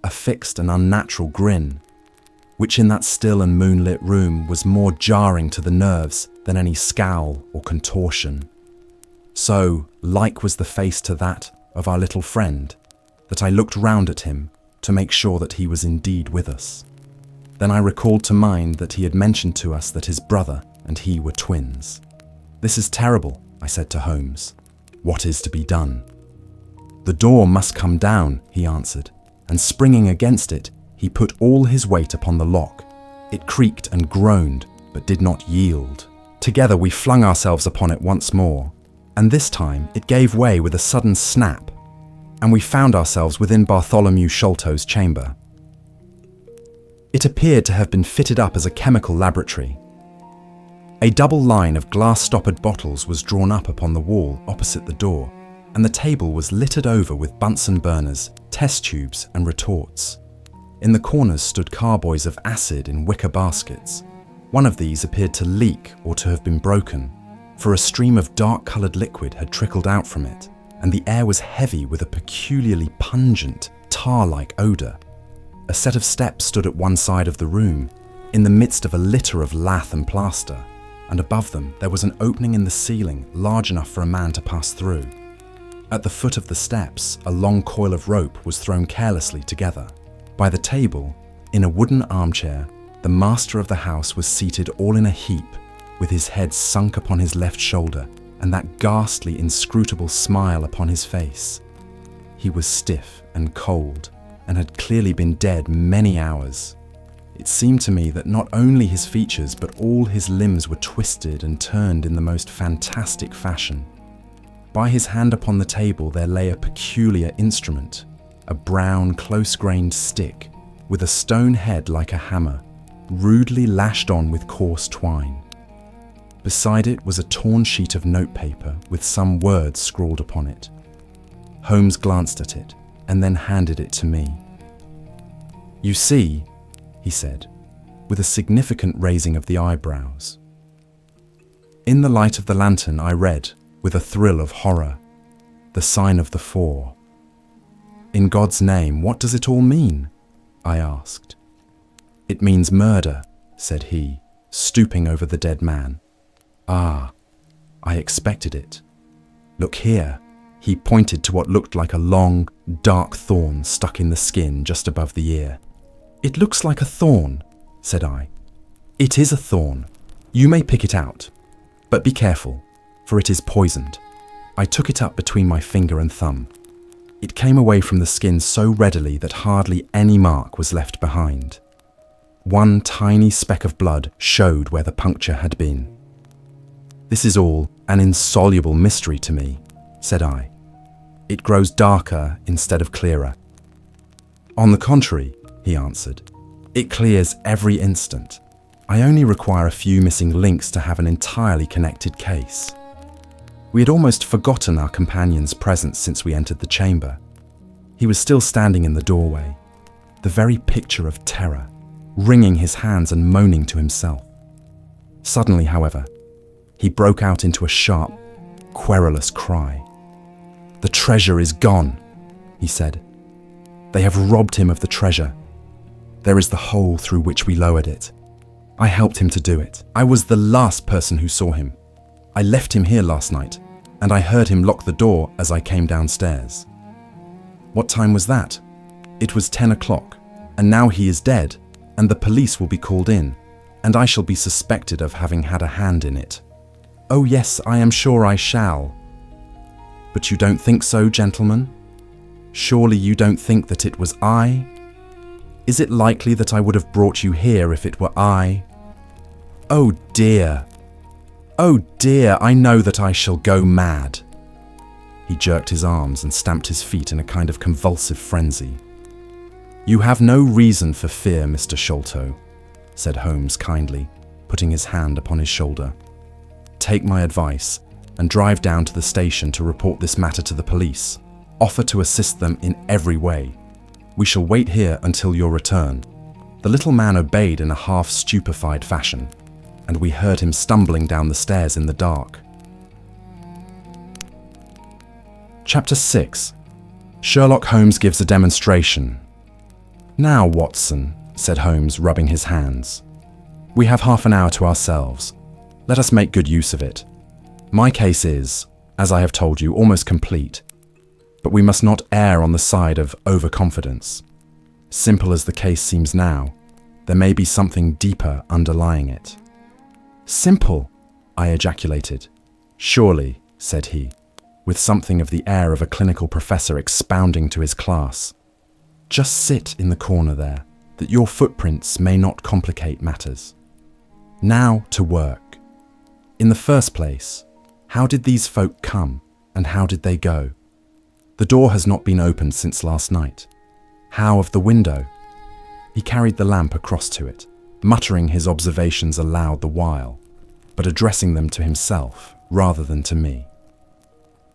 a fixed and unnatural grin, which in that still and moonlit room was more jarring to the nerves than any scowl or contortion. So like was the face to that of our little friend, that I looked round at him to make sure that he was indeed with us. Then I recalled to mind that he had mentioned to us that his brother and he were twins. "This is terrible," I said to Holmes. "What is to be done?" "The door must come down," he answered, and springing against it, he put all his weight upon the lock. It creaked and groaned, but did not yield. Together we flung ourselves upon it once more, and this time it gave way with a sudden snap, and we found ourselves within Bartholomew Sholto's chamber. It appeared to have been fitted up as a chemical laboratory. A double line of glass-stoppered bottles was drawn up upon the wall opposite the door, and the table was littered over with Bunsen burners, test tubes, and retorts. In the corners stood carboys of acid in wicker baskets. One of these appeared to leak or to have been broken, for a stream of dark-coloured liquid had trickled out from it, and the air was heavy with a peculiarly pungent, tar-like odour. A set of steps stood at one side of the room, in the midst of a litter of lath and plaster, and above them there was an opening in the ceiling large enough for a man to pass through. At the foot of the steps, a long coil of rope was thrown carelessly together. By the table, in a wooden armchair, the master of the house was seated all in a heap, with his head sunk upon his left shoulder, and that ghastly, inscrutable smile upon his face. He was stiff and cold, and had clearly been dead many hours. It seemed to me that not only his features, but all his limbs were twisted and turned in the most fantastic fashion. By his hand upon the table there lay a peculiar instrument, a brown, close-grained stick, with a stone head like a hammer, rudely lashed on with coarse twine. Beside it was a torn sheet of notepaper with some words scrawled upon it. Holmes glanced at it, and then handed it to me. "You see," he said, with a significant raising of the eyebrows. In the light of the lantern I read, with a thrill of horror, the sign of the four. "In God's name, what does it all mean?" I asked. "It means murder," said he, stooping over the dead man. "Ah, I expected it. Look here." He pointed to what looked like a long, dark thorn stuck in the skin just above the ear. "It looks like a thorn," said I. "It is a thorn. You may pick it out. But be careful, for it is poisoned." I took it up between my finger and thumb. It came away from the skin so readily that hardly any mark was left behind. One tiny speck of blood showed where the puncture had been. "This is all an insoluble mystery to me," said I. "It grows darker instead of clearer." "On the contrary," he answered, "it clears every instant. I only require a few missing links to have an entirely connected case." We had almost forgotten our companion's presence since we entered the chamber. He was still standing in the doorway, the very picture of terror, wringing his hands and moaning to himself. Suddenly, however, he broke out into a sharp, querulous cry. "The treasure is gone," he said. "They have robbed him of the treasure. There is the hole through which we lowered it. I helped him to do it. I was the last person who saw him. I left him here last night, and I heard him lock the door as I came downstairs." "What time was that?" "It was 10 o'clock, and now he is dead, and the police will be called in, and I shall be suspected of having had a hand in it." "Oh yes, I am sure I shall." "But you don't think so, gentlemen? Surely you don't think that it was I? Is it likely that I would have brought you here if it were I? Oh dear! Oh dear, I know that I shall go mad." He jerked his arms and stamped his feet in a kind of convulsive frenzy. "You have no reason for fear, Mr. Sholto," said Holmes kindly, putting his hand upon his shoulder. "Take my advice and drive down to the station to report this matter to the police. Offer to assist them in every way. We shall wait here until your return." The little man obeyed in a half-stupefied fashion, and we heard him stumbling down the stairs in the dark. Chapter 6. Sherlock Holmes gives a demonstration. "Now, Watson," said Holmes, rubbing his hands, "we have half an hour to ourselves. Let us make good use of it. My case is, as I have told you, almost complete, but we must not err on the side of overconfidence. Simple as the case seems now, there may be something deeper underlying it." "Simple!" I ejaculated. "Surely," said he, with something of the air of a clinical professor expounding to his class. "Just sit in the corner there, that your footprints may not complicate matters. Now to work. In the first place, how did these folk come, and how did they go? The door has not been opened since last night. How of the window?" He carried the lamp across to it, muttering his observations aloud the while, but addressing them to himself rather than to me.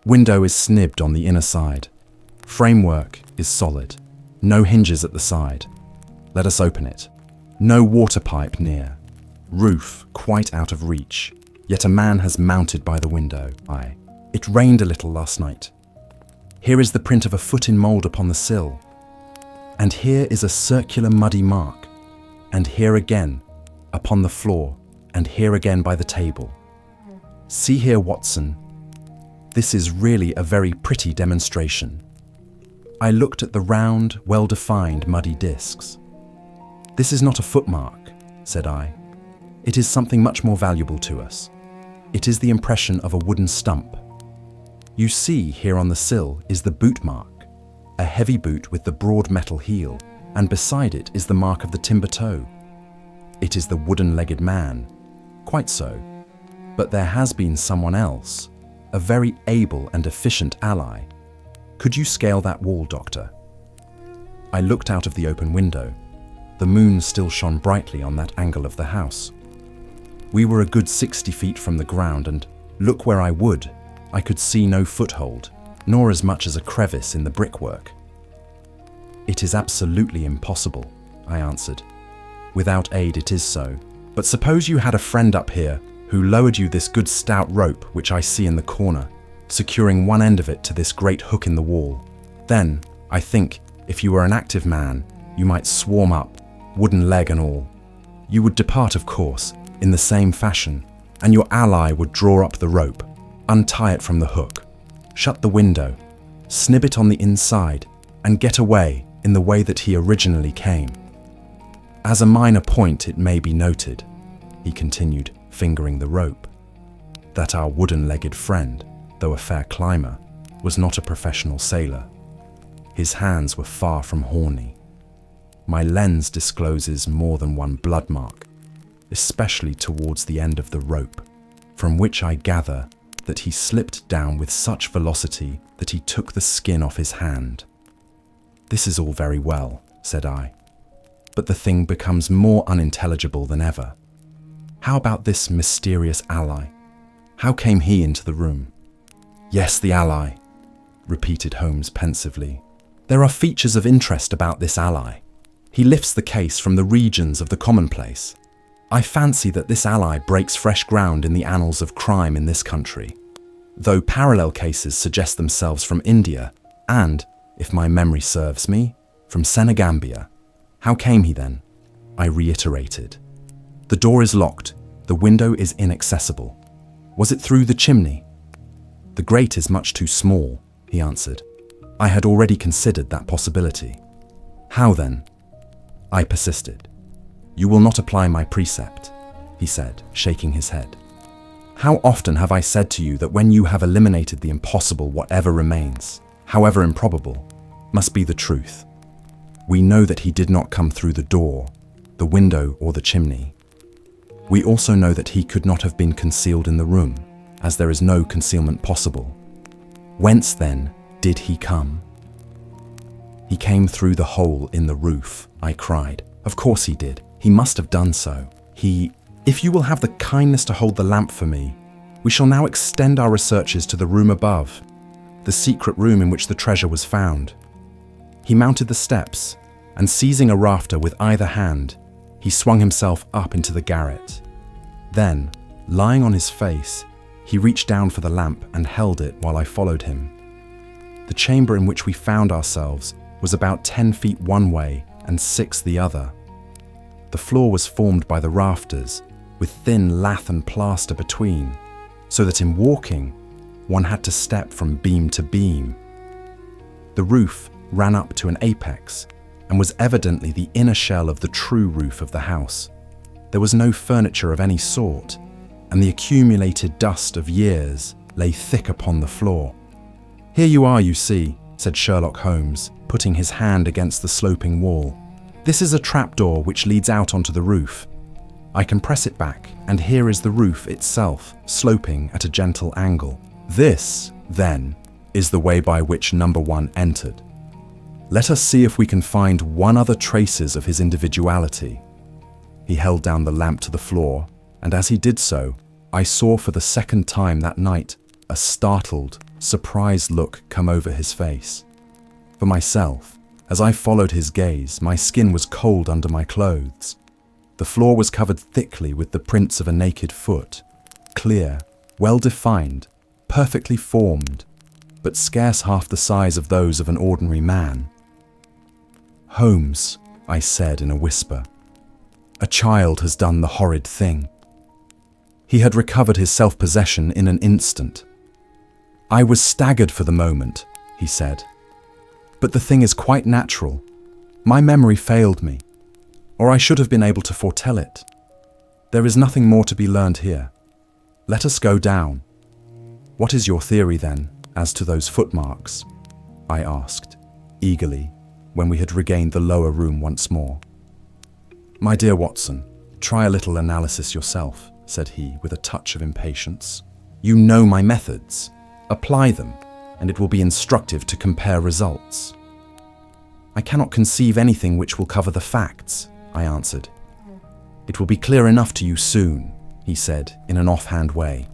"Window is snibbed on the inner side. Framework is solid. No hinges at the side. Let us open it. No water pipe near. Roof quite out of reach. Yet a man has mounted by the window. It rained a little last night. Here is the print of a foot in mould upon the sill. And here is a circular muddy mark. And here again, upon the floor, and here again by the table. See here, Watson. This is really a very pretty demonstration." I looked at the round, well-defined muddy discs. "This is not a footmark," said I. "It is something much more valuable to us. It is the impression of a wooden stump. You see here on the sill is the boot mark, a heavy boot with the broad metal heel, and beside it is the mark of the timber toe. It is the wooden-legged man. Quite so. But there has been someone else, a very able and efficient ally. Could you scale that wall, Doctor?" I looked out of the open window. The moon still shone brightly on that angle of the house. We were a good 60 feet from the ground, and look where I would, I could see no foothold, nor as much as a crevice in the brickwork. "It is absolutely impossible," I answered. "Without aid it is so. But suppose you had a friend up here who lowered you this good stout rope which I see in the corner, securing one end of it to this great hook in the wall. Then, I think, if you were an active man, you might swarm up, wooden leg and all. You would depart, of course, in the same fashion, and your ally would draw up the rope, untie it from the hook, shut the window, snib it on the inside, and get away in the way that he originally came. As a minor point it may be noted," he continued, fingering the rope, "that our wooden-legged friend, though a fair climber, was not a professional sailor. His hands were far from horny. My lens discloses more than one blood mark, especially towards the end of the rope, from which I gather that he slipped down with such velocity that he took the skin off his hand. This is all very well, said I, but the thing becomes more unintelligible than ever. How about this mysterious ally? How came he into the room? Yes, the ally, repeated Holmes pensively. There are features of interest about this ally. He lifts the case from the regions of the commonplace. I fancy that this ally breaks fresh ground in the annals of crime in this country, though parallel cases suggest themselves from India and, if my memory serves me, from Senegambia. How came he then? I reiterated. The door is locked. The window is inaccessible. Was it through the chimney? The grate is much too small, he answered. I had already considered that possibility. How then? I persisted. You will not apply my precept, he said, shaking his head. How often have I said to you that when you have eliminated the impossible, whatever remains, however improbable, must be the truth. We know that he did not come through the door, the window, or the chimney. We also know that he could not have been concealed in the room, as there is no concealment possible. Whence, then, did he come? He came through the hole in the roof, I cried. Of course he did. He must have done so. If you will have the kindness to hold the lamp for me, we shall now extend our researches to the room above, the secret room in which the treasure was found. He mounted the steps, and seizing a rafter with either hand, he swung himself up into the garret. Then, lying on his face, he reached down for the lamp and held it while I followed him. The chamber in which we found ourselves was about 10 feet one way and 6 the other. The floor was formed by the rafters, with thin lath and plaster between, so that in walking, one had to step from beam to beam. The roof ran up to an apex and was evidently the inner shell of the true roof of the house. There was no furniture of any sort, and the accumulated dust of years lay thick upon the floor. Here you are, you see, said Sherlock Holmes, putting his hand against the sloping wall. This is a trapdoor which leads out onto the roof. I can press it back, and here is the roof itself, sloping at a gentle angle. This, then, is the way by which number 1 entered. Let us see if we can find one other traces of his individuality. He held down the lamp to the floor, and as he did so, I saw for the second time that night a startled, surprised look come over his face. For myself, as I followed his gaze, my skin was cold under my clothes. The floor was covered thickly with the prints of a naked foot, clear, well-defined, perfectly formed, but scarce half the size of those of an ordinary man. "Holmes," I said in a whisper, "a child has done the horrid thing." He had recovered his self-possession in an instant. "I was staggered for the moment," he said, "but the thing is quite natural. My memory failed me, or I should have been able to foretell it. There is nothing more to be learned here. Let us go down." "What is your theory, then, as to those footmarks?" I asked, eagerly, when we had regained the lower room once more. "My dear Watson, try a little analysis yourself," said he with a touch of impatience. "You know my methods. Apply them, and it will be instructive to compare results." "I cannot conceive anything which will cover the facts," I answered. "It will be clear enough to you soon," he said in an offhand way.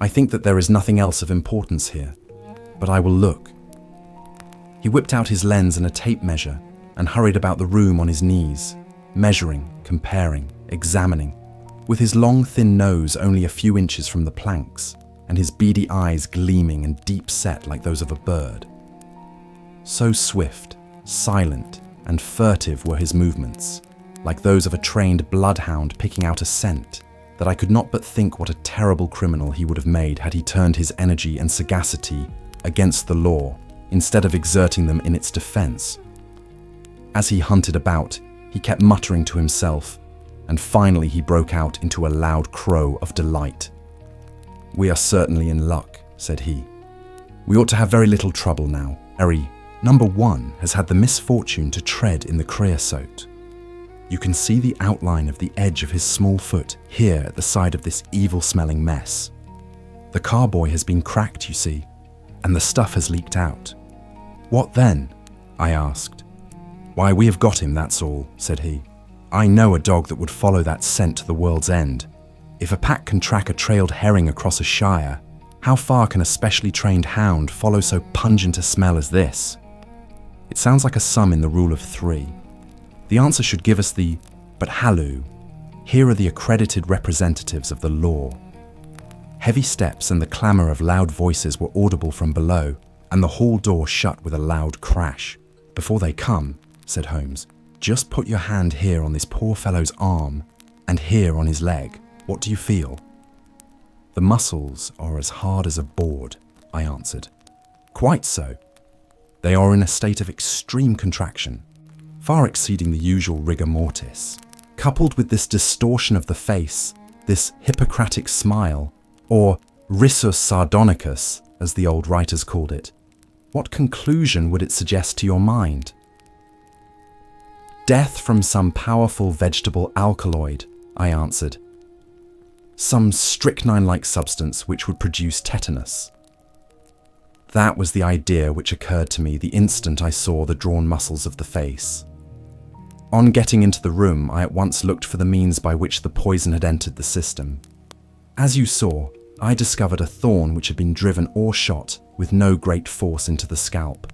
"I think that there is nothing else of importance here, but I will look." He whipped out his lens and a tape measure and hurried about the room on his knees, measuring, comparing, examining, with his long thin nose only a few inches from the planks and his beady eyes gleaming and deep set like those of a bird. So swift, silent, and furtive were his movements, like those of a trained bloodhound picking out a scent, that I could not but think what a terrible criminal he would have made had he turned his energy and sagacity against the law instead of exerting them in its defense. As he hunted about, he kept muttering to himself, and finally he broke out into a loud crow of delight. "We are certainly in luck," said he. "We ought to have very little trouble now. Very, Number 1 has had the misfortune to tread in the creosote. You can see the outline of the edge of his small foot here at the side of this evil-smelling mess. The carboy has been cracked, you see, and the stuff has leaked out. What then? I asked. Why, we have got him, that's all, said he. I know a dog that would follow that scent to the world's end. If a pack can track a trailed herring across a shire, how far can a specially trained hound follow so pungent a smell as this? It sounds like a sum in the rule of 3. The answer should give us the, but halloo, here are the accredited representatives of the law. Heavy steps and the clamour of loud voices were audible from below, and the hall door shut with a loud crash. Before they come, said Holmes, just put your hand here on this poor fellow's arm, and here on his leg. What do you feel? The muscles are as hard as a board, I answered. Quite so. They are in a state of extreme contraction, far exceeding the usual rigor mortis. Coupled with this distortion of the face, this Hippocratic smile, or risus sardonicus, as the old writers called it, what conclusion would it suggest to your mind? Death from some powerful vegetable alkaloid, I answered. Some strychnine-like substance which would produce tetanus. That was the idea which occurred to me the instant I saw the drawn muscles of the face. On getting into the room, I at once looked for the means by which the poison had entered the system. As you saw, I discovered a thorn which had been driven or shot with no great force into the scalp.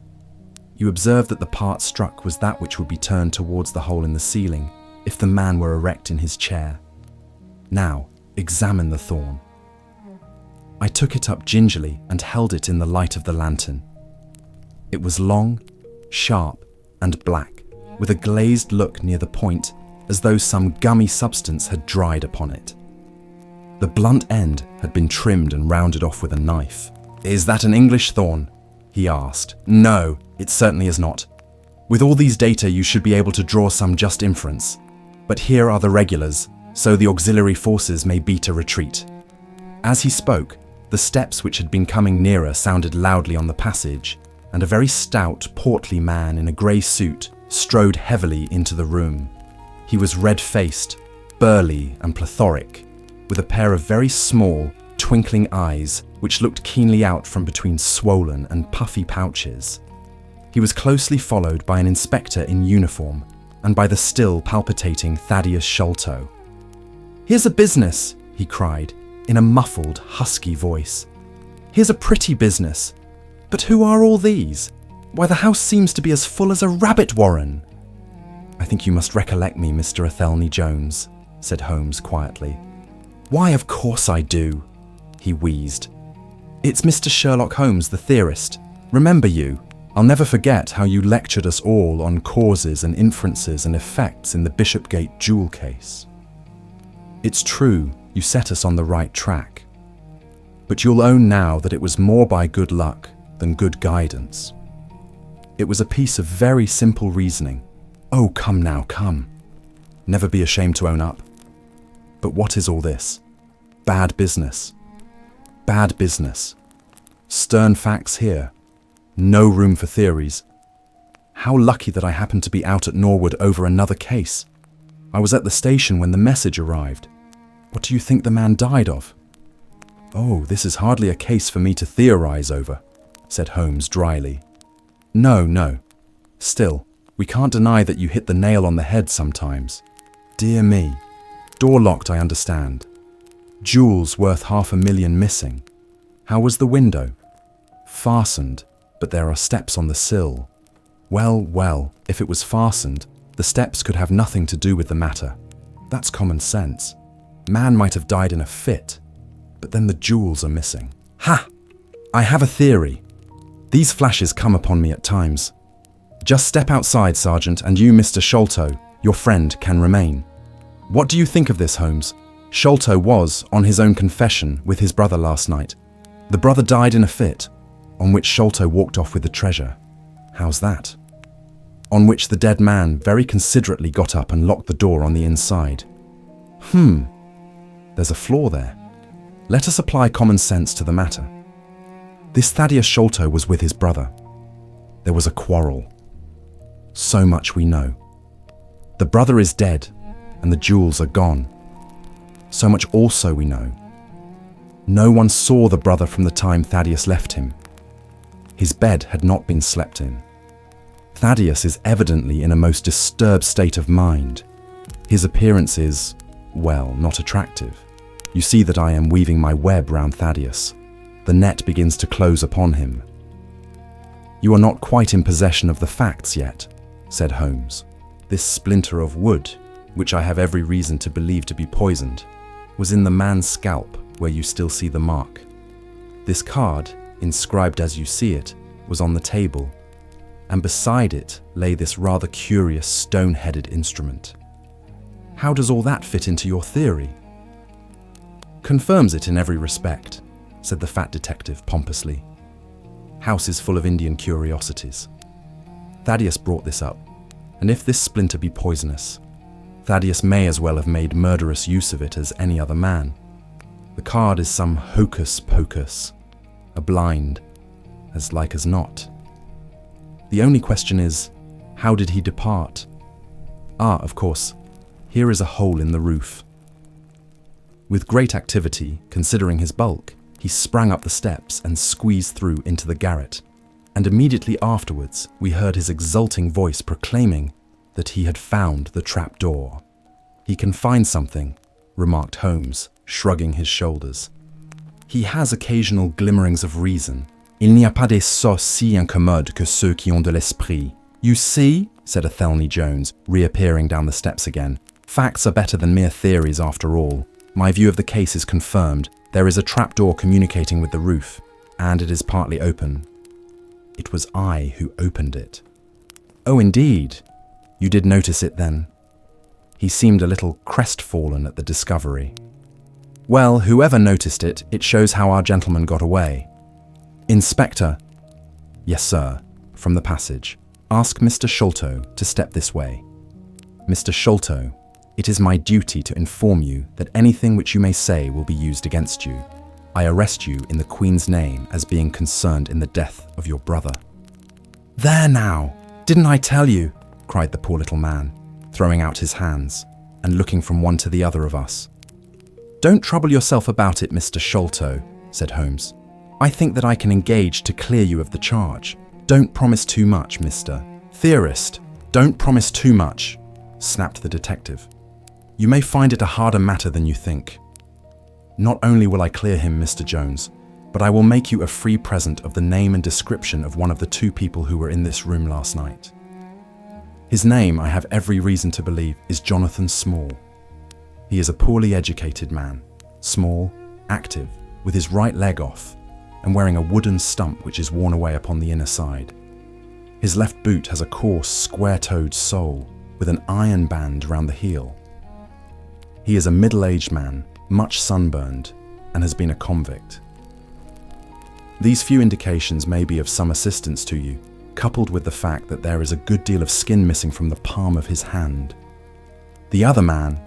You observed that the part struck was that which would be turned towards the hole in the ceiling if the man were erect in his chair. Now, examine the thorn. I took it up gingerly and held it in the light of the lantern. It was long, sharp, and black, with a glazed look near the point, as though some gummy substance had dried upon it. The blunt end had been trimmed and rounded off with a knife. "Is that an English thorn?" he asked. "No, it certainly is not. With all these data you should be able to draw some just inference. But here are the regulars, so the auxiliary forces may beat a retreat." As he spoke, the steps which had been coming nearer sounded loudly on the passage, and a very stout, portly man in a grey suit strode heavily into the room. He was red-faced, burly and plethoric, with a pair of very small, twinkling eyes which looked keenly out from between swollen and puffy pouches. He was closely followed by an inspector in uniform and by the still palpitating Thaddeus Sholto. "Here's a business," he cried, in a muffled, husky voice. "Here's a pretty business. But who are all these? Why, the house seems to be as full as a rabbit warren." "I think you must recollect me, Mr. Athelney Jones," said Holmes quietly. "Why, of course I do," he wheezed. "It's Mr. Sherlock Holmes, the theorist. Remember you? I'll never forget how you lectured us all on causes and inferences and effects in the Bishopgate jewel case. It's true, you set us on the right track. But you'll own now that it was more by good luck than good guidance. It was a piece of very simple reasoning. Oh, come now, come. Never be ashamed to own up. But what is all this? Bad business. Bad business. Stern facts here. No room for theories. How lucky that I happened to be out at Norwood over another case. I was at the station when the message arrived. What do you think the man died of?" "Oh, this is hardly a case for me to theorize over," said Holmes dryly. No. Still, we can't deny that you hit the nail on the head sometimes. Dear me. Door locked, I understand. Jewels worth $500,000 missing. How was the window?" "Fastened, but there are steps on the sill." Well, if it was fastened, the steps could have nothing to do with the matter. That's common sense. Man might have died in a fit, but then the jewels are missing. Ha! I have a theory. These flashes come upon me at times. Just step outside, Sergeant, and you, Mr. Sholto, your friend, can remain. What do you think of this, Holmes? Sholto was, on his own confession, with his brother last night. The brother died in a fit, on which Sholto walked off with the treasure. How's that? On which the dead man very considerately got up and locked the door on the inside. There's a flaw there. Let us apply common sense to the matter. This Thaddeus Sholto was with his brother. There was a quarrel. So much we know. The brother is dead, and the jewels are gone. So much also we know. No one saw the brother from the time Thaddeus left him. His bed had not been slept in. Thaddeus is evidently in a most disturbed state of mind. His appearance is, well, not attractive. You see that I am weaving my web round Thaddeus. The net begins to close upon him. You are not quite in possession of the facts yet, said Holmes. This splinter of wood, which I have every reason to believe to be poisoned, was in the man's scalp where you still see the mark. This card, inscribed as you see it, was on the table, and beside it lay this rather curious stone-headed instrument. How does all that fit into your theory? Confirms it in every respect, said the fat detective pompously. House is full of Indian curiosities. Thaddeus brought this up, and if this splinter be poisonous, Thaddeus may as well have made murderous use of it as any other man. The card is some hocus pocus, a blind, as like as not. The only question is, how did he depart? Of course, here is a hole in the roof. With great activity, considering his bulk, he sprang up the steps and squeezed through into the garret, and immediately afterwards we heard his exulting voice proclaiming that he had found the trap door. He can find something, remarked Holmes, shrugging his shoulders. He has occasional glimmerings of reason. Il n'y a pas des sots si incommodes que ceux qui ont de l'esprit. You see, said Athelney Jones, reappearing down the steps again. Facts are better than mere theories after all. My view of the case is confirmed. There is a trapdoor communicating with the roof, and it is partly open. It was I who opened it. Oh, indeed. You did notice it then? He seemed a little crestfallen at the discovery. Well, whoever noticed it, it shows how our gentleman got away. Inspector. Yes, sir, from the passage. Ask Mr. Sholto to step this way. Mr. Sholto, it is my duty to inform you that anything which you may say will be used against you. I arrest you in the Queen's name as being concerned in the death of your brother. There now! Didn't I tell you? Cried the poor little man, throwing out his hands and looking from one to the other of us. Don't trouble yourself about it, Mr. Sholto, said Holmes. I think that I can engage to clear you of the charge. Don't promise too much, Mr. Theorist. Don't promise too much, snapped the detective. You may find it a harder matter than you think. Not only will I clear him, Mr. Jones, but I will make you a free present of the name and description of one of the two people who were in this room last night. His name, I have every reason to believe, is Jonathan Small. He is a poorly educated man, small, active, with his right leg off, and wearing a wooden stump which is worn away upon the inner side. His left boot has a coarse, square-toed sole with an iron band round the heel. He is a middle-aged man, much sunburned, and has been a convict. These few indications may be of some assistance to you, coupled with the fact that there is a good deal of skin missing from the palm of his hand. The other man,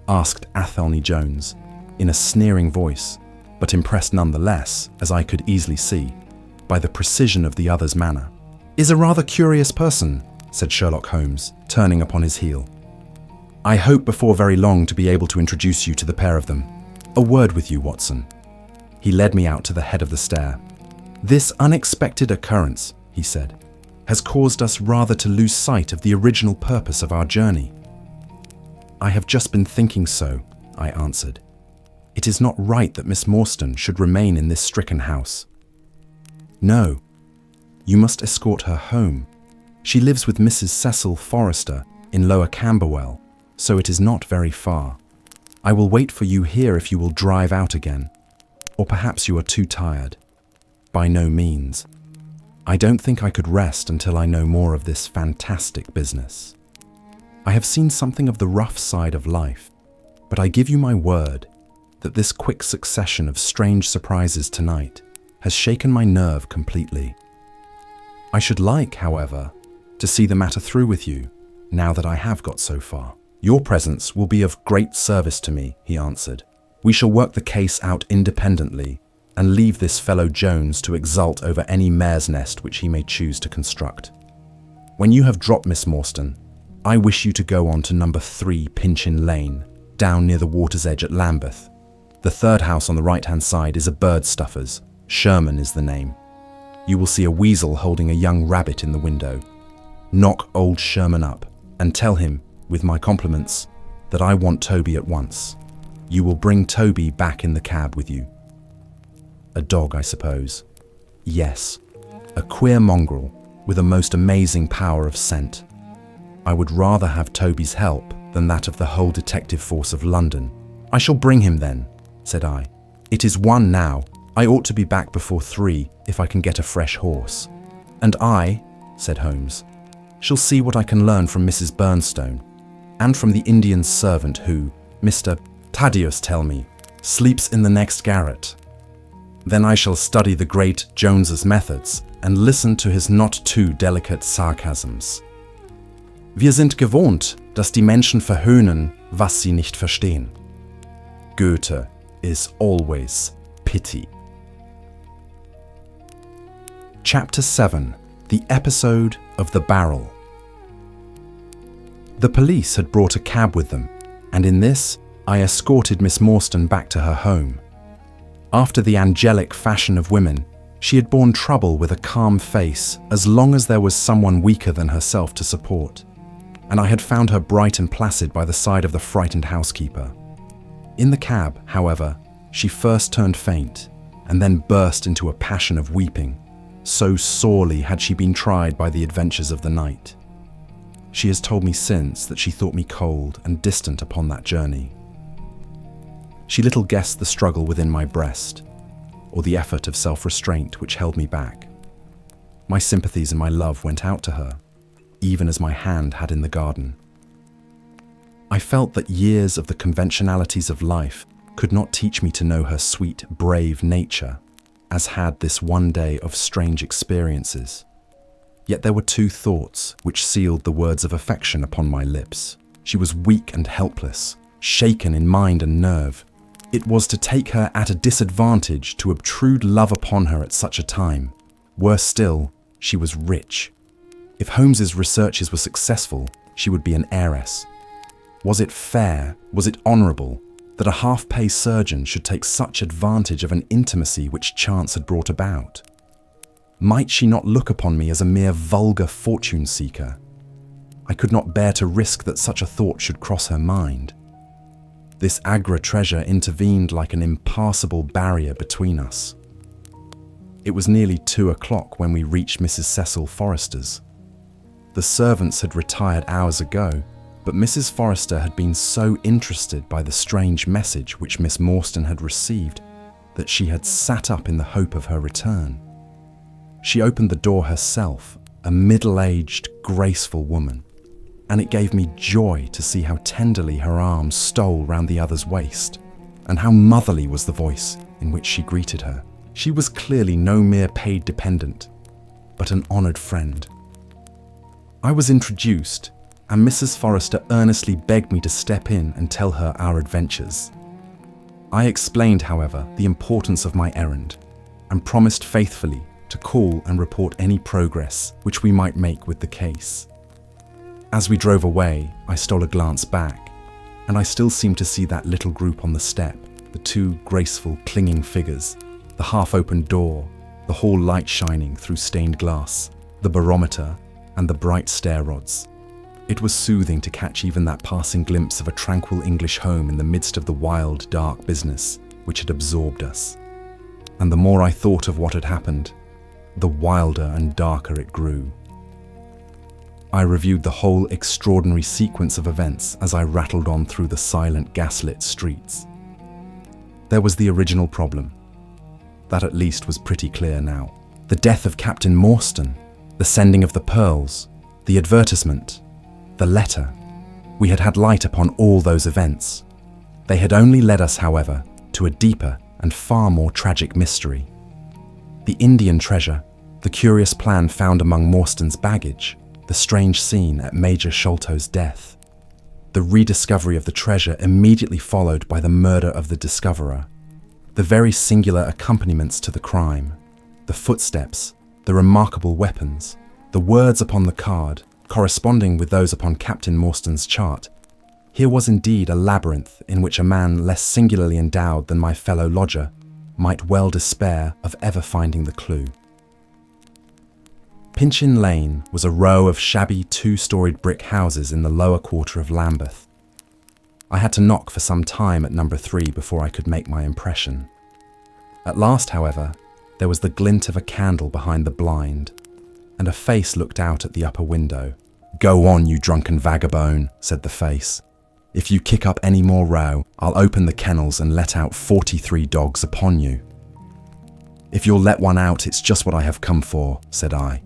asked Athelney Jones, in a sneering voice, but impressed nonetheless, as I could easily see, by the precision of the other's manner. Is a rather curious person, said Sherlock Holmes, turning upon his heel. I hope before very long to be able to introduce you to the pair of them. A word with you, Watson. He led me out to the head of the stair. This unexpected occurrence, he said, has caused us rather to lose sight of the original purpose of our journey. I have just been thinking so, I answered. It is not right that Miss Morstan should remain in this stricken house. No, you must escort her home. She lives with Mrs. Cecil Forrester in Lower Camberwell, so it is not very far. I will wait for you here if you will drive out again. Or perhaps you are too tired. By no means. I don't think I could rest until I know more of this fantastic business. I have seen something of the rough side of life, but I give you my word that this quick succession of strange surprises tonight has shaken my nerve completely. I should like, however, to see the matter through with you, now that I have got so far. Your presence will be of great service to me, he answered. We shall work the case out independently, and leave this fellow Jones to exult over any mare's nest which he may choose to construct. When you have dropped Miss Morstan, I wish you to go on to number 3 Pinchin Lane, down near the water's edge at Lambeth. The third house on the right-hand side is a bird stuffer's. Sherman is the name. You will see a weasel holding a young rabbit in the window. Knock old Sherman up and tell him, with my compliments, that I want Toby at once. You will bring Toby back in the cab with you. A dog, I suppose. Yes, a queer mongrel with a most amazing power of scent. I would rather have Toby's help than that of the whole detective force of London. I shall bring him then, said I. It is 1 now. I ought to be back before 3 if I can get a fresh horse. And I, said Holmes, shall see what I can learn from Mrs. Bernstone, and from the Indian servant who, Mr. Thaddeus tell me, sleeps in the next garret. Then I shall study the great Jones's methods and listen to his not too delicate sarcasms. Wir sind gewohnt, dass die Menschen verhöhnen, was sie nicht verstehen. Goethe is always pity. Chapter 7. The Episode of the Barrel. The police had brought a cab with them, and in this I escorted Miss Morstan back to her home. After the angelic fashion of women, she had borne trouble with a calm face as long as there was someone weaker than herself to support, and I had found her bright and placid by the side of the frightened housekeeper. In the cab, however, she first turned faint, and then burst into a passion of weeping. So sorely had she been tried by the adventures of the night. She has told me since that she thought me cold and distant upon that journey. She little guessed the struggle within my breast, or the effort of self-restraint which held me back. My sympathies and my love went out to her, even as my hand had in the garden. I felt that years of the conventionalities of life could not teach me to know her sweet, brave nature, as had this one day of strange experiences. Yet there were 2 thoughts which sealed the words of affection upon my lips. She was weak and helpless, shaken in mind and nerve. It was to take her at a disadvantage to obtrude love upon her at such a time. Worse still, she was rich. If Holmes's researches were successful, she would be an heiress. Was it fair, was it honourable, that a half-pay surgeon should take such advantage of an intimacy which chance had brought about? Might she not look upon me as a mere vulgar fortune-seeker? I could not bear to risk that such a thought should cross her mind. This Agra treasure intervened like an impassable barrier between us. It was nearly 2 o'clock when we reached Mrs. Cecil Forrester's. The servants had retired hours ago, but Mrs. Forrester had been so interested by the strange message which Miss Morstan had received that she had sat up in the hope of her return. She opened the door herself, a middle-aged, graceful woman, and it gave me joy to see how tenderly her arms stole round the other's waist, and how motherly was the voice in which she greeted her. She was clearly no mere paid dependent, but an honoured friend. I was introduced, and Mrs. Forrester earnestly begged me to step in and tell her our adventures. I explained, however, the importance of my errand, and promised faithfully to call and report any progress which we might make with the case. As we drove away, I stole a glance back, and I still seemed to see that little group on the step, the 2 graceful, clinging figures, the half-opened door, the hall light shining through stained glass, the barometer, and the bright stair rods. It was soothing to catch even that passing glimpse of a tranquil English home in the midst of the wild, dark business which had absorbed us. And the more I thought of what had happened, the wilder and darker it grew. I reviewed the whole extraordinary sequence of events as I rattled on through the silent, gaslit streets. There was the original problem. That at least was pretty clear now. The death of Captain Morstan, the sending of the pearls, the advertisement, the letter. We had had light upon all those events. They had only led us, however, to a deeper and far more tragic mystery. The Indian treasure, the curious plan found among Morstan's baggage, the strange scene at Major Sholto's death. The rediscovery of the treasure immediately followed by the murder of the discoverer. the very singular accompaniments to the crime, the footsteps, the remarkable weapons, the words upon the card, corresponding with those upon Captain Morstan's chart. Here was indeed a labyrinth in which a man less singularly endowed than my fellow lodger might well despair of ever finding the clue. Pinchin Lane was a row of shabby two-storied brick houses in the lower quarter of Lambeth. I had to knock for some time at number 3 before I could make my impression. At last, however, there was the glint of a candle behind the blind, and a face looked out at the upper window. "Go on, you drunken vagabone," said the face. "If you kick up any more row, I'll open the kennels and let out 43 dogs upon you." "If you'll let one out, it's just what I have come for," said I.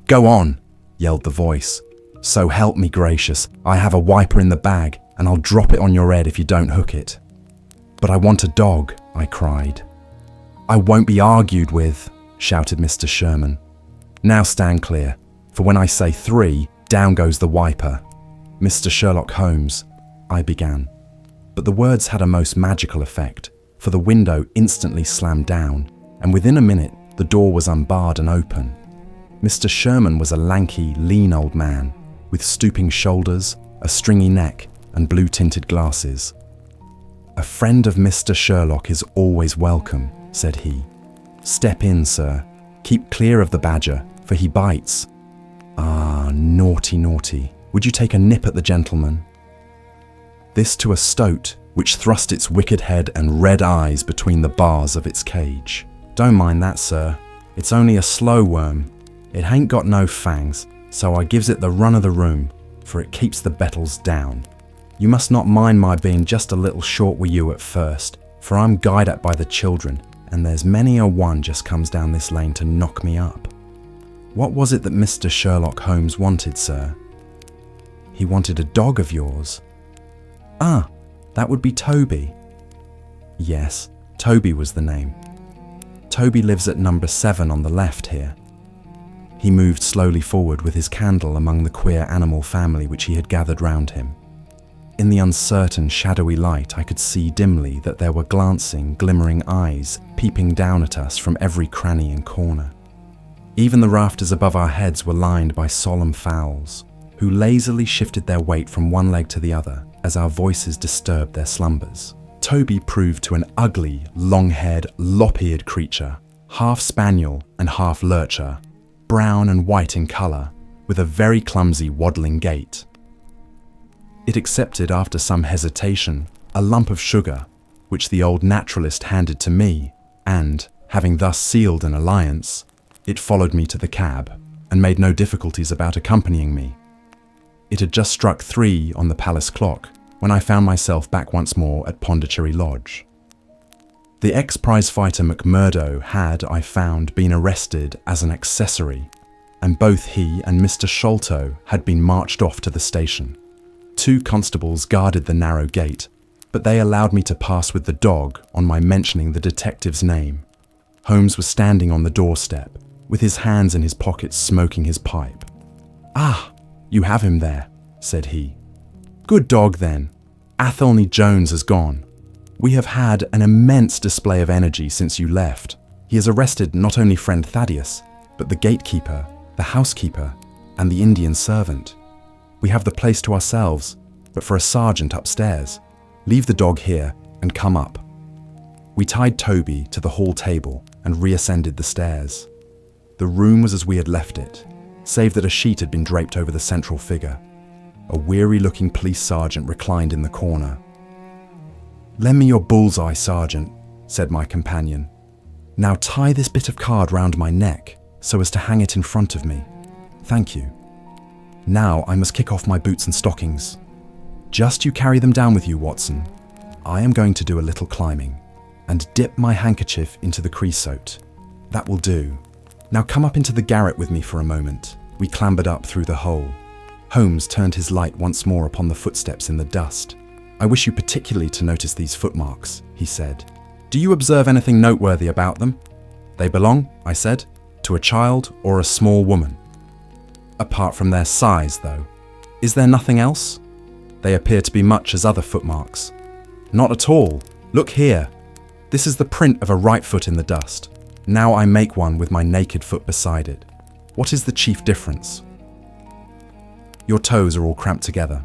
"Go on," yelled the voice. "So help me gracious, I have a wiper in the bag, and I'll drop it on your head if you don't hook it." "But I want a dog," I cried. "I won't be argued with," shouted Mr. Sherman. "Now stand clear, for when I say 3, down goes the wiper. Mr. Sherlock Holmes," I began. But the words had a most magical effect, for the window instantly slammed down, and within a minute the door was unbarred and open. Mr. Sherman was a lanky, lean old man, with stooping shoulders, a stringy neck, and blue-tinted glasses. "A friend of Mr. Sherlock is always welcome," said he. "Step in, sir. Keep clear of the badger, for he bites. Ah, naughty, naughty. Would you take a nip at the gentleman?" This to a stoat, which thrust its wicked head and red eyes between the bars of its cage. "Don't mind that, sir. It's only a slow worm. It hain't got no fangs, so I gives it the run of the room, for it keeps the bettles down. You must not mind my being just a little short with you at first, for I'm guyed at by the children, and there's many a one just comes down this lane to knock me up." "What was it that Mr. Sherlock Holmes wanted, sir?" "He wanted a dog of yours." "Ah, that would be Toby." "Yes, Toby was the name. Toby lives at number 7 on the left here." He moved slowly forward with his candle among the queer animal family which he had gathered round him. In the uncertain, shadowy light, I could see dimly that there were glancing, glimmering eyes peeping down at us from every cranny and corner. Even the rafters above our heads were lined by solemn fowls, who lazily shifted their weight from one leg to the other as our voices disturbed their slumbers. Toby proved to an ugly, long-haired, lop-eared creature, half spaniel and half lurcher, brown and white in colour, with a very clumsy waddling gait. It accepted, after some hesitation, a lump of sugar, which the old naturalist handed to me, and, having thus sealed an alliance, it followed me to the cab, and made no difficulties about accompanying me. It had just struck 3 on the palace clock, when I found myself back once more at Pondicherry Lodge. The ex-prizefighter McMurdo had, I found, been arrested as an accessory, and both he and Mr. Sholto had been marched off to the station. 2 constables guarded the narrow gate, but they allowed me to pass with the dog on my mentioning the detective's name. Holmes was standing on the doorstep, with his hands in his pockets smoking his pipe. "Ah, you have him there," said he. "Good dog, then. Athelney Jones has gone. We have had an immense display of energy since you left. He has arrested not only friend Thaddeus, but the gatekeeper, the housekeeper, and the Indian servant. We have the place to ourselves, but for a sergeant upstairs. Leave the dog here and come up." We tied Toby to the hall table and reascended the stairs. The room was as we had left it, save that a sheet had been draped over the central figure. A weary-looking police sergeant reclined in the corner. "Lend me your bullseye, sergeant," said my companion. "Now tie this bit of card round my neck, so as to hang it in front of me. Thank you. Now I must kick off my boots and stockings. Just you carry them down with you, Watson. I am going to do a little climbing, and dip my handkerchief into the creosote. That will do. Now come up into the garret with me for a moment." We clambered up through the hole. Holmes turned his light once more upon the footsteps in the dust. "I wish you particularly to notice these footmarks," he said. "Do you observe anything noteworthy about them?" "They belong," I said, "to a child or a small woman." "Apart from their size, though. Is there nothing else?" "They appear to be much as other footmarks." "Not at all. Look here." This is the print of a right foot in the dust. Now I make one with my naked foot beside it. What is the chief difference? Your toes are all cramped together.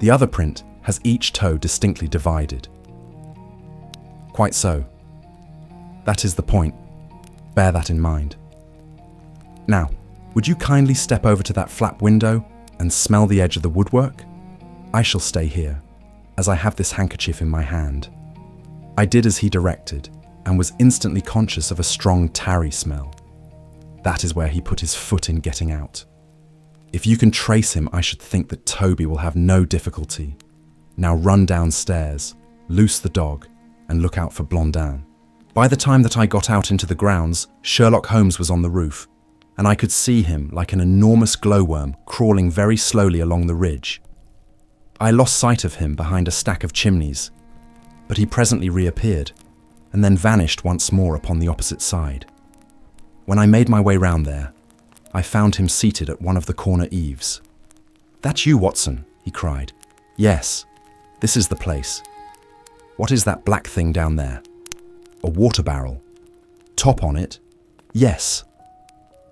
The other print has each toe distinctly divided. Quite so. That is the point. Bear that in mind. Now, would you kindly step over to that flap window and smell the edge of the woodwork? I shall stay here, as I have this handkerchief in my hand. I did as he directed, and was instantly conscious of a strong tarry smell. That is where he put his foot in getting out. If you can trace him, I should think that Toby will have no difficulty. Now run downstairs, loose the dog, and look out for Blondin. By the time that I got out into the grounds, Sherlock Holmes was on the roof, and I could see him like an enormous glowworm crawling very slowly along the ridge. I lost sight of him behind a stack of chimneys, but he presently reappeared, and then vanished once more upon the opposite side. When I made my way round there, I found him seated at one of the corner eaves. "That's you, Watson," he cried. "Yes, this is the place. What is that black thing down there?" "A water barrel." "Top on it?" "Yes."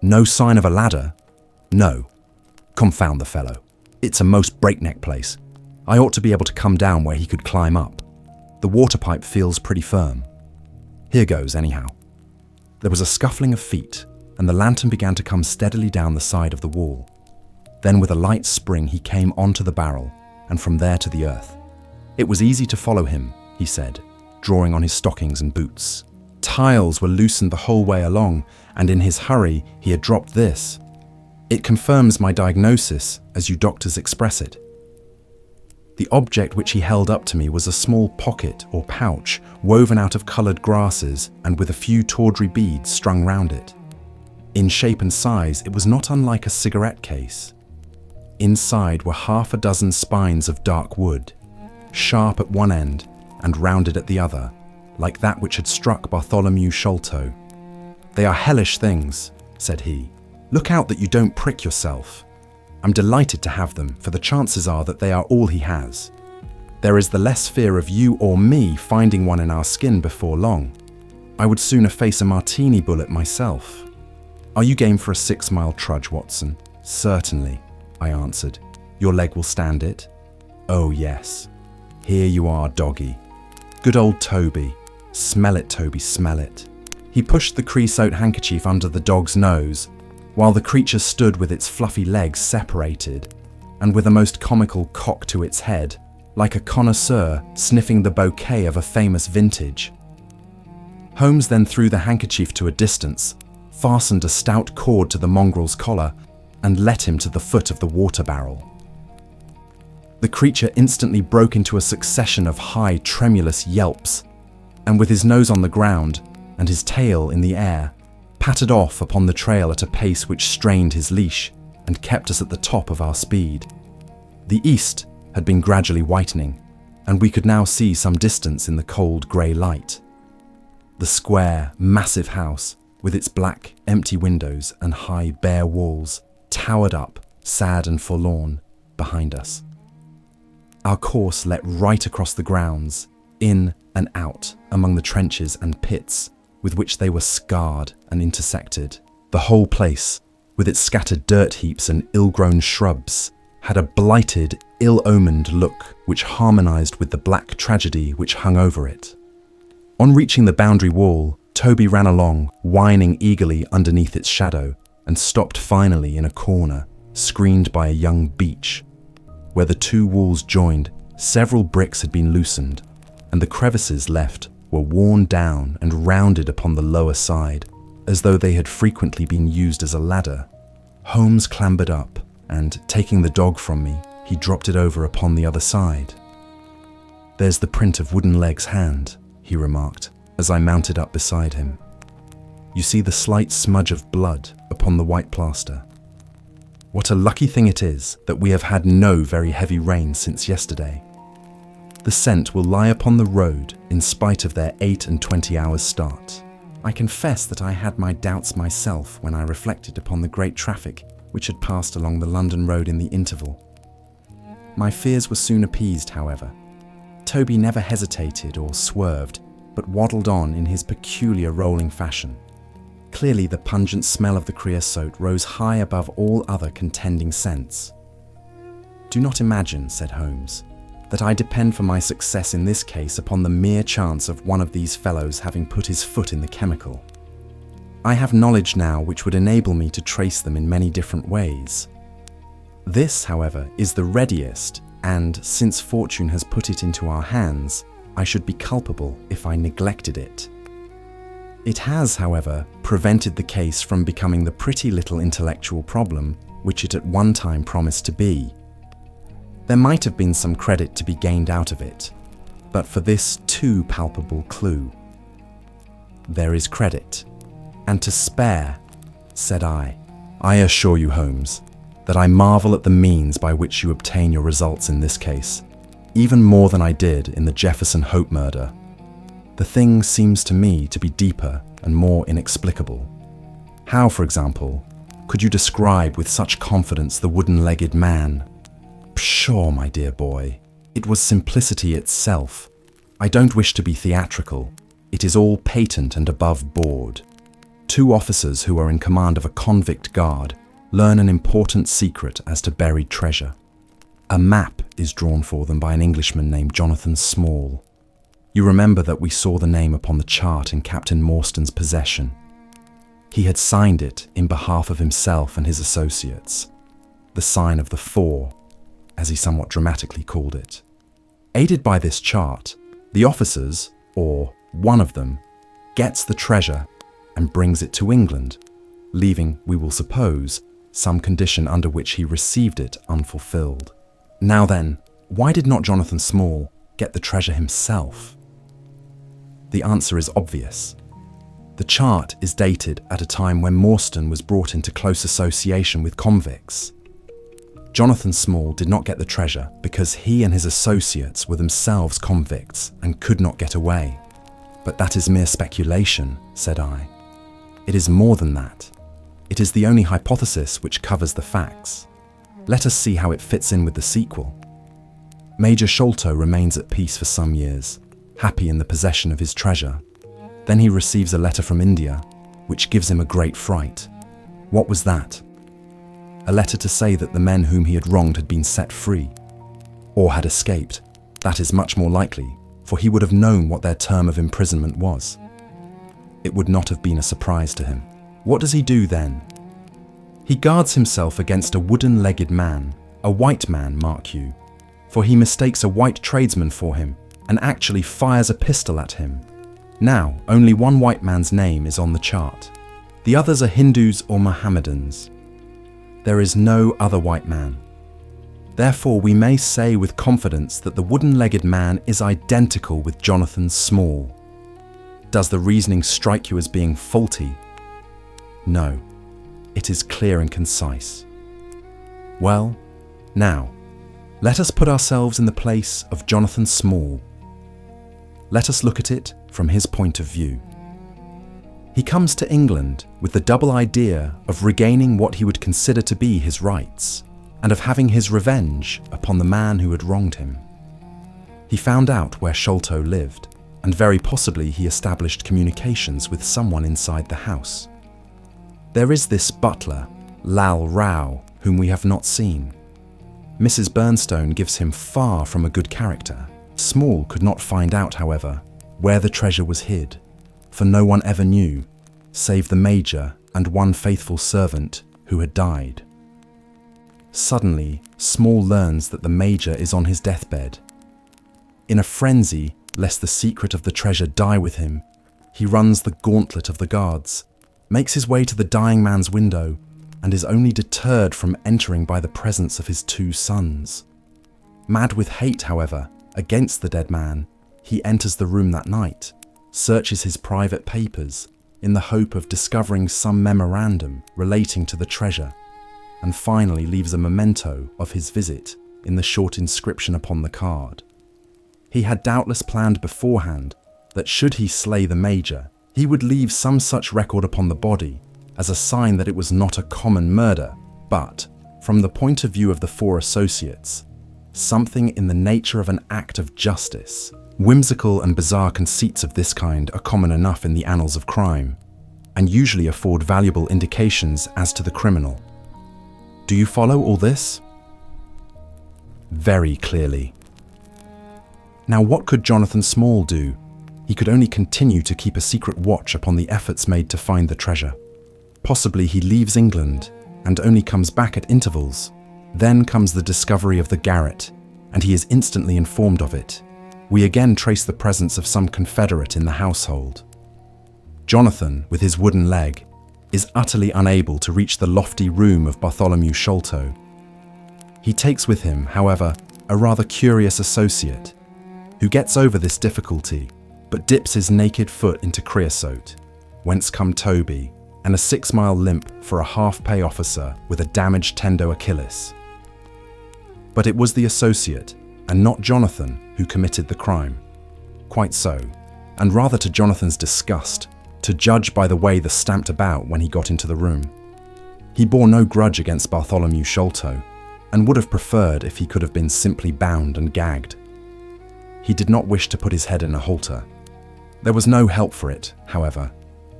"No sign of a ladder?" "No." "Confound the fellow. It's a most breakneck place. I ought to be able to come down where he could climb up. The water pipe feels pretty firm. Here goes, anyhow." There was a scuffling of feet, and the lantern began to come steadily down the side of the wall. Then with a light spring he came onto the barrel, and from there to the earth. It was easy to follow him, he said, drawing on his stockings and boots. Tiles were loosened the whole way along, and in his hurry he had dropped this. It confirms my diagnosis, as you doctors express it. The object which he held up to me was a small pocket or pouch woven out of coloured grasses and with a few tawdry beads strung round it. In shape and size, it was not unlike a cigarette case. Inside were half a dozen spines of dark wood, sharp at one end and rounded at the other, like that which had struck Bartholomew Sholto. "They are hellish things," said he. "Look out that you don't prick yourself. I'm delighted to have them, for the chances are that they are all he has. There is the less fear of you or me finding one in our skin before long. I would sooner face a martini bullet myself. Are you game for a 6-mile trudge, Watson?" "Certainly," I answered. "Your leg will stand it?" "Oh, yes. Here you are, doggy. Good old Toby. Smell it, Toby, smell it." He pushed the creosote handkerchief under the dog's nose, while the creature stood with its fluffy legs separated, and with a most comical cock to its head, like a connoisseur sniffing the bouquet of a famous vintage. Holmes then threw the handkerchief to a distance, fastened a stout cord to the mongrel's collar, and let him to the foot of the water barrel. The creature instantly broke into a succession of high, tremulous yelps, and with his nose on the ground and his tail in the air, pattered off upon the trail at a pace which strained his leash and kept us at the top of our speed. The east had been gradually whitening, and we could now see some distance in the cold grey light. The square, massive house, with its black, empty windows and high, bare walls, towered up, sad and forlorn, behind us. Our course led right across the grounds, in and out among the trenches and pits with which they were scarred and intersected. The whole place, with its scattered dirt heaps and ill-grown shrubs, had a blighted, ill-omened look which harmonized with the black tragedy which hung over it. On reaching the boundary wall, Toby ran along, whining eagerly underneath its shadow, and stopped finally in a corner, screened by a young beech. Where the two walls joined, several bricks had been loosened, and the crevices left were worn down and rounded upon the lower side, as though they had frequently been used as a ladder. Holmes clambered up, and, taking the dog from me, he dropped it over upon the other side. "There's the print of Wooden-Leg's hand," he remarked, as I mounted up beside him. "You see the slight smudge of blood upon the white plaster. What a lucky thing it is that we have had no very heavy rain since yesterday. The scent will lie upon the road in spite of their 28 hours start." I confess that I had my doubts myself when I reflected upon the great traffic which had passed along the London road in the interval. My fears were soon appeased, however. Toby never hesitated or swerved, but waddled on in his peculiar rolling fashion. Clearly, the pungent smell of the creosote rose high above all other contending scents. "Do not imagine," said Holmes, "that I depend for my success in this case upon the mere chance of one of these fellows having put his foot in the chemical. I have knowledge now which would enable me to trace them in many different ways. This, however, is the readiest, and since fortune has put it into our hands, I should be culpable if I neglected it. It has, however, prevented the case from becoming the pretty little intellectual problem which it at one time promised to be. There might have been some credit to be gained out of it, but for this too palpable clue. There is credit, and to spare," said I. "I assure you, Holmes, that I marvel at the means by which you obtain your results in this case, even more than I did in the Jefferson Hope murder. The thing seems to me to be deeper and more inexplicable. How, for example, could you describe with such confidence the wooden-legged man?" "Pshaw, my dear boy, it was simplicity itself. I don't wish to be theatrical. It is all patent and above board. Two officers who are in command of a convict guard learn an important secret as to buried treasure. A map is drawn for them by an Englishman named Jonathan Small. You remember that we saw the name upon the chart in Captain Morstan's possession. He had signed it in behalf of himself and his associates, the sign of the Four, as he somewhat dramatically called it. Aided by this chart, the officers, or one of them, gets the treasure and brings it to England, leaving, we will suppose, some condition under which he received it unfulfilled. Now then, why did not Jonathan Small get the treasure himself? The answer is obvious. The chart is dated at a time when Morstan was brought into close association with convicts. Jonathan Small did not get the treasure because he and his associates were themselves convicts and could not get away. "But that is mere speculation," said I. "It is more than that. It is the only hypothesis which covers the facts. Let us see how it fits in with the sequel. Major Sholto remains at peace for some years, happy in the possession of his treasure. Then he receives a letter from India, which gives him a great fright. What was that? A letter to say that the men whom he had wronged had been set free, or had escaped. That is much more likely, for he would have known what their term of imprisonment was. It would not have been a surprise to him. What does he do then? He guards himself against a wooden-legged man, a white man, mark you, for he mistakes a white tradesman for him and actually fires a pistol at him. Now, only one white man's name is on the chart. The others are Hindus or Mohammedans. There is no other white man. Therefore, we may say with confidence that the wooden-legged man is identical with Jonathan Small. Does the reasoning strike you as being faulty? No, it is clear and concise. Well, now, let us put ourselves in the place of Jonathan Small. Let us look at it from his point of view. He comes to England with the double idea of regaining what he would consider to be his rights, and of having his revenge upon the man who had wronged him. He found out where Sholto lived, and very possibly he established communications with someone inside the house. There is this butler, Lal Rao, whom we have not seen. Mrs. Bernstone gives him far from a good character. Small could not find out, however, where the treasure was hid, for no one ever knew, save the Major and one faithful servant who had died. Suddenly, Small learns that the Major is on his deathbed. In a frenzy, lest the secret of the treasure die with him, he runs the gauntlet of the guards, makes his way to the dying man's window, and is only deterred from entering by the presence of his two sons. Mad with hate, however, against the dead man, he enters the room that night, searches his private papers in the hope of discovering some memorandum relating to the treasure, and finally leaves a memento of his visit in the short inscription upon the card. He had doubtless planned beforehand that should he slay the Major, he would leave some such record upon the body as a sign that it was not a common murder, but, from the point of view of the four associates, something in the nature of an act of justice, Whimsical and bizarre conceits of this kind are common enough in the annals of crime, and usually afford valuable indications as to the criminal. Do you follow all this? Very clearly. Now, what could Jonathan Small do? He could only continue to keep a secret watch upon the efforts made to find the treasure. Possibly he leaves England and only comes back at intervals. Then comes the discovery of the garret, and he is instantly informed of it. We again trace the presence of some confederate in the household. Jonathan, with his wooden leg, is utterly unable to reach the lofty room of Bartholomew Sholto. He takes with him, however, a rather curious associate, who gets over this difficulty, but dips his naked foot into creosote, whence come Toby, and a 6-mile limp for a half-pay officer with a damaged tendo Achilles. But it was the associate, and not Jonathan, who committed the crime. Quite so, and rather to Jonathan's disgust, to judge by the way the stamped about when he got into the room. He bore no grudge against Bartholomew Sholto, and would have preferred if he could have been simply bound and gagged. He did not wish to put his head in a halter. There was no help for it, however.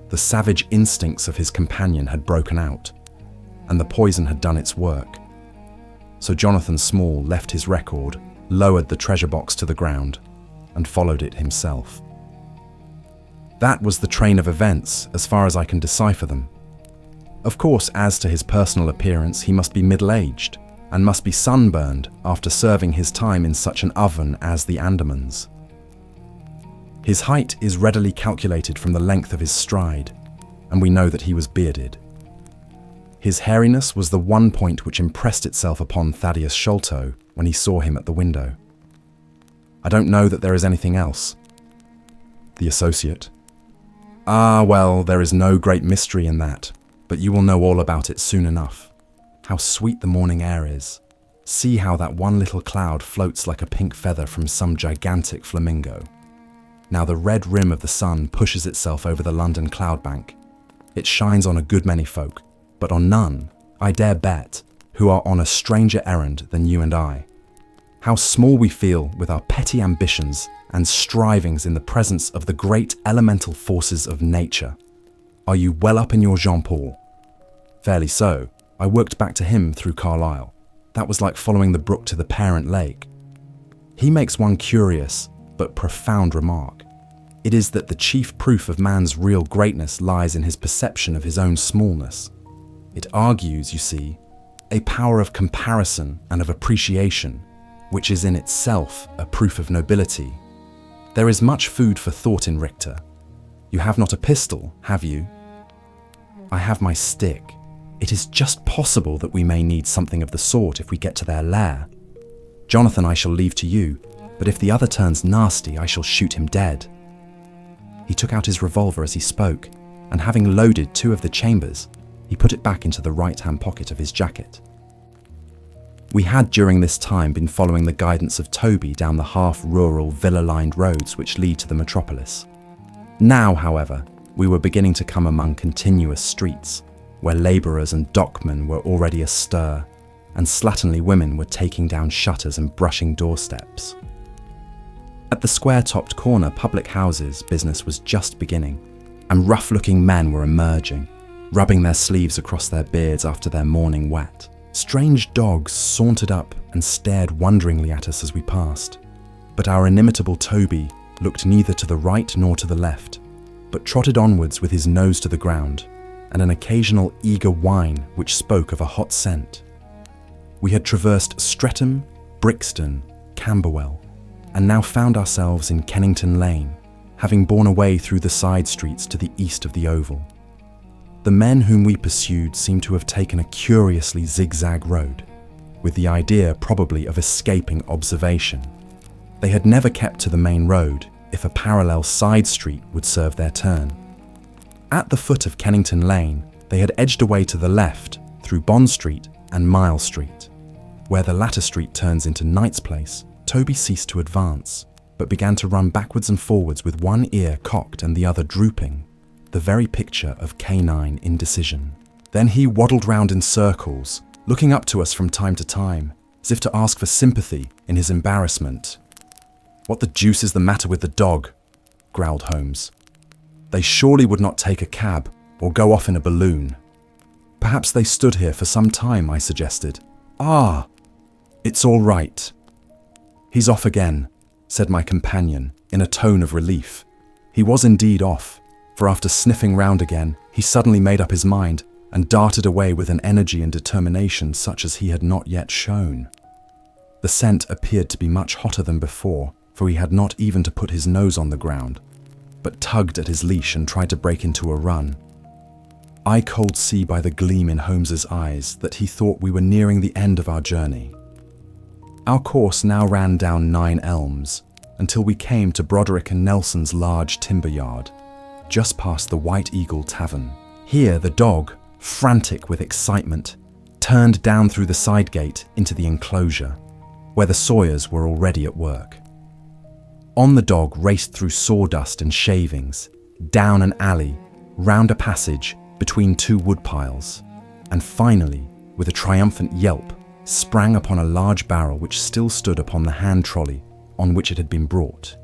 The savage instincts of his companion had broken out, and the poison had done its work. So Jonathan Small left his record, lowered the treasure box to the ground, and followed it himself. That was the train of events, as far as I can decipher them. Of course, as to his personal appearance, he must be middle-aged, and must be sunburned after serving his time in such an oven as the Andamans. His height is readily calculated from the length of his stride, and we know that he was bearded. His hairiness was the one point which impressed itself upon Thaddeus Sholto when he saw him at the window. I don't know that there is anything else. The associate. Ah, well, there is no great mystery in that, but you will know all about it soon enough. How sweet the morning air is. See how that one little cloud floats like a pink feather from some gigantic flamingo. Now the red rim of the sun pushes itself over the London cloud bank. It shines on a good many folk, but on none, I dare bet, who are on a stranger errand than you and I. How small we feel with our petty ambitions and strivings in the presence of the great elemental forces of nature. Are you well up in your Jean-Paul? Fairly so. I worked back to him through Carlisle. That was like following the brook to the parent lake. He makes one curious but profound remark. It is that the chief proof of man's real greatness lies in his perception of his own smallness. It argues, you see, a power of comparison and of appreciation, which is in itself a proof of nobility. There is much food for thought in Richter. You have not a pistol, have you? I have my stick. It is just possible that we may need something of the sort if we get to their lair. Jonathan I shall leave to you, but if the other turns nasty, I shall shoot him dead. He took out his revolver as he spoke, and having loaded 2 of the chambers, he put it back into the right-hand pocket of his jacket. We had during this time been following the guidance of Toby down the half-rural, villa-lined roads which lead to the metropolis. Now, however, we were beginning to come among continuous streets, where labourers and dockmen were already astir, and slatternly women were taking down shutters and brushing doorsteps. At the square-topped corner public houses, business was just beginning, and rough-looking men were emerging, rubbing their sleeves across their beards after their morning wet. Strange dogs sauntered up and stared wonderingly at us as we passed, but our inimitable Toby looked neither to the right nor to the left, but trotted onwards with his nose to the ground, and an occasional eager whine which spoke of a hot scent. We had traversed Streatham, Brixton, Camberwell, and now found ourselves in Kennington Lane, having borne away through the side streets to the east of the Oval. The men whom we pursued seemed to have taken a curiously zigzag road, with the idea probably of escaping observation. They had never kept to the main road if a parallel side street would serve their turn. At the foot of Kennington Lane, they had edged away to the left through Bond Street and Mile Street. Where the latter street turns into Knight's Place, Toby ceased to advance, but began to run backwards and forwards with one ear cocked and the other drooping, the very picture of canine indecision. Then he waddled round in circles, looking up to us from time to time, as if to ask for sympathy in his embarrassment. "What the deuce is the matter with the dog?" growled Holmes. "They surely would not take a cab or go off in a balloon." "Perhaps they stood here for some time," I suggested. "Ah, it's all right." "He's off again," said my companion in a tone of relief. He was indeed off, for after sniffing round again, he suddenly made up his mind and darted away with an energy and determination such as he had not yet shown. The scent appeared to be much hotter than before, for he had not even to put his nose on the ground, but tugged at his leash and tried to break into a run. I could see by the gleam in Holmes's eyes that he thought we were nearing the end of our journey. Our course now ran down 9 Elms, until we came to Broderick and Nelson's large timber yard, just past the White Eagle Tavern. Here the dog, frantic with excitement, turned down through the side gate into the enclosure, where the sawyers were already at work. On the dog raced through sawdust and shavings, down an alley, round a passage, between 2 woodpiles, and finally, with a triumphant yelp, sprang upon a large barrel which still stood upon the hand trolley on which it had been brought.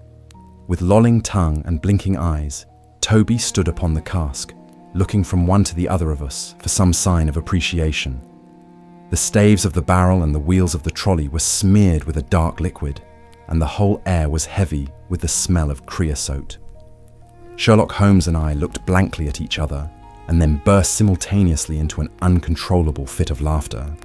With lolling tongue and blinking eyes, Toby stood upon the cask, looking from one to the other of us for some sign of appreciation. The staves of the barrel and the wheels of the trolley were smeared with a dark liquid, and the whole air was heavy with the smell of creosote. Sherlock Holmes and I looked blankly at each other, and then burst simultaneously into an uncontrollable fit of laughter.